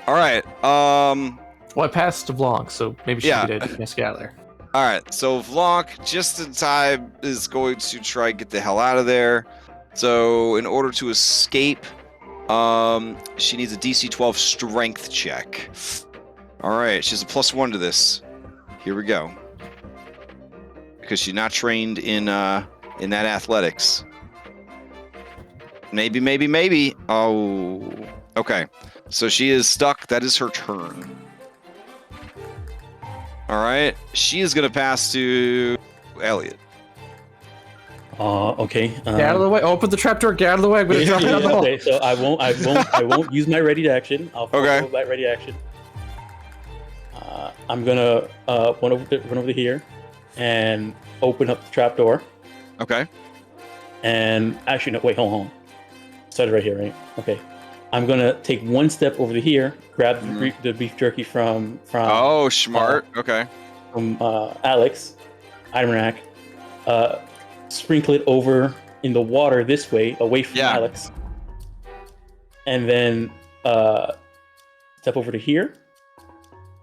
All right. Well, I passed to Blanc, so maybe she Yeah. could get there. All right. So Blanc, just in time, is going to try and get the hell out of there. So in order to escape, she needs a DC 12 strength check. All right. She has a +1 to this. Here we go. Because she's not trained in that athletics. Maybe. Oh, okay. So she is stuck. That is her turn. All right. She is gonna pass to Elliot. Okay. Get out of the way. Open the trapdoor. Get out of the way. I'm gonna drop it down the hole. Okay, so I won't use my ready action. I'll follow my ready action. I'm gonna run over here and open up the trapdoor. Okay. And actually, no, wait, hold on. Started right here, right? Okay. I'm gonna take one step over to here, grab the beef jerky from Oh, smart. Okay. from Alex, item rack, sprinkle it over in the water this way, away from Alex, and then step over to here,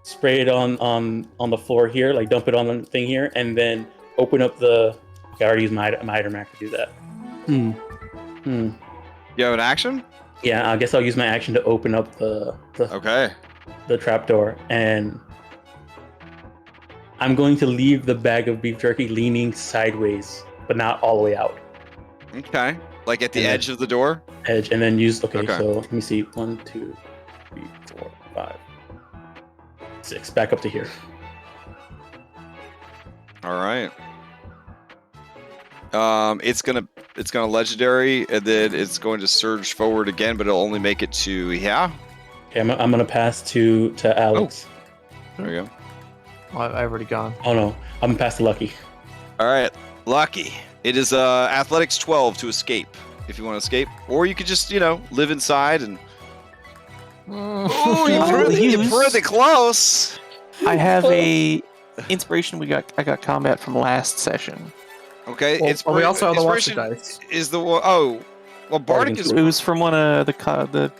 spray it on the floor here, like dump it on the thing here, and then open up the. I already used my item rack to do that. You have an action? Yeah, I guess I'll use my action to open up the trapdoor, and I'm going to leave the bag of beef jerky leaning sideways, but not all the way out. Okay. Like at the edge of the door? Edge, and then use. Okay, so let me see. 1, 2, 3, 4, 5, 6. Back up to here. All right. It's gonna legendary, and then it's going to surge forward again, but it'll only make it to Okay, I'm gonna pass to Alex. There we go. Well, I've already gone. Oh no, I'm gonna pass to Lucky. All right, Lucky. It is athletics 12 to escape if you want to escape, or you could just live inside and. Oh, you're pretty close. I have a inspiration. I got combat from last session. Okay, Well, we also have the watcher inspiration dice. is the one oh well Bardic is It was from one of the.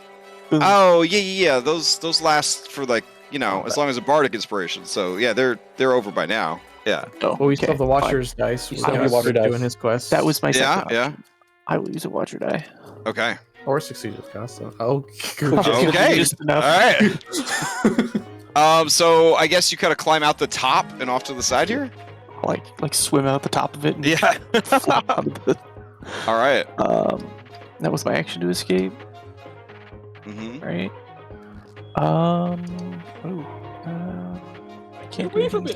oh yeah those last for like as long as a Bardic inspiration, so yeah they're over by now. Yeah. Oh, Well, we still okay, have the fine. watcher's dice. We still still have have your watcher dice. doing his quest. That was my second Yeah. option. I will use a watcher die. Okay. Or succeed with Costa. Oh, Okay. Just enough. All right. So I guess you kind of climb out the top and off to the side here. Like swim out the top of it. And Yeah. flop out of the. All right. That was my action to escape. Mm-hmm. Right. I can't do anything.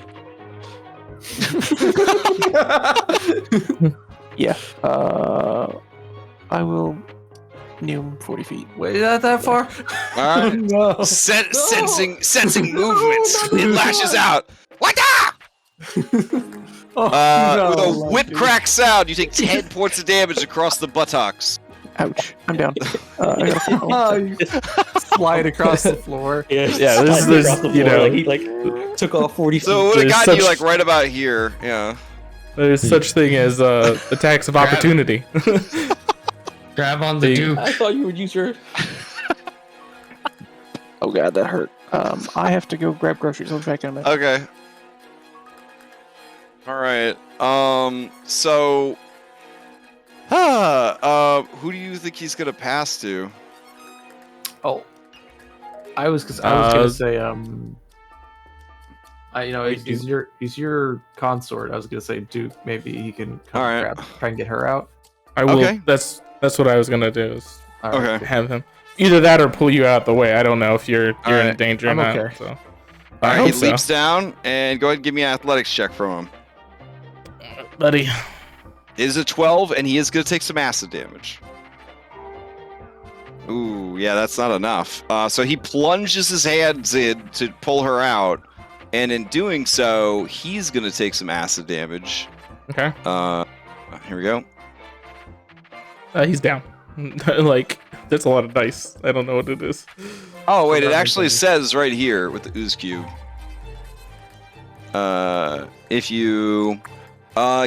Yeah. I will Noom 40 feet. Wait, not that far. All right. No. Sensing movement, it lashes out. What the? Oh, With a no, whip dude. crack sound, you take 10 points of damage across the buttocks. Ouch. I'm down. I got a Oh, you slide across the floor. Yeah, this is, like he took off 40 feet. So it would have There's gotten you such- like right about here. Yeah. There's such thing as attacks of opportunity. Grab on the Duke. I thought you would use your. Oh god, that hurt. I have to go grab groceries. I'll be back in a minute. Okay. All right. So. Who do you think he's gonna pass to? Oh, I was gonna say he's your consort. I was gonna say Duke. Maybe he can come All right. try and get her out. I will. Okay. That's what I was gonna do. Is All right. Okay. have him either that or pull you out the way. I don't know if you're in right. danger or I'm not. okay. So. All I right. hope He so. leaps down and go ahead and give me an athletics check from him. buddy. It is a 12, and he is gonna take some acid damage. Ooh, yeah, that's not enough. So he plunges his hands in to pull her out, and in doing so, he's gonna take some acid damage. Okay. Here we go. He's down. Like that's a lot of dice. I don't know what it is. Oh wait, it Remember actually things. says right here with the ooze cube. If you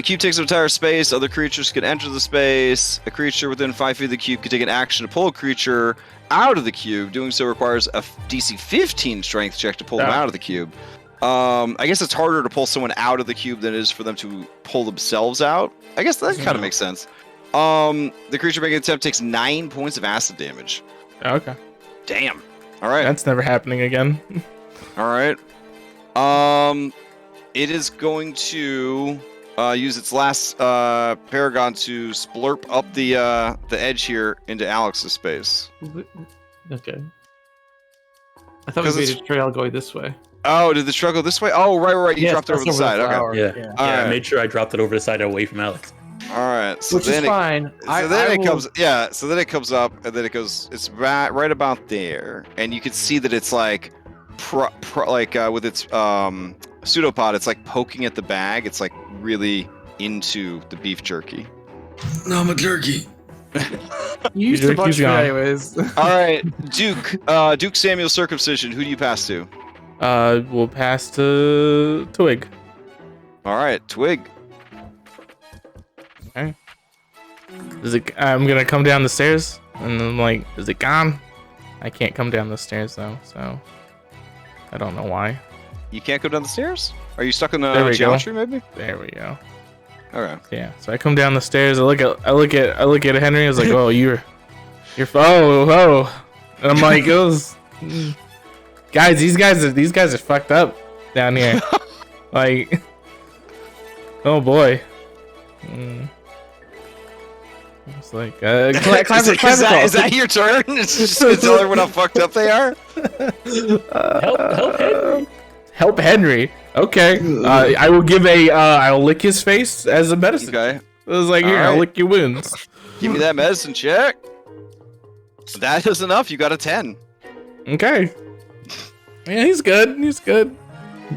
cube takes up entire space, other creatures can enter the space. A creature within 5 feet of the cube can take an action to pull a creature out of the cube. Doing so requires a DC 15 strength check to pull them out of the cube. I guess it's harder to pull someone out of the cube than it is for them to pull themselves out. I guess that kind of makes sense. The creature making an attempt takes 9 points of acid damage. Okay. Damn. All right. That's never happening again. All right. It is going to use its last paragon to splurp up the edge here into Alex's space. Okay. I thought we made a trail going this way. Oh, did the trail go this way? Oh, right. You Yes, dropped it over the side. flower. Okay. Yeah. All I right. made sure I dropped it over the side away from Alex. All right. So Which is fine. So then it comes. Yeah. So then it comes up, and then it goes. It's right about there, and you can see that it's like, with its pseudopod, it's like poking at the bag. It's like really into the beef jerky. No, I'm a jerky. You used a bunch of it anyways. All right, Duke Samuel circumcision. Who do you pass to? We'll pass to Twig. All right, Twig. Okay. I'm gonna come down the stairs, and I'm like, is it gone? I can't come down the stairs though, so I don't know why. You can't go down the stairs? Are you stuck in the geometry? Maybe. There we go. Okay. Yeah. So I come down the stairs. I look at Henry. I was like, oh, you're oh, and I'm like, guys, these guys are fucked up down here. Like, oh boy. It's like, is that your turn? It's just to tell everyone how fucked up they are. Help Henry. Help Henry. Okay. I will give I'll lick his face as a medicine. Okay. I was like, here, I'll lick your wounds. Give me that medicine check. That is enough. You got a 10. Okay. Yeah, he's good.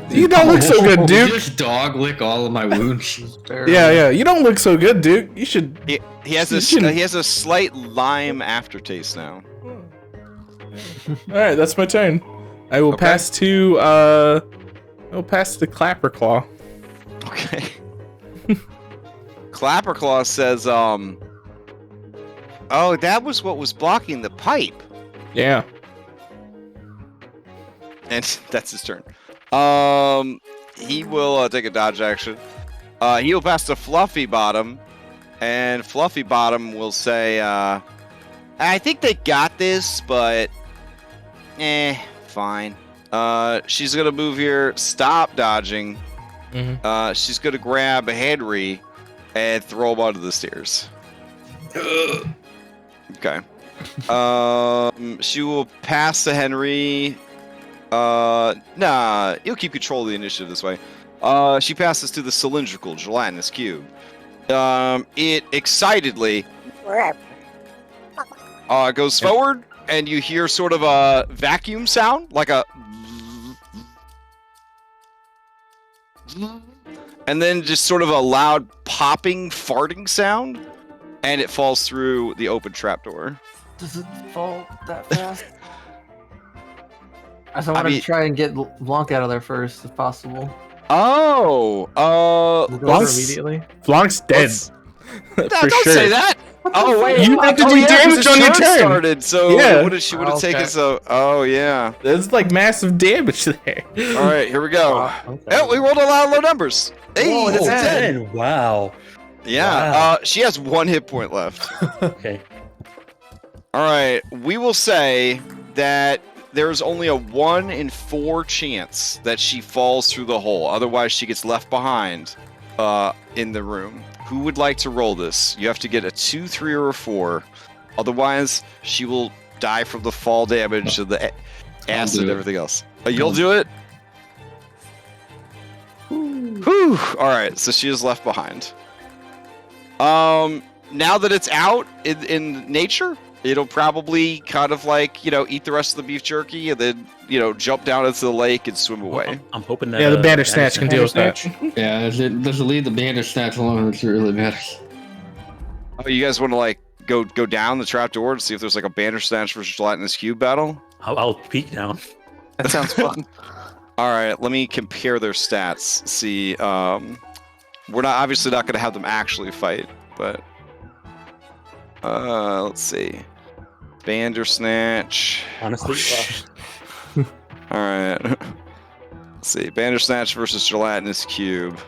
You don't look so good, Duke. Just dog lick all of my wounds. Yeah. You don't look so good, Duke. You should. He has a slight lime aftertaste now. All right, that's my turn. I will pass to Clapper Claw. Okay. Clapper Claw says, oh, that was what was blocking the pipe. Yeah. And that's his turn. He will take a dodge action. He will pass to Fluffy Bottom, and Fluffy Bottom will say, I think they got this, but fine. She's gonna move here, stop dodging. Mm-hmm. She's gonna grab Henry and throw him onto the stairs. Okay. She will pass to Henry. Nah, you'll keep control of the initiative this way. She passes to the cylindrical gelatinous cube. It excitedly goes forward, and you hear sort of a vacuum sound, like a, and then just sort of a loud popping, farting sound, and it falls through the open trapdoor. Does it fall that fast? I wanted to try and get Blanc out of there first, if possible. Oh, immediately. Blanc's dead. Don't say that. Oh wait, you have to do damage on your turn. Started, so yeah. What did she would have taken? So, oh yeah, there's like massive damage there. All right, here we go. Oh, we rolled a lot of low numbers. Hey, that's a 10. Wow. Yeah. Wow. She has 1 hit point left. Okay. All right, we will say that there's only a 1 in 4 chance that she falls through the hole. Otherwise, she gets left behind in the room. Who would like to roll this? You have to get a 2, 3, or a 4. Otherwise, she will die from the fall damage of the acid and everything else. You'll do it? Whew. All right, so she is left behind. Now that it's out in nature, it'll probably kind of like, eat the rest of the beef jerky and then, jump down into the lake and swim away. I'm hoping that... Yeah, the Bandersnatch can deal with that. Yeah, does it leave the Bandersnatch alone? It really matters. Oh, you guys want to, like, go down the trapdoor to see if there's, like, a Bandersnatch versus gelatinous cube battle? I'll peek down. That sounds fun. All right, let me compare their stats. See, we're obviously not going to have them actually fight, but let's see. Bandersnatch. Honestly, All right. Let's see. Bandersnatch versus Gelatinous Cube.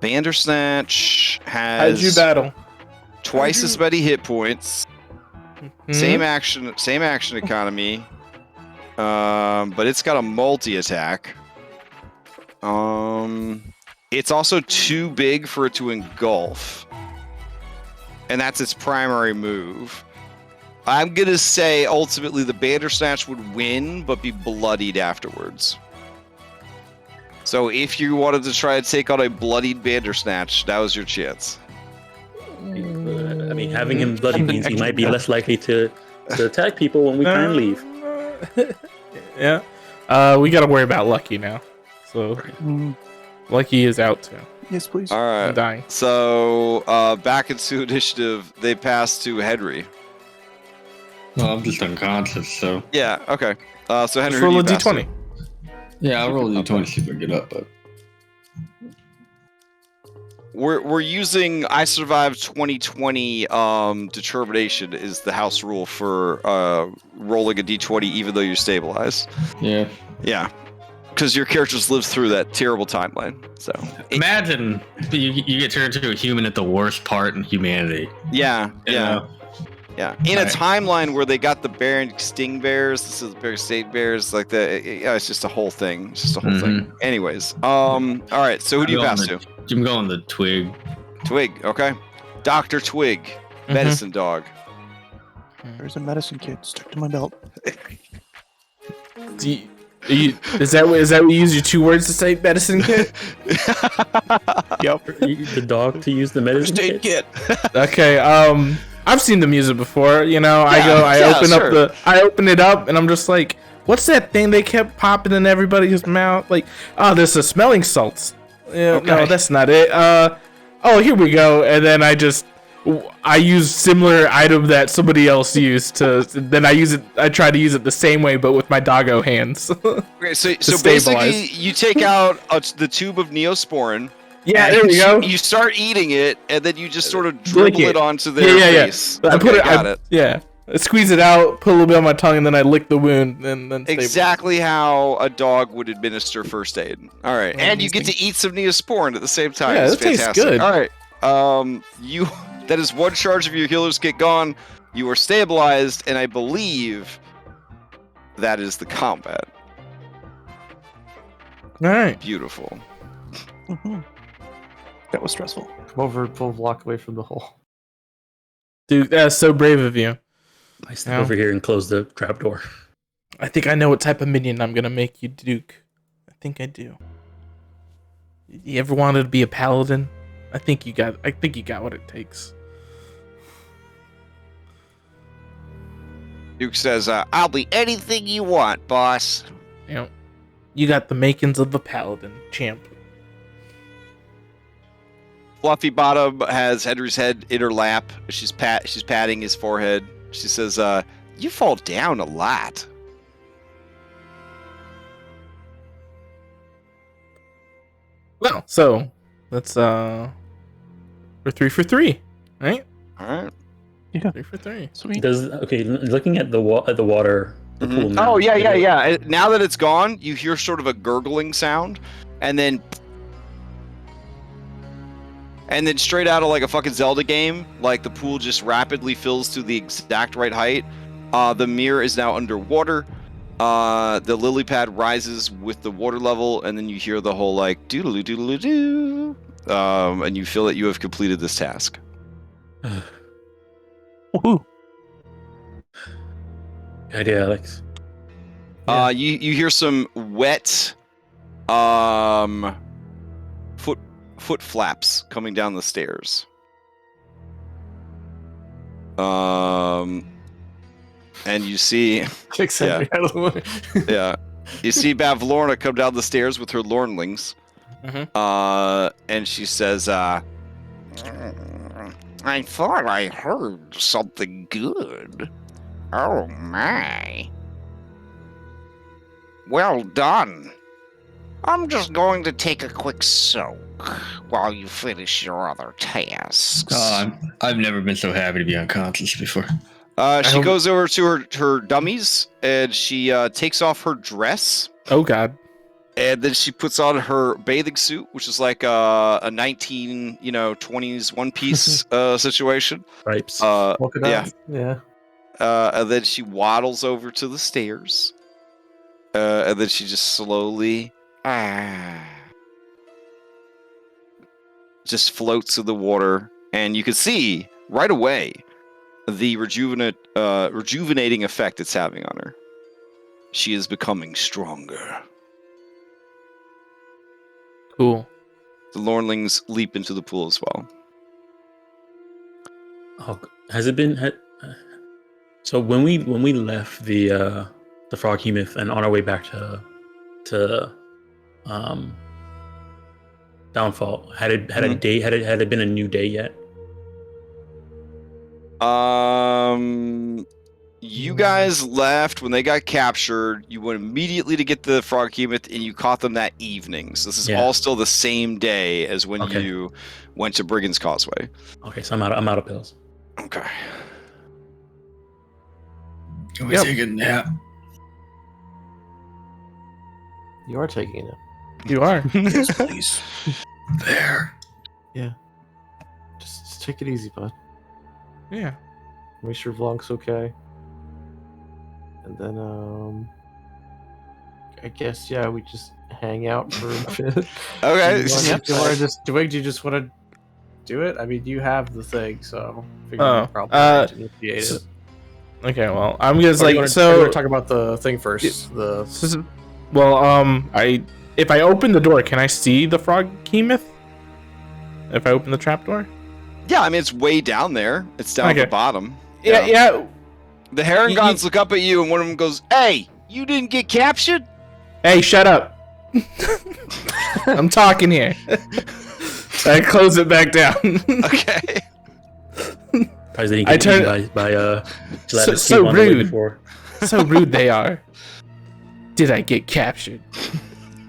Bandersnatch How'd you has battle? twice as many hit points. Hmm? Same action economy. But it's got a multi-attack. It's also too big for it to engulf. And that's its primary move. I'm gonna say ultimately the Bandersnatch would win, but be bloodied afterwards. So if you wanted to try to take on a bloodied Bandersnatch, that was your chance. I mean, having him bloody means he might be less likely to attack people when we try and leave. Yeah. We gotta worry about Lucky now. So Lucky is out too. Yes, please. All right. I'm dying. So back into initiative, they pass to Henry. Well, I'm just unconscious, so Yeah. Okay. So Henry, Just who roll do a you pass to? d20. yeah, I'll roll a d20 see if I get up. But We're using I survived 2020 determination is the house rule for rolling a d20 even though you're stabilized. yeah, Yeah. Because your characters lived through that terrible timeline. So imagine you get turned into a human at the worst part in humanity. yeah. In a Right. timeline where they got the Baron Sting Bears, this is the Bear State Bears, like it's just a whole thing. It's just a whole thing. Anyways, all right. So who do you pass to? I'm going the twig. Twig. Okay. Dr. Twig, medicine dog. There's a medicine kit stuck to my belt. Is that what you use your 2 words to say medicine kit? Yep. The dog to use the medicine First aid kit. kit. Okay. I've seen them use it before. You know, I open it up, and I'm just like, what's that thing they kept popping in everybody's mouth? Like, oh, there's a smelling salts. Yeah, Okay. no, that's not it. Oh, here we go. And then I use similar item that somebody else used then I try to use it the same way, but with my doggo hands. Okay, so stabilize. basically, you take out the tube of Neosporin. Yeah, and there we go. You start eating it, and then you just sort of Lick dribble it it. onto their face. I Okay, got it. it. Yeah, I squeeze it out, put a little bit on my tongue, and then I lick the wound, and then stabilize. Exactly how a dog would administer first aid. All right, and you get to eat some Neosporin at the same time. Yeah, It's that tastes fantastic. good. All right, that is one charge of your healer's kit gone. You are stabilized, and I believe that is the combat. All right. Beautiful. That was stressful. Come over, pull a block away from the hole. Dude, that's so brave of you. I step over here and close the trapdoor. I think I know what type of minion I'm gonna make you, Duke. I think I do. You ever wanted to be a paladin? I think you got what it takes. Duke says, I'll be anything you want, boss. You know, you got the makings of a paladin, champ. Fluffy Bottom has Henry's head in her lap. She's patting his forehead. She says, you fall down a lot. Well, so let's we're 3 for 3, right? All right. Yeah. 3 for 3. Sweet. Looking at the water, the pool now. Oh, yeah. Now that it's gone, you hear sort of a gurgling sound, and then straight out of like a fucking Zelda game, like the pool just rapidly fills to the exact right height. The mirror is now underwater. The lily pad rises with the water level, and then you hear the whole like doodaloo doodaloo doo, and you feel that you have completed this task. Woohoo. Good idea, Alex. You hear some wet, foot flaps coming down the stairs. And you see, Kicks Henry out of the way. yeah, you see Bavlorna come down the stairs with her Lornlings. And she says, I thought I heard something good. Oh my. Well done. I'm just going to take a quick soak while you finish your other tasks. I've never been so happy to be unconscious before. She goes over to her dummies and she takes off her dress. Oh God. And then she puts on her bathing suit, which is like a 20s one-piece situation. Stripes. Polka dots. Yeah. And then she waddles over to the stairs. And then she just slowly just floats in the water. And you can see right away the rejuvenating effect it's having on her. She is becoming stronger. Cool. The Lornlings leap into the pool as well. Oh, has it been? So when we left the Frog Hemoth and on our way back to Downfall, had it been a new day yet? You guys left when they got captured. You went immediately to get the Frog Hemoth, and you caught them that evening. So this is all still the same day as when you went to Brigand's Causeway. Okay, so I'm out of pills. Okay. Can we take a nap? You are taking it. You are. Yes, please. There. Just take it easy, bud. Yeah. Make sure Vlank's okay. And then, I guess, we just hang out for a bit. Okay. Do you just want to do it? I mean, you have the thing, so I figure you probably need to initiate it. Okay, well, I'm just Or like, you wanna so... talk about the thing first. If I open the door, can I see the Frog Hemoth? If I open the trapdoor? Yeah, I mean, it's way down there. It's down at the bottom. Yeah. The Herringons look up at you, and one of them goes, "Hey, you didn't get captured?" Hey, shut up. I'm talking here. I close it back down. Okay. I turned so rude. So rude they are. Did I get captured?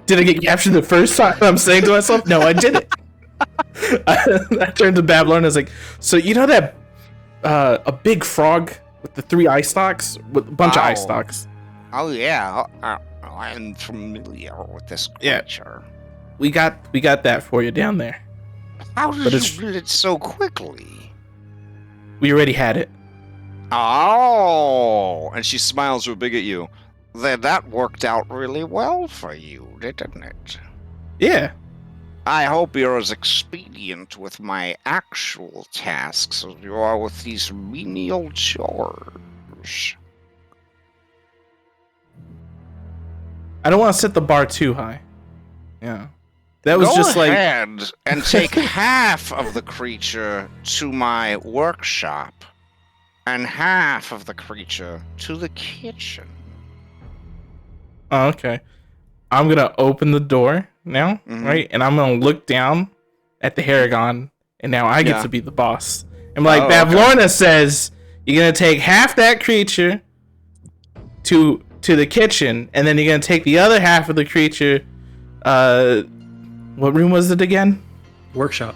Did I get captured the first time? I'm saying to myself, no, I didn't. I turned to Bavlorna and I was like, so you know that a big frog with the 3 eye stalks? With a bunch of eye stalks. Oh yeah, I'm familiar with this creature. We got that for you down there. How did you build it so quickly? We already had it. Oh, and she smiles real big at you. Then that worked out really well for you, didn't it? Yeah. I hope you're as expedient with my actual tasks as you are with these menial chores. I don't want to set the bar too high. Yeah. That was Go just like... ahead and take half of the creature to my workshop and half of the creature to the kitchen. Oh, okay. I'm going to open the door now, right? And I'm going to look down at the Haragon, and now I get to be the boss. And like Bavlorna says, you're going to take half that creature to the kitchen, and then you're going to take the other half of the creature... what room was it again? Workshop.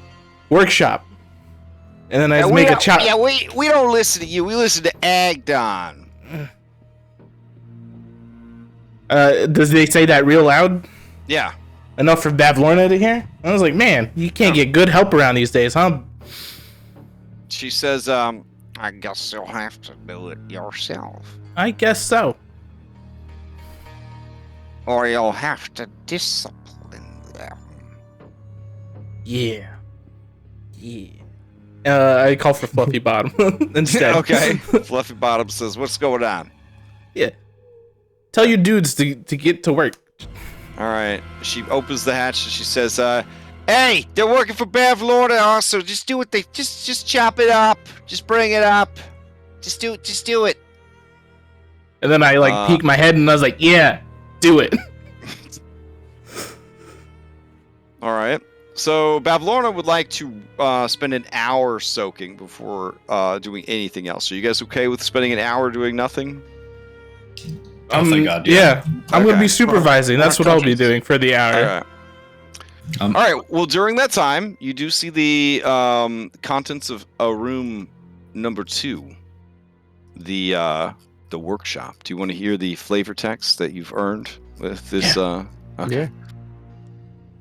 And then I make a chop. Yeah, we don't listen to you. We listen to Agdon. Does they say that real loud? Yeah. Enough for Bavlorna to hear? I was like, man, you can't get good help around these days, huh? She says, I guess you'll have to do it yourself. I guess so. Or you'll have to discipline them. Yeah. I call for Fluffy Bottom instead. Okay. Fluffy Bottom says, what's going on? Yeah. Tell your dudes to get to work. All right. She opens the hatch and she says, hey, they're working for Bavlorna also. Just do what they just chop it up. Just bring it up. Just do it. And then I peek my head and I was like, yeah, do it. All right. So Bavlorna would like to spend an hour soaking before doing anything else. Are you guys okay with spending an hour doing nothing? thank God. Yeah, I'm gonna Okay. be supervising. That's what I'll be doing for the hour. All right. All right. Well, during that time, you do see the contents of a room number 2, the workshop. Do you want to hear the flavor text that you've earned with this? Okay. Yeah.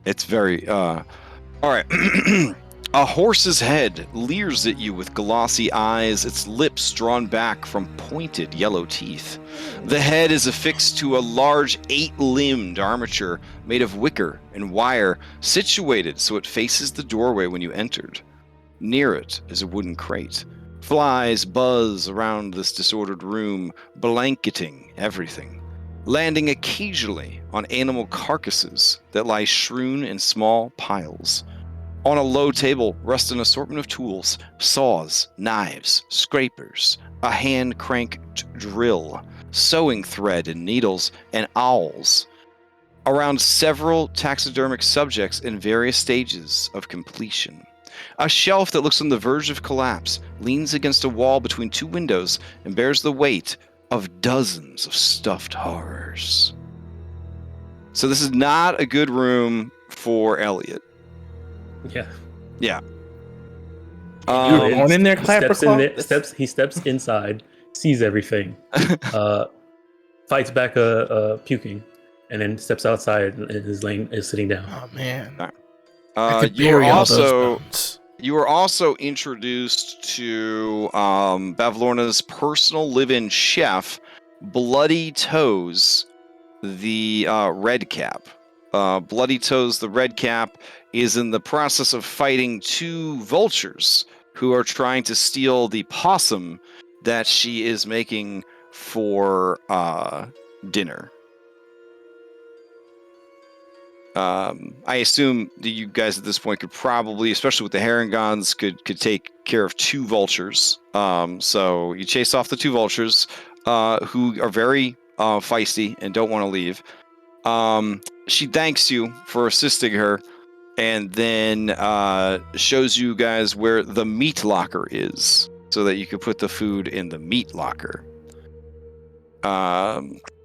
It's very. All right. A horse's head leers at you with glossy eyes, its lips drawn back from pointed yellow teeth. The head is affixed to a large 8-limbed armature made of wicker and wire, situated so it faces the doorway when you entered. Near it is a wooden crate. Flies buzz around this disordered room, blanketing everything, landing occasionally on animal carcasses that lie strewn in small piles. On a low table rest an assortment of tools: saws, knives, scrapers, a hand-cranked drill, sewing thread and needles, and owls. Around several taxidermic subjects in various stages of completion. A shelf that looks on the verge of collapse leans against a wall between 2 windows and bears the weight of dozens of stuffed horrors. So this is not a good room for Elliot. Yeah. Yeah. You were born in there, He steps inside, sees everything, fights back puking, and then steps outside and is sitting down. Oh man. You were also introduced to Bavlorna's personal live-in chef, Bloody Toes, the Red Cap. Bloody Toes, the Red Cap, is in the process of fighting 2 vultures who are trying to steal the possum that she is making for dinner. I assume that you guys at this point could probably, especially with the Herringons, could take care of 2 vultures. So you chase off the 2 vultures, who are very feisty and don't want to leave. She thanks you for assisting her, and then shows you guys where the meat locker is, so that you can put the food in the meat locker.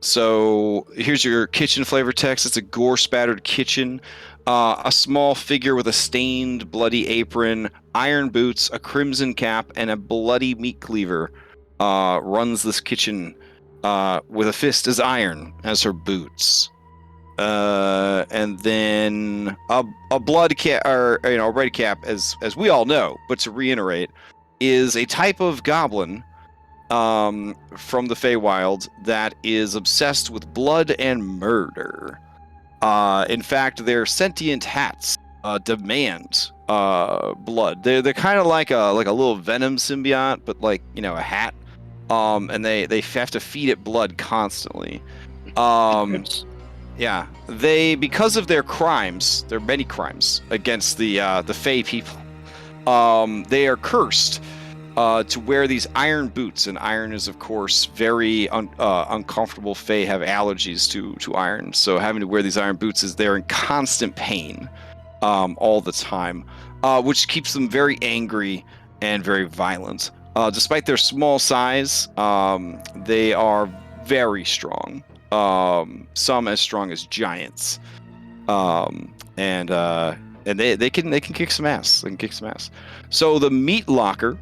So here's your kitchen flavor text. It's a gore-spattered kitchen. A small figure with a stained, bloody apron, iron boots, a crimson cap, and a bloody meat cleaver runs this kitchen with a fist as iron as her boots. And then a blood cap, or a red cap, as we all know, but to reiterate, is a type of goblin from the Feywild that is obsessed with blood and murder. In fact, their sentient hats demand blood. They're kind of like a little venom symbiote, but like a hat. And they have to feed it blood constantly. Yeah, because of their crimes, their many crimes against the Fey people, they are cursed to wear these iron boots, and iron is, of course, very uncomfortable. Fey have allergies to iron, so having to wear these iron boots is they're in constant pain all the time, which keeps them very angry and very violent. Despite their small size, they are very strong. Some as strong as giants, and they can kick some ass. They can kick some ass. So the meat locker.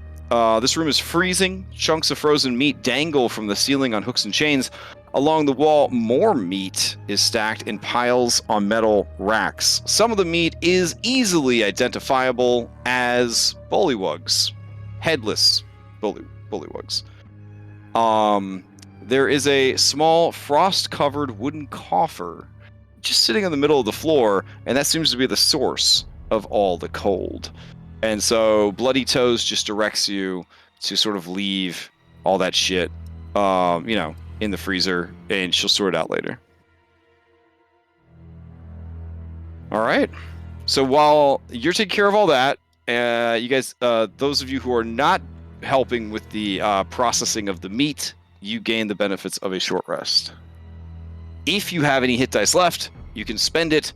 This room is freezing. Chunks of frozen meat dangle from the ceiling on hooks and chains. Along the wall, more meat is stacked in piles on metal racks. Some of the meat is easily identifiable as bullywugs, headless bullywugs. There is a small frost-covered wooden coffer just sitting in the middle of the floor, and that seems to be the source of all the cold. And so Bloody Toes just directs you to sort of leave all that shit, in the freezer, and she'll sort it out later. All right. So while you're taking care of all that, you guys, those of you who are not helping with the processing of the meat, you gain the benefits of a short rest. If you have any hit dice left, you can spend it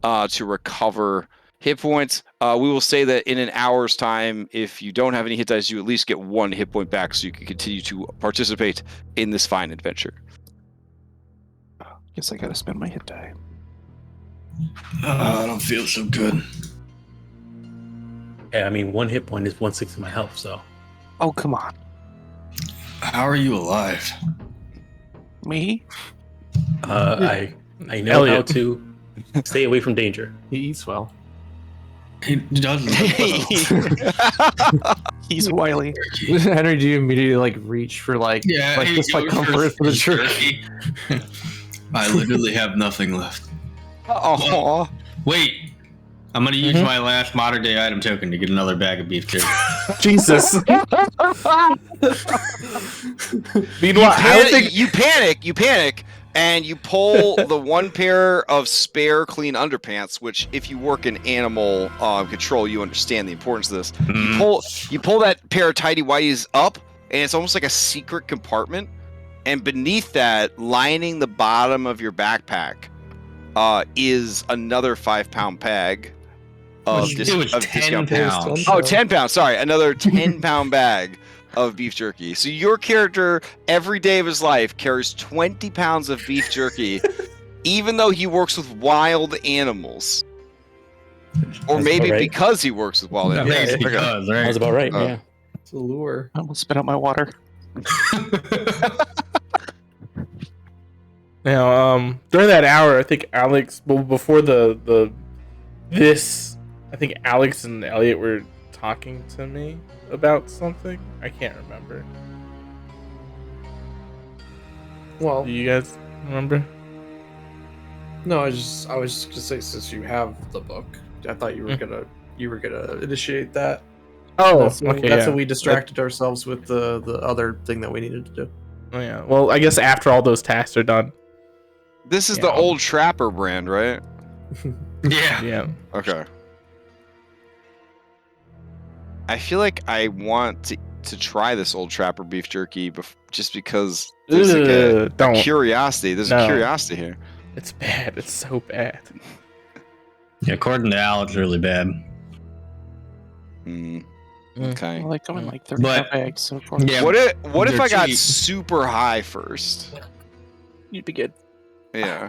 to recover hit points. We will say that in an hour's time, if you don't have any hit dice, you at least get 1 hit point back, so you can continue to participate in this fine adventure. Guess I gotta spend my hit die. I don't feel so good. Yeah, I mean, 1 hit point is 1/6 of my health, so. Oh, come on. How are you alive? Me? I know Elliot. how to stay away from danger. He eats well. He doesn't. He's wily. Henry, do you immediately like reach for like he just like goes comfort for the his jerky? I literally have nothing left. Oh, Wait, I'm gonna use my last modern day item token to get another bag of beef jerky. Jesus. Meanwhile, I don't think you panic, and you pull the one pair of spare clean underpants. Which, if you work in animal control, you understand the importance of this. You pull that pair of tidy whities up, and it's almost like a secret compartment. And beneath that, lining the bottom of your backpack, is another 5-pound bag of It was 10 discount pounds. Oh, 10 pounds. Sorry, another 10-pound bag of beef jerky. So your character, every day of his life, carries 20 pounds of beef jerky, even though he works with wild animals. Or That's maybe about right. because he works with wild I animals. think it's Okay. because, That right? was about right, Oh. yeah. It's a lure. I almost spit out my water. Now, during that hour, I think Alex, well, before this, I think Alex and Elliot were talking to me about something. I can't remember. Well, Do you guys remember? no, I was just gonna say, since you have the book, I thought you were gonna initiate that. Oh, That's when, okay, that's yeah. when we distracted ourselves with the other thing that we needed to do. Oh, yeah. Well, I guess after all those tasks are done. This is Yeah. the old Trapper brand, right? Yeah. Yeah. Okay. I feel like I want to try this old Trapper beef jerky just because there's like a Don't. curiosity. There's a No. curiosity here. It's bad. It's so bad. Yeah, according to Al, it's really bad. Mm, Mm. okay. Well, like going like 35 But- bags, so of course Yeah, What if they're I got cheap. super high first? you'd be good. Yeah.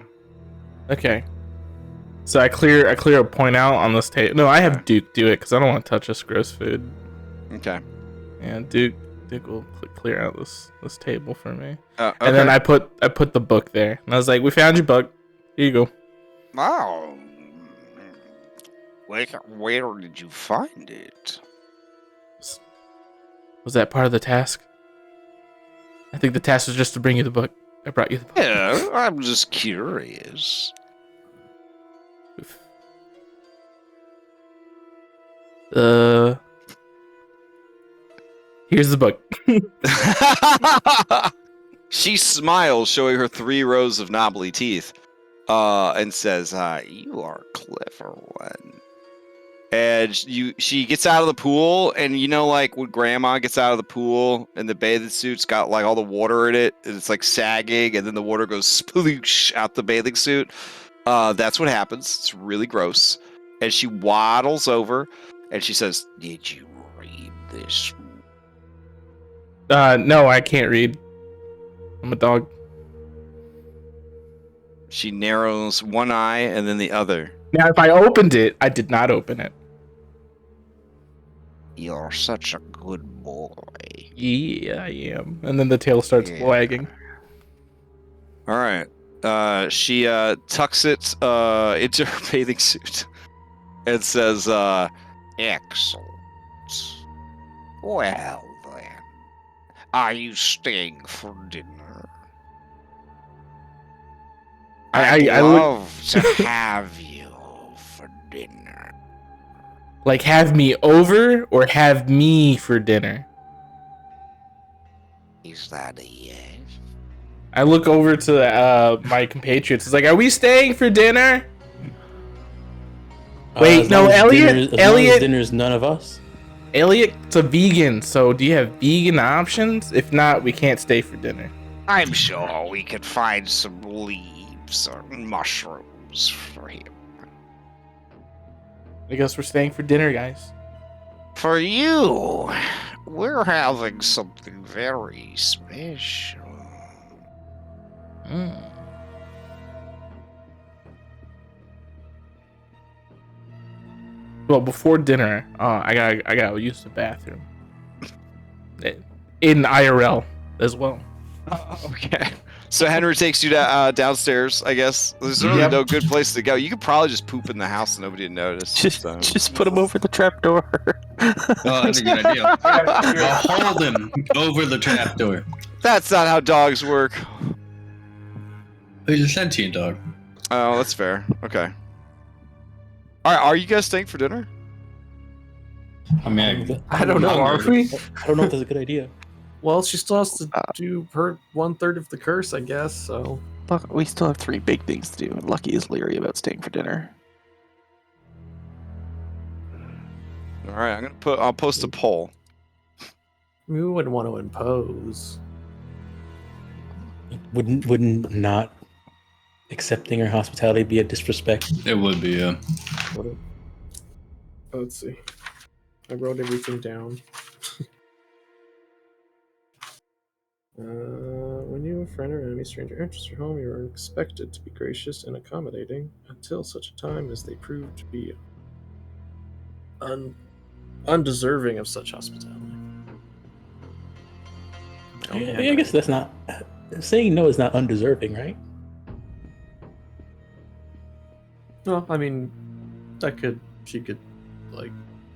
Okay. So I clear a point out on this table. No, I have Duke do it because I don't want to touch this gross food. Okay. And Duke will clear out this table for me. Okay. And then I put the book there, and I was like, "We found your book. Here you go." Oh. Where did you find it? Was that part of the task? I think the task was just to bring you the book. I brought you the book. Yeah, I'm just curious. Here's the book. She smiles, showing her 3 rows of knobbly teeth, and says, "You are a clever one." And she gets out of the pool, and you know, like when Grandma gets out of the pool, and the bathing suit's got like all the water in it, and it's like sagging, and then the water goes sploosh out the bathing suit. That's what happens. It's really gross. And she waddles over, and she says, Did you read this? No, I can't read. I'm a dog. She narrows one eye and then the other. Now, if I opened it, I did not open it. You're such a good boy. Yeah, I am. And then the tail starts Yeah. wagging. All right. She tucks it into her bathing suit and says, Excellent. Well then, are you staying for dinner? I'd I look love to have you for dinner. like have me over or have me for dinner. Is that a yes? I look over to my compatriots. It's like, are we staying for dinner? Wait, As no, long as Elliot- dinner- as long as Elliot- dinner's none of us. Elliot's a vegan, so do you have vegan options? If not, we can't stay for dinner. I'm sure we could find some leaves or mushrooms for him. I guess we're staying for dinner, guys. For you, we're having something very special. Well, before dinner, I gotta use the bathroom. In IRL as well. Okay. So Henry takes you downstairs, I guess. There's really no good place to go. You could probably just poop in the house and nobody would notice. Just put him over the trapdoor. Oh, that's a good idea. I'll hold him over the trapdoor. That's not how dogs work. He's a sentient dog. Oh, that's fair. Okay. All right, are you guys staying for dinner? I mean, I don't know. Are we? I don't know if that's a good idea. Well, she still has to do her 1/3 of the curse, I guess. So Look, we still have 3 big things to do, and Lucky is leery about staying for dinner. All right, I'll post a poll. we wouldn't want to impose. Wouldn't not accepting her hospitality be a disrespect? it would be, yeah. Let's see. I wrote everything down. When you, a friend or enemy stranger enters your home, you are expected to be gracious and accommodating until such a time as they prove to be undeserving of such hospitality. I guess that's not saying no is not undeserving, right? Well, I mean, she could, like,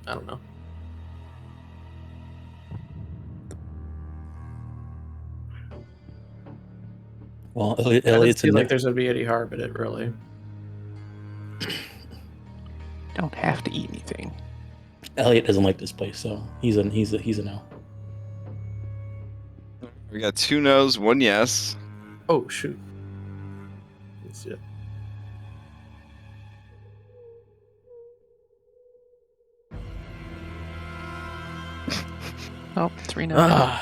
I don't know. Well, I don't Elliot's feel in like there's gonna be any harm in it, really. Don't have to eat anything. Elliot doesn't like this place, so he's a no. We got 2 no's, 1 yes. Oh shoot! Let's see it. Oh, 3 no. All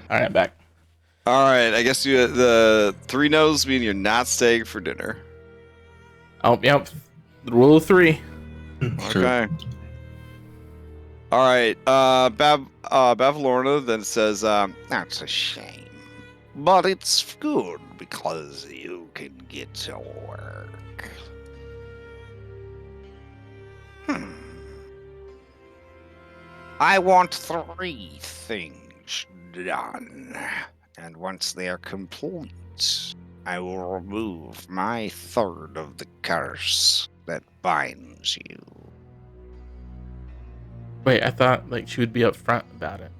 right, back. All right, I guess the 3 no's mean you're not staying for dinner. Oh, yep. The rule of 3. True. Okay. All right. Bavlorna then says, That's a shame. But it's good because you can get to work. I want 3 things done. And once they're complete, I will remove my 1/3 of the curse that binds you. Wait, I thought like she would be upfront about it.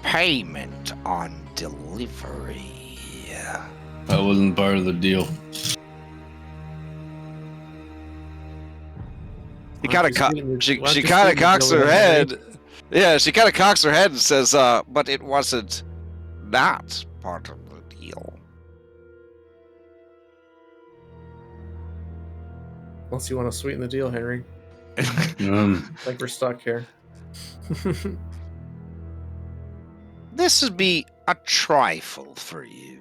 Payment on delivery. That wasn't part of the deal. she kind of cocks her head. Yeah, she kind of cocks her head and says, But it wasn't not part of the deal. Unless you want to sweeten the deal, Henry. Like we're stuck here. This would be a trifle for you.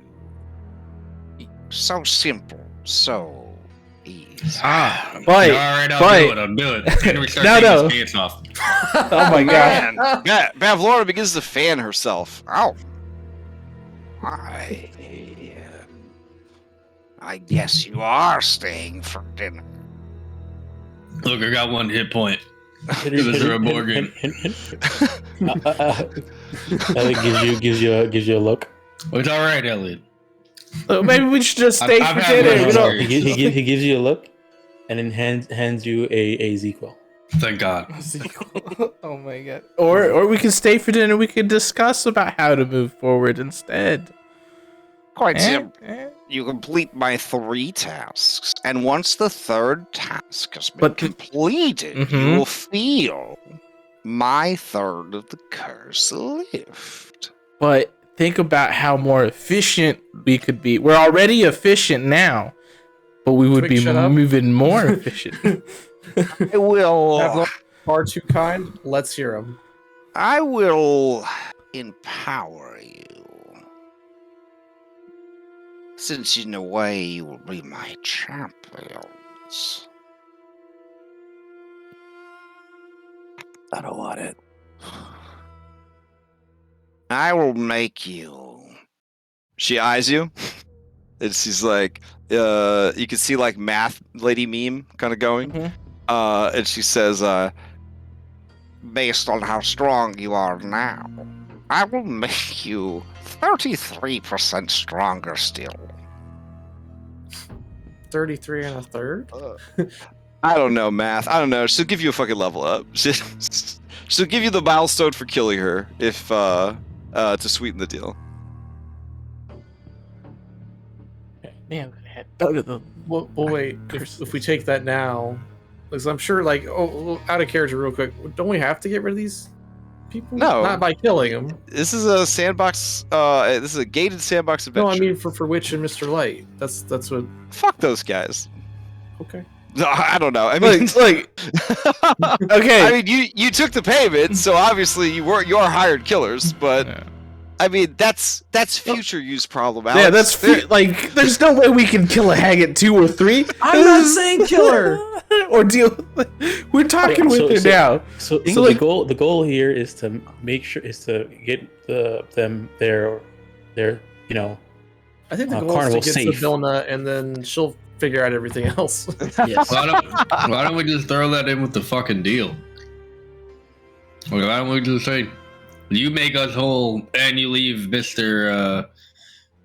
So simple, so easy. But I'll do it. Henry starts taking his pants off. Oh my god. Bavlorna begins to fan herself. Oh. I guess you are staying for dinner. Look, I got 1 hit point. This is a board game. Elliot gives you a look. It's all right, Elliot. Maybe we should just stay I've for had dinner. one You know? experience. He gives you a look, and then hands you a ZQL. Thank God. Oh my god. Or we can stay for dinner. We can discuss about how to move forward instead. Quite simple. You complete my 3 tasks, and once the 3rd task has been completed, you will feel my 1/3 of the curse lift. But think about how more efficient we could be. We're already efficient now, but we would be moving more efficient. I will. Far too kind. Let's hear him. I will empower you. Since in a way you will be my champions. I don't want it. I will make you. she eyes you. And she's like, you can see like math lady meme kind of going. And she says, Based on how strong you are now, I will make you 33% stronger still. 33 and a third? I don't know math. I don't know. She'll give you a fucking level up. She'll give you the milestone for killing her if to sweeten the deal. Man, better than Well, wait. If we take that now, because I'm sure, like, out of character, real quick, don't we have to get rid of these people? No. Not by killing them. This is a sandbox. This is a gated sandbox adventure. No, I mean for Witch and Mr. Light. That's what. Fuck those guys. Okay. No, I don't know. I mean, okay. I mean, you took the payment, so obviously you are hired killers. But I mean, that's future use problem. Alex. Yeah, that's like. There's no way we can kill a hag at 2 or 3. I'm not saying killer. Or deal. We're talking with her now. So like, the goal here is to make sure to get them their you know. I think the goal carnival is to get safe. Sibilna, and then she'll figure out everything else. Yes. Why don't we just throw that in with the fucking deal? Why don't we just say, you make us whole and you leave Mr.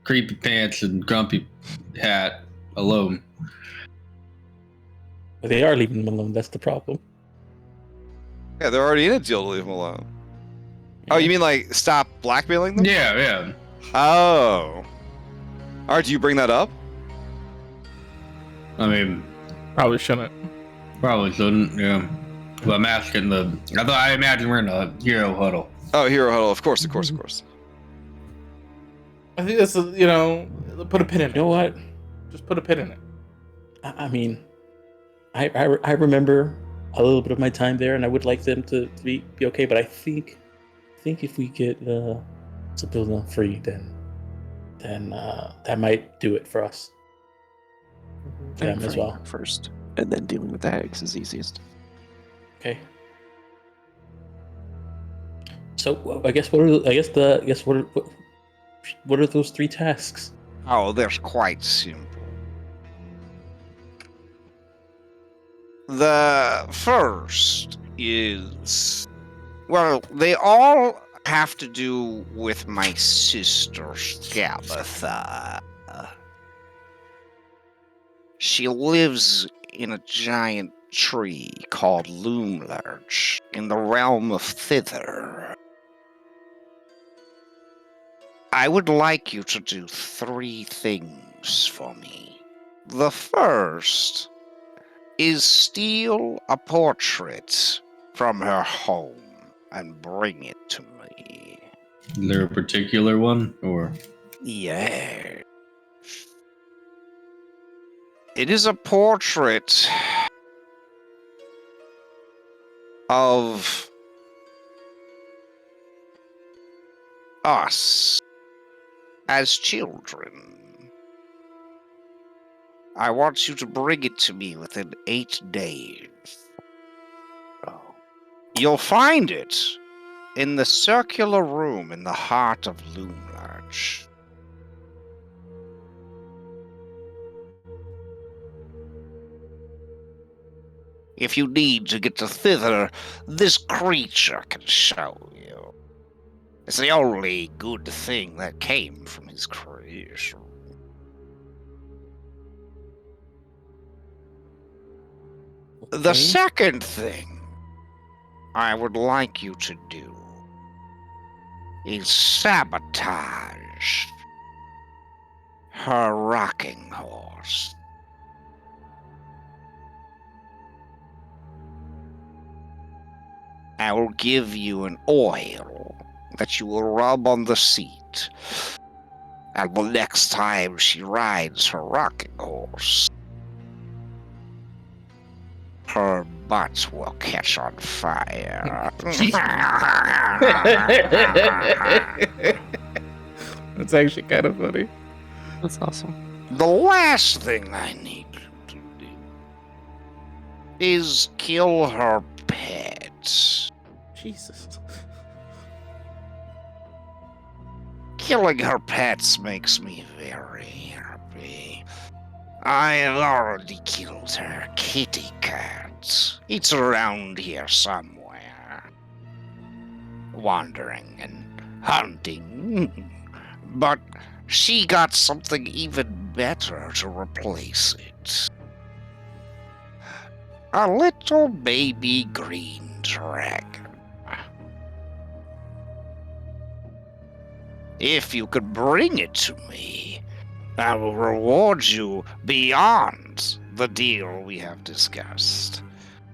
Creepy Pants and Grumpy Hat alone? But they are leaving them alone. That's the problem. Yeah, they're already in a deal to leave them alone. Oh, you mean like stop blackmailing them? Yeah. Oh. All right, do you bring that up? I mean, probably shouldn't. Probably shouldn't, yeah. But I'm asking I imagine we're in a hero huddle. Oh, hero huddle, of course. I think that's put a pin in it. You know what? Just put a pin in it. I mean, I remember a little bit of my time there, and I would like them to be okay. But I think if we get Sibilna free, then that might do it for us. For them as well. First, and then dealing with the hags is easiest. Okay. So what are those 3 tasks? Oh, they're quite simple. The first is, well, they all have to do with my sister, Gabitha. She lives in a giant tree called Loomlurch in the realm of Thither. I would like you to do 3 things for me. The first is steal a portrait from her home and bring it to me. Is there a particular one, or? Yeah. It is a portrait of us as children. I want you to bring it to me within 8 days. You'll find it in the circular room in the heart of Loomlarch. If you need to get to Thither, this creature can show you. It's the only good thing that came from his creation. The second thing I would like you to do is sabotage her rocking horse. I will give you an oil that you will rub on the seat. And the next time she rides her rocking horse, her butt will catch on fire. That's actually kind of funny. That's awesome. The last thing I need you to do is kill her pet. Jesus. Killing her pets makes me very happy. I have already killed her kitty cat. It's around here somewhere. Wandering and hunting. But she got something even better to replace it. A little baby green dragon. If you could bring it to me, I will reward you beyond the deal we have discussed.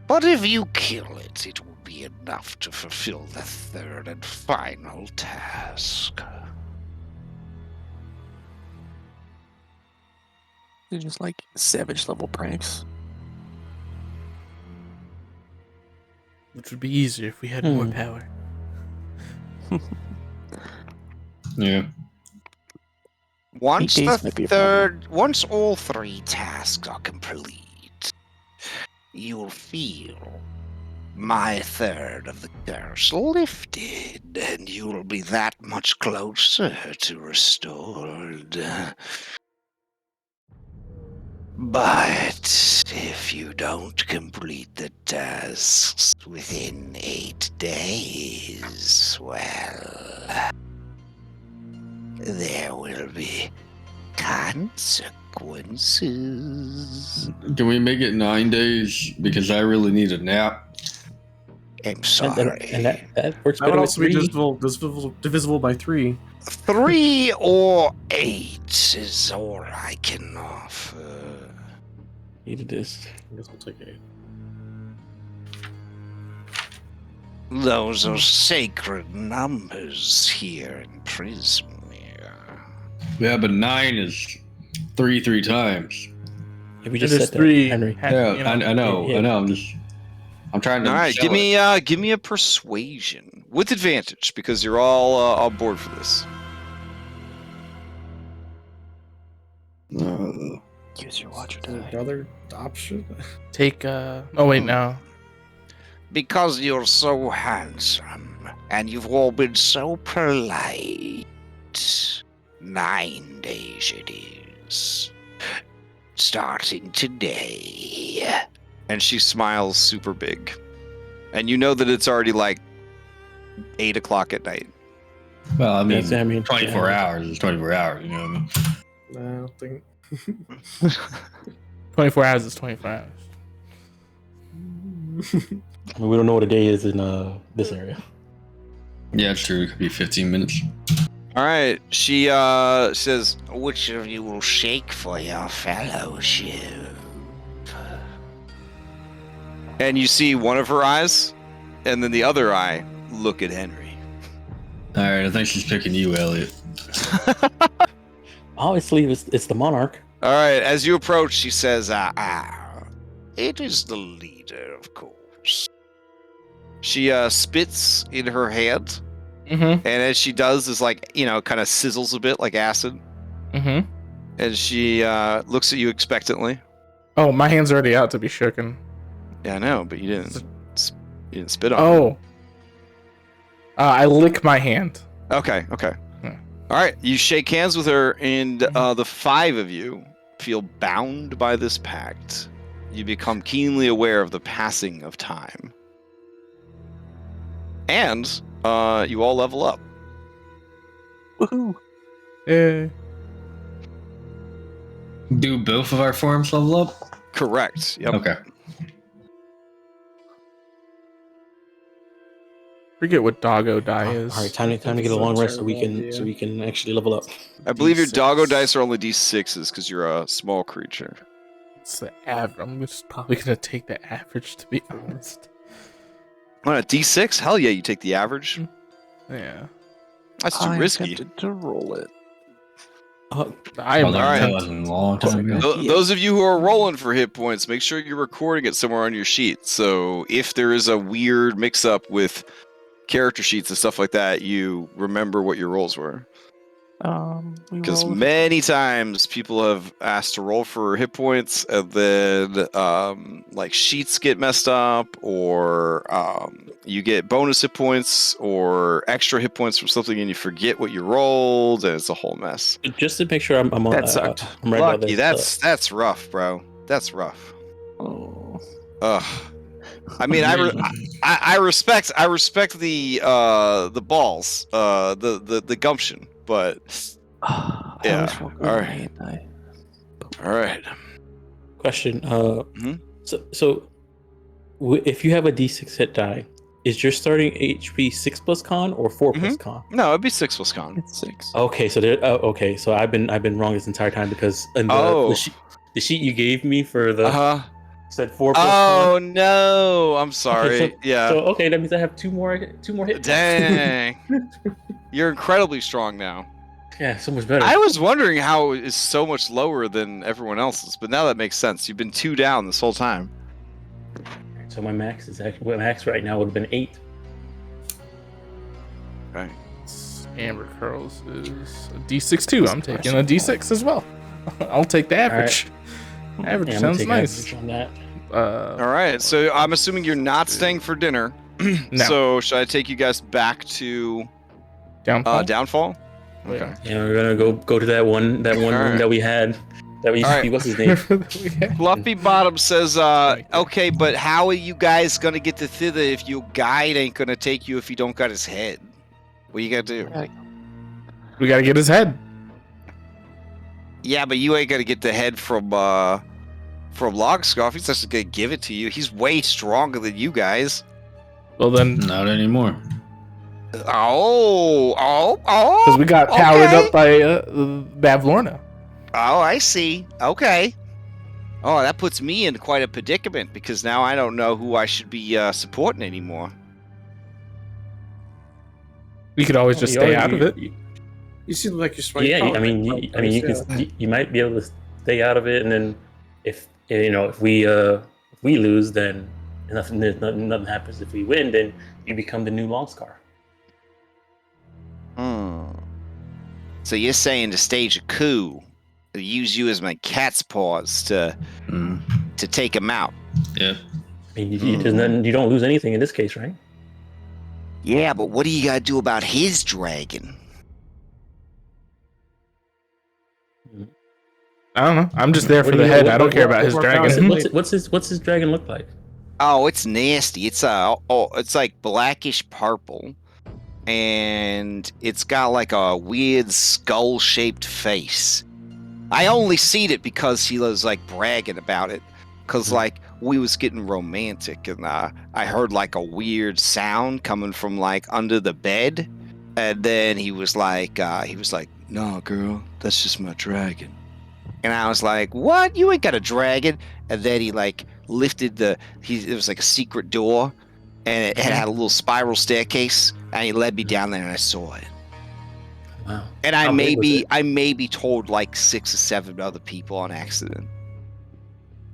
But if you kill it, it will be enough to fulfill the third and final task. They're just like savage level pranks. Which would be easier if we had more power. Yeah. Once 8 days might be a once all 3 tasks are complete, you'll feel my third of the curse lifted, and you'll be that much closer to restored. But if you don't complete the tasks within 8 days, well, there will be consequences. Can we make it 9 days? Because I really need a nap. I'm sorry. And that works That would better with also be 3. divisible by 3. 3 or 8 is all I can offer. Needed this. I guess we'll take 8. Those are sacred numbers here in Prismere. Yeah, but 9 is 3 times. If we It just is said that, 3. Henry. Yeah, You know, I know. yeah. I know. I'm trying to. All right, sell give it. me a persuasion with advantage because you're all on board for this. Use your watch or die. Another option? Take oh wait, no. Because you're so handsome, and you've all been so polite. 9 days it is. Starting today. And she smiles super big. And you know that it's already like 8 o'clock at night. Well, I mean, Yes, I mean, 24 yeah. hours is 24 hours. You know what I mean? I don't think. 24 hours is 24 hours. I mean, we don't know what a day is in this area. Yeah, it's true. It could be 15 minutes. All right, she says, Which of you will shake for your fellowship? and you see one of her eyes, and then the other eye look at Henry. All right, I think she's picking you, Elliot. Obviously, it's the monarch. All right, as you approach, she says, It is the leader, of course. she spits in her hand, Mm-hmm. and as she does, is like, kind of sizzles a bit like acid, Mm-hmm. and she looks at you expectantly. Oh, my hand's already out to be shooken. Yeah, I know, but you didn't spit on her. Oh. I lick my hand. Okay. Yeah. All right, you shake hands with her, and the 5 of you feel bound by this pact. You become keenly aware of the passing of time. And you all level up. Woohoo! Yeah. Do both of our forms level up? Correct. Yep. Okay. Forget what doggo die is. All right, time to get a long rest so we can actually level up. I believe your D6. doggo dice are only D6s because you're a small creature. It's the average. I'm just probably gonna take the average, to be honest. On a D6? Hell yeah, you take the average. Yeah. That's too I risky. attempted to roll it. I am Although Alright. that wasn't a long time ago. Those of you who are rolling for hit points, make sure you're recording it somewhere on your sheet. So if there is a weird mix-up with character sheets and stuff like that, you remember what your rolls were. We Because rolled. many times people have asked to roll for hit points, and then like sheets get messed up, or you get bonus hit points or extra hit points from something, and you forget what you rolled, and it's a whole mess. Just to make sure I'm That sucked. I'm right about Lucky, this. that's rough, bro. That's rough. Oh. Ugh. I mean, I respect the balls, the gumption, but I yeah. always felt good All when I right. hit die. All right. Question. Mhm. So if you have a D6 hit die, is your starting HP 6 plus con or 4 plus con? No, it'd be 6 plus con. It's 6. Okay, so there. Okay, so I've been wrong this entire time because in the sheet you gave me for the said 4 plus Oh con. no, I'm sorry. Okay, so okay, that means I have two more hit points. Dang. You're incredibly strong now. Yeah, so much better. I was wondering how it is so much lower than everyone else's, but now that makes sense. You've been 2 down this whole time. So my max right now would have been 8. Right. Amber Curls is a D6 too. I'm taking a D6 as well. I'll take the average. Average Yeah, I'm sounds gonna take nice. average on that. All right, so I'm assuming you're not staying for dinner. No. So should I take you guys back to Downfall. Downfall? Oh, yeah. Okay. Yeah, we're gonna go to that one room Alright. that we had. That we used to be. What's his name? Fluffy Bottom says, okay, but how are you guys gonna get to thither if your guide ain't gonna take you if he don't got his head? What you gotta do? We gotta get his head. Yeah, but you ain't gonna get the head from Logscoff. He's just gonna give it to you. He's way stronger than you guys. Well then, Not anymore. because we got powered up by Bavlorna. Oh, I see. Okay. Oh, that puts me in quite a predicament because now I don't know who I should be supporting anymore. We could always just stay out of it. You seem like you're smart. Yeah, I mean, you might be able to stay out of it, and then if we lose, then nothing happens. If we win, then you become the new Longscar. So you're saying to stage a coup, use you as my cat's paws to take him out? Yeah. I mean, you don't lose anything in this case, right? Yeah, but what do you gotta do about his dragon? I don't know. I'm just there for the head. I don't care about his dragon. What's his dragon look like? Oh, it's nasty. It's it's like blackish purple, and it's got like a weird skull-shaped face. I only seen it because he was like bragging about it, cause like we was getting romantic, and I heard like a weird sound coming from like under the bed, and then he was like, "No, girl, that's just my dragon." And I was like, "What? You ain't got a dragon?" And then he like lifted it was like a secret door, and it had a little spiral staircase, and he led me down there, and I saw it. Wow. And I maybe told like 6 or 7 other people on accident.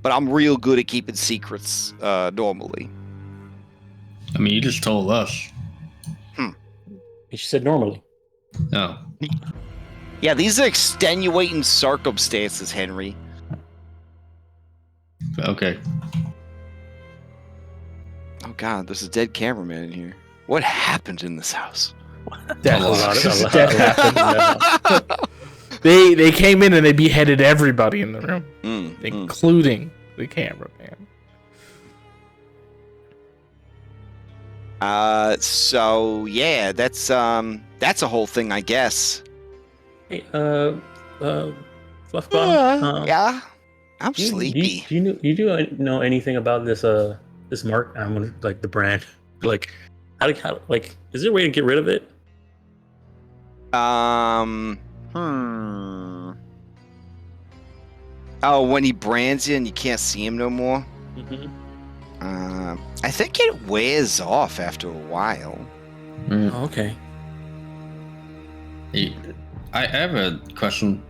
But I'm real good at keeping secrets normally. I mean, you just told us. She said normally. No. Yeah, these are extenuating circumstances, Henry. Okay. Oh God, there's a dead cameraman in here. What happened in this house? Death. A lot happened. They came in and they beheaded everybody in the room, including the cameraman. So yeah, that's a whole thing, I guess. Hey, Fluff Bottom. Yeah, I'm sleepy. Do you know anything about this this mark? I'm gonna like the brand. Like, how like is there a way to get rid of it? Oh, when he brands you and you can't see him no more? I think it wears off after a while. Oh, okay. Hey, I have a question.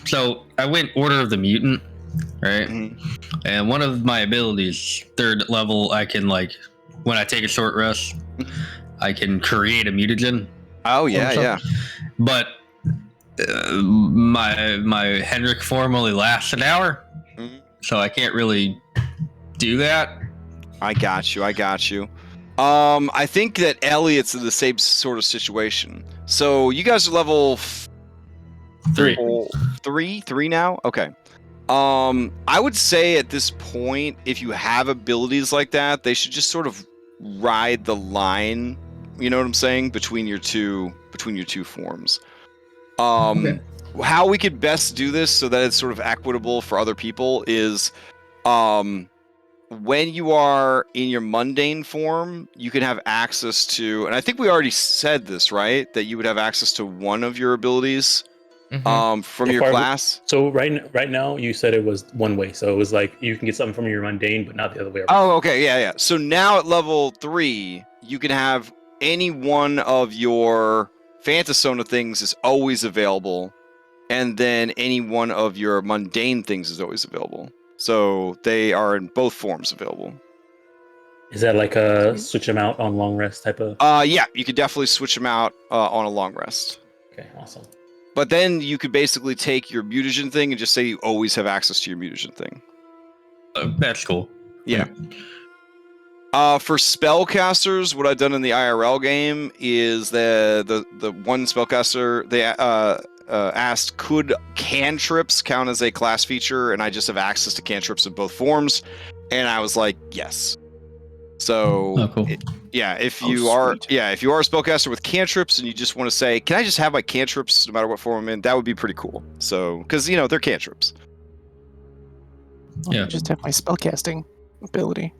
So I went Order of the Mutant, right? And one of my abilities, 3rd level, I can like, when I take a short rest, I can create a mutagen. Oh yeah, Or yeah. But my Henrik form only lasts an hour, Mhm. so I can't really do that. I got you. I think that Elliot's in the same sort of situation. So you guys are level 3. three now. Okay. I would say at this point, if you have abilities like that, they should just sort of ride the line. You know what I'm saying? Between your two forms. How we could best do this so that it's sort of equitable for other people is, when you are in your mundane form, you can have access to, and I think we already said this, right? That you would have access to one of your abilities, from So your far, class. So right now, you said it was one way. So it was like you can get something from your mundane, but not the other way around. Oh, okay, yeah. So now at level 3, you can have any one of your Phantasona things is always available, and then any one of your mundane things is always available. So they are in both forms available. Is that like a switch them out on long rest type of? Yeah, you could definitely switch them out on a long rest. Okay, awesome. But then you could basically take your mutagen thing and just say you always have access to your mutagen thing. That's cool. Yeah. For spellcasters, what I've done in the IRL game is the one spellcaster, they asked, could cantrips count as a class feature? And I just have access to cantrips in both forms, and I was like, yes. So, Oh, cool. if you are a spellcaster with cantrips and you just want to say, can I just have my cantrips no matter what form I'm in? That would be pretty cool. So, because they're cantrips. Yeah. Just have my spellcasting ability.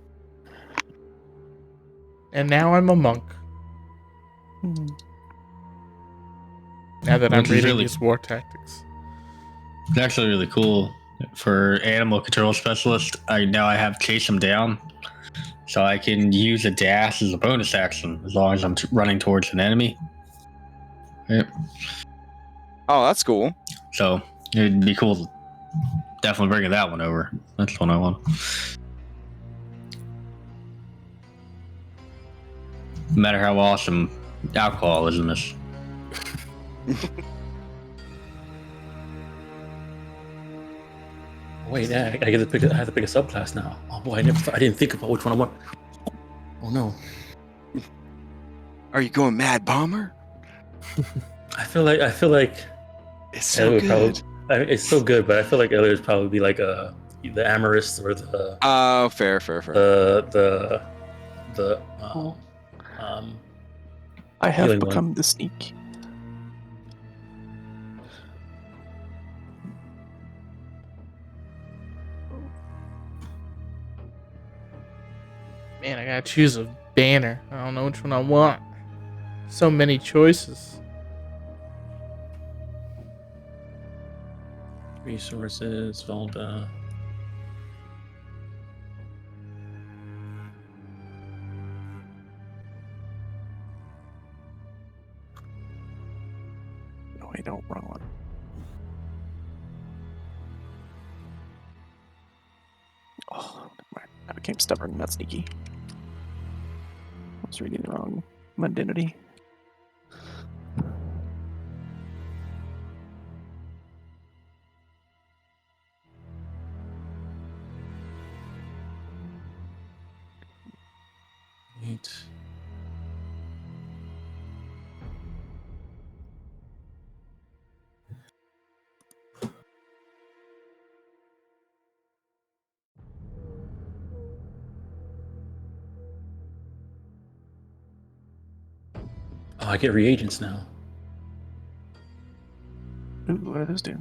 And now I'm a monk. Now that I'm Which is reading really- these war tactics. It's actually really cool. For animal control specialist, I have chase them down, so I can use a dash as a bonus action as long as I'm running towards an enemy. Yep. Oh, that's cool. So it'd be cool. Definitely bringing that one over. That's the one I want. No matter how awesome alcohol is in this. Wait, yeah, I have to pick a subclass now. Oh boy, I didn't think about which one I want. Oh no. Are you going Mad Bomber? I feel like It's so Elliot good. it's so good, but I feel like Elliot would probably be like the amorous or the Oh, fair. I have healing become the sneak. Man, I gotta choose a banner. I don't know which one I want. So many choices. resources, Volta. No, wait, no, wrong one. Oh, never mind. I became stubborn, not sneaky. I was reading the wrong mundanity. Eight. Oh, I get reagents now. Ooh, what do those do?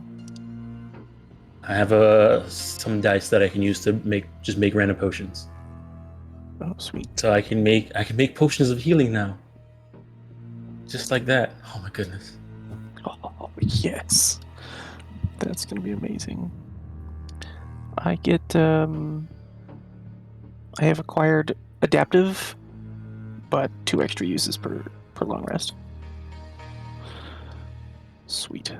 I have some dice that I can use to make random potions. Oh, sweet. So I can make potions of healing now. Just like that. Oh my goodness. Oh, yes. That's gonna be amazing. I get, I have acquired adaptive, but 2 extra uses per long rest. Sweet.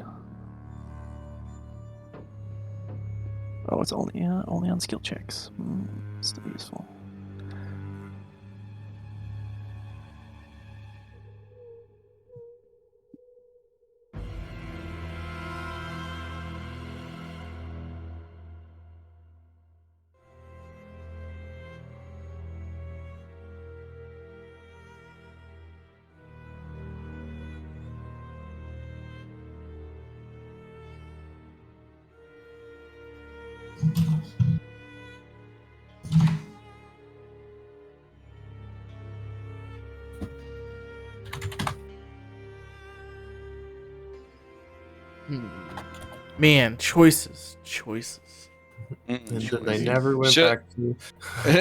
Oh, it's only on skill checks. Still useful. Man, choices. And then they never went Should- back to.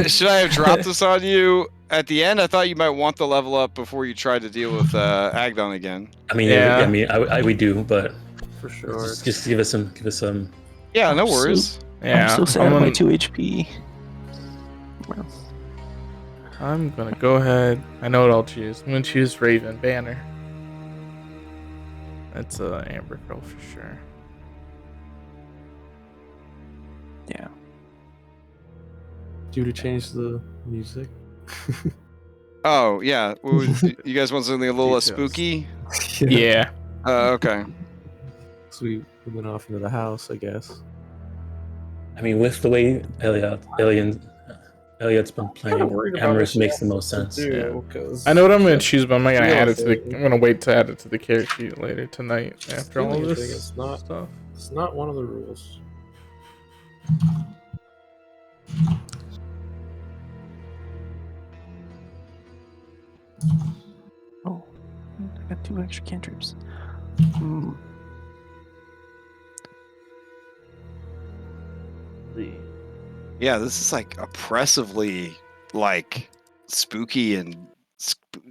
Should I have dropped this on you at the end? I thought you might want the level up before you tried to deal with Agdon again. I mean, Yeah. I mean, we do, but For sure. just give us some. Yeah, no I'm so- worries. Yeah, I'm so sad I'm at my gonna, 2 HP. Well, I'm gonna go ahead. I know what I'll choose. I'm gonna choose Raven Banner. That's Amber Girl for sure. yeah. Due to change the music. Oh yeah, you guys want something a little less Details. spooky? Yeah. Okay. So we went off into the house, I guess. I mean, with the way Elliot's been playing, Amorous makes the most sense. I know what I'm gonna choose, but I'm not gonna add it to the. I'm gonna wait to add it to the character sheet later tonight after all of this It's not. stuff. It's not one of the rules. Oh, I got 2 extra cantrips. Yeah, this is like oppressively like spooky and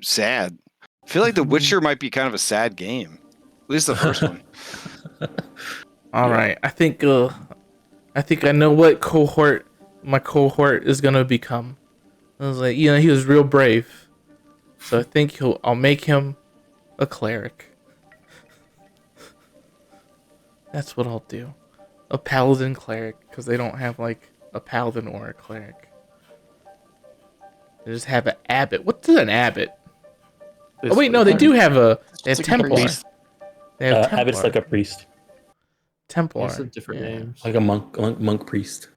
sad. I feel like The Witcher might be kind of a sad game. At least the first one. All right, I think I know what cohort my cohort is gonna become. I was like, he was real brave, so I think I'll make him a cleric. That's what I'll do, a paladin cleric, because they don't have like a paladin or a cleric. They just have an abbot. What's an abbot? Oh wait, no, they do have they have It's like a Templar. priest. They have Templar. Abbot's like a priest, Templar. These are different yeah. names. like a monk priest.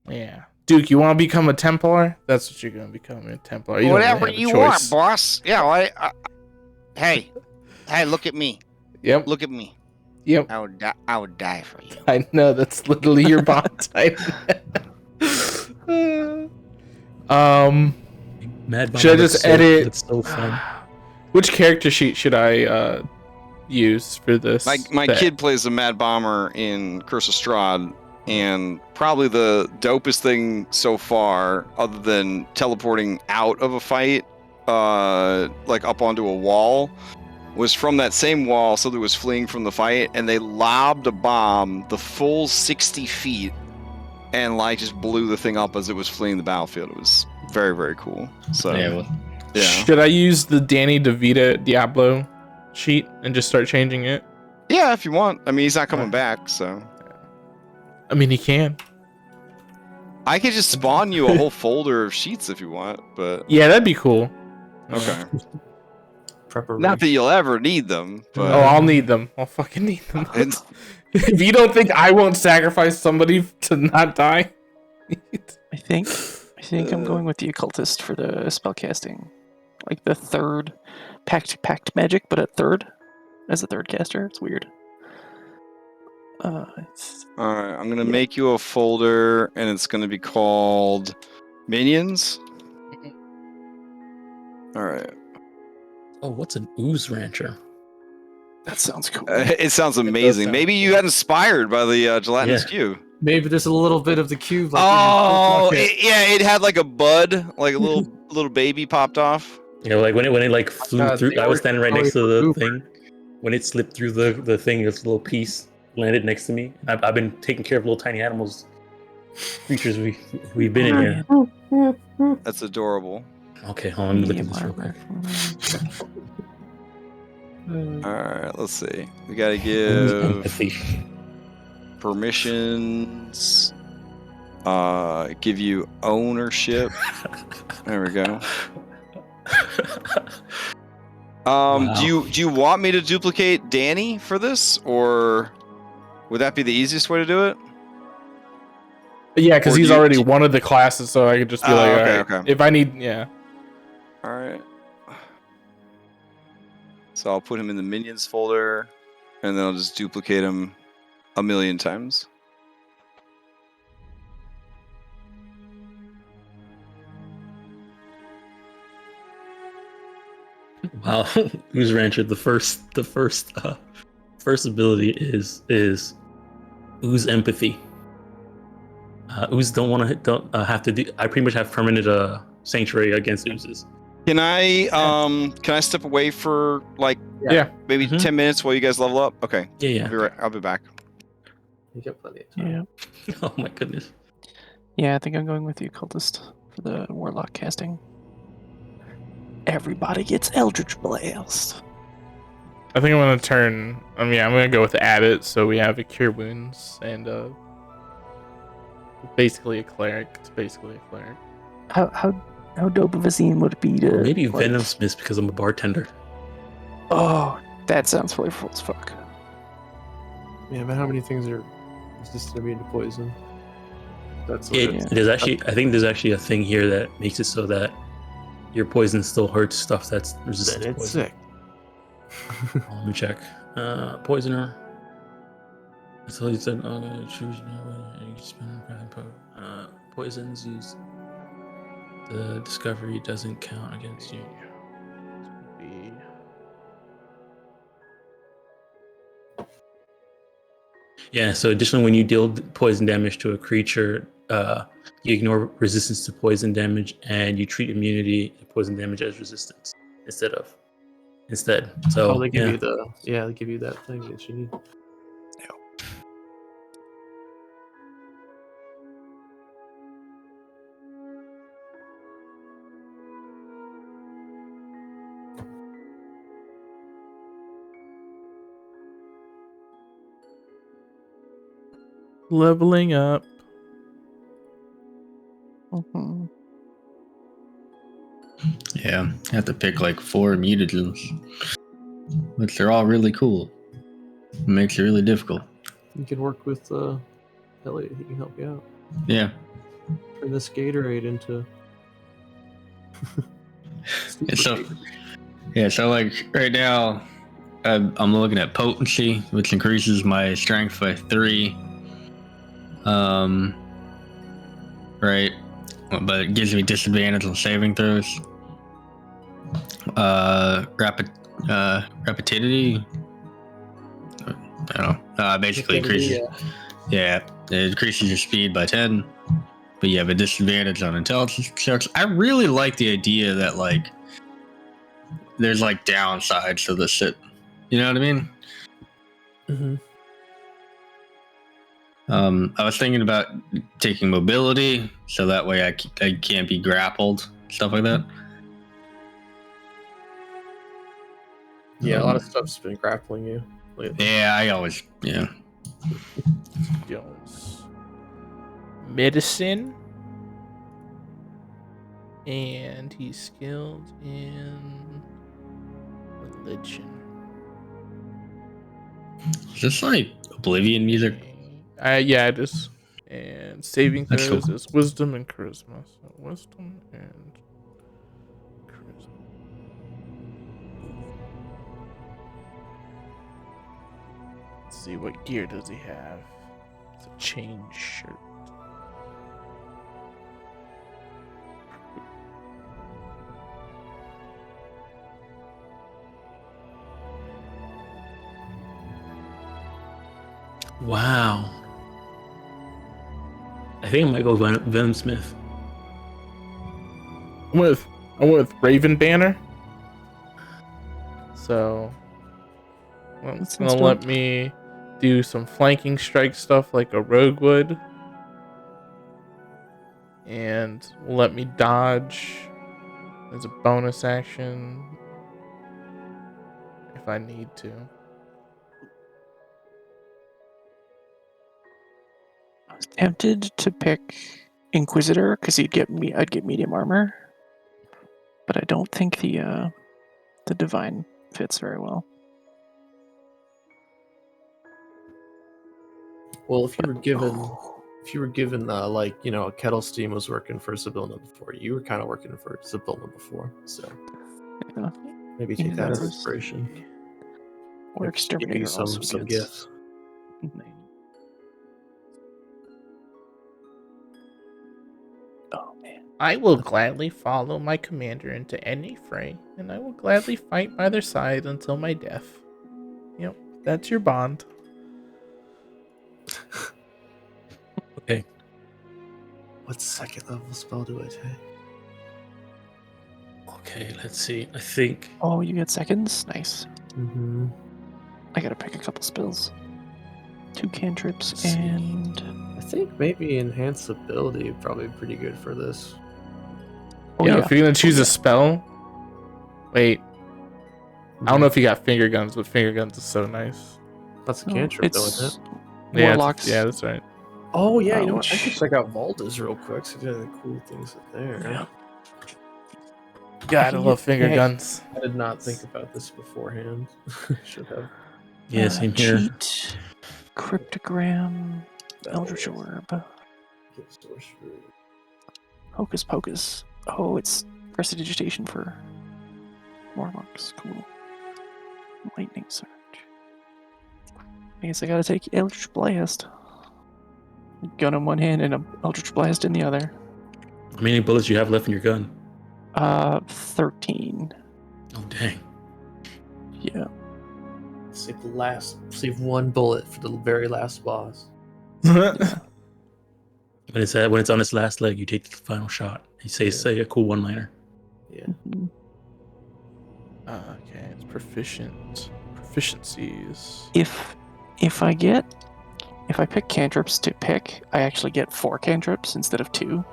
Yeah. Duke, you want to become a Templar? That's what you're going to become, a Templar. You don't really Whatever have a you choice. want, boss. Yeah, hey, look at me. Yep. Look at me. Yep. I would die for you. I know, that's literally your bond type. Mad Bomb Should I looks just so- edit- It's so fun. Which character sheet should I use for this? My bet? kid plays a Mad Bomber in Curse of Strahd, and probably the dopest thing so far, other than teleporting out of a fight, like up onto a wall, was from that same wall. Somebody was fleeing from the fight, and they lobbed a bomb the full 60 feet, and like just blew the thing up as it was fleeing the battlefield. It was very, very cool. So yeah. Should I use the Danny DeVita Diablo sheet and just start changing it? Yeah, if you want. I mean, he's not coming back, so I mean, he can. I could just spawn you a whole folder of sheets if you want, but Yeah, that'd be cool. okay. Preparation. Not that you'll ever need them, but Oh, I'll need them. I'll fucking need them. it's, If you don't think I won't sacrifice somebody to not die, I think I'm going with the occultist for the spellcasting, like the third pact magic, but at third as a third caster. It's weird. It's all right. I'm gonna make you a folder, and it's gonna be called Minions. All right. Oh, what's an ooze rancher? that sounds cool. It sounds amazing. sound Maybe you got inspired by the gelatinous Yeah. cube. Maybe there's a little bit of the cube. Like Oh, in your it had like a bud, like a little baby popped off. You know, like when it like flew God, through. they I was were standing right next to the totally thing. When it slipped through the thing, this little piece landed next to me. I've been taking care of little tiny animals, creatures we've been in here. That's adorable. Okay, hold on, let me look at this real quick. All right, let's see. We gotta give Empathy. permissions. Give you ownership. There we go. Wow. Do you want me to duplicate Danny for this, or would that be the easiest way to do it? yeah, because Or he's do you- already one of the classes, so I could just be Oh, like, okay, alright, okay. if I need, yeah. All right. So I'll put him in the minions folder, and then I'll just duplicate him a million times. Wow, ooze rancher, the first first ability is ooze empathy. Ooze don't have to do. I pretty much have permanent sanctuary against oozes. Can I step away for like maybe 10 minutes while you guys level up? Okay. Yeah. I'll be back. You got plenty of time. Yeah. Oh my goodness. Yeah, I think I'm going with the occultist for the warlock casting. Everybody gets Eldritch Blast. I think I'm gonna turn. I'm gonna go with Abbott. So we have a cure wounds and basically a cleric. It's basically a cleric. How dope of a scene would it be to Maybe like, Venom Smith because I'm a bartender. Oh, that sounds flavorful as fuck. Yeah, but how many things are resistant immune to poison? That's what There's actually, I think there's actually a thing here that makes it so that your poison still hurts stuff that's resistant to it's poison. sick. Let me check. Poisoner. So he said, choose poisons used. The discovery doesn't count against you. Yeah, so additionally, when you deal poison damage to a creature, you ignore resistance to poison damage and you treat immunity to poison damage as resistance instead. So they give you they give you that thing that you need. Leveling up. Mm-hmm. Yeah, I have to pick like 4 mutagens, which are all really cool. It makes it really difficult. You can work with Elliot. He can help you out. Yeah. Turn this Gatorade into. So like right now, I'm looking at potency, which increases my strength by 3. Right, but it gives me disadvantage on saving throws. Rapidity. I don't know. Basically increases. Yeah, it increases your speed by 10, but you have a disadvantage on intelligence checks. I really like the idea that like there's like downsides to this shit. You know what I mean? Mm-hmm. I was thinking about taking mobility, so that way I can't be grappled, stuff like that. Yeah, a lot of stuff's been grappling you lately. Yeah, I always, yeah. Medicine. And he's skilled in religion. Is this like Oblivion music? Yeah, it is. And saving That's throws cool. is wisdom and charisma. So wisdom and charisma. Let's see, what gear does he have? It's a chain shirt. Wow. I think I might go Venom Smith. I'm with Raven Banner. So it's gonna let me do some flanking strike stuff like a rogue would. And will let me dodge as a bonus action if I need to. I was tempted to pick Inquisitor because I'd get medium armor, but I don't think the divine fits very well. Well, if you were given like a kettle steam was working for Sibilna before, you were kind of working for Sibilna before, so Yeah. maybe take that that as was- inspiration. Or Exterminator also some gets- gifts. Oh man. I will gladly follow my commander into any fray, and I will gladly fight by their side until my death. Yep. That's your bond. Okay. What second level spell do I take? Okay, let's see. I think Oh, you get seconds? Nice. Mm-hmm. I gotta pick a couple spells. 2 cantrips Let's see. and... I think maybe enhance ability would probably be pretty good for this. Oh, yeah, if you're gonna choose yeah. a spell. Wait, I don't know if you got finger guns, but finger guns is so nice. That's a No, cantrip, though, isn't it? Yeah, Warlocks. yeah, that's right. Oh, yeah, you know what? I Ouch. should check out Valda's real quick. See if there's any cool things there. Yeah. God, I love finger Hey. guns. I did not think about this beforehand. Should have. yeah, same here. Cheat, cryptogram, Eldritch Orb, Hocus Pocus. Oh, it's prestidigitation for Warlocks. Cool. Lightning Surge. I guess I gotta take Eldritch Blast. Gun in one hand and an Eldritch Blast in the other. How many bullets do you have left in your gun? 13. Oh dang. Yeah. Save one bullet for the very last boss. When it's on its last leg, you take the final shot. You say a cool one-liner. Yeah. Mhm. Okay, it's proficiencies. If I pick cantrips to pick, I actually get 4 cantrips instead of 2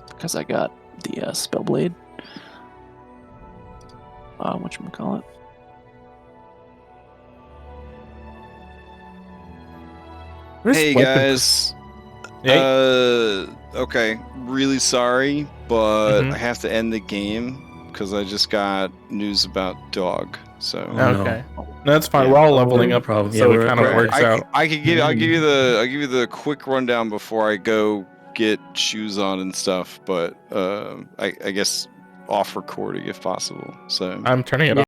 because I got the Spellblade. Whatchamacallit? Hey guys. Hey. Okay. Really sorry, but Mhm. I have to end the game because I just got news about dog. So Oh, Okay, no, that's fine. Yeah. We're all leveling up, Problem. so Yeah, it kind of we're- works out. I'll give you the quick rundown before I go get shoes on and stuff. But I guess off recording if possible. So I'm turning it off.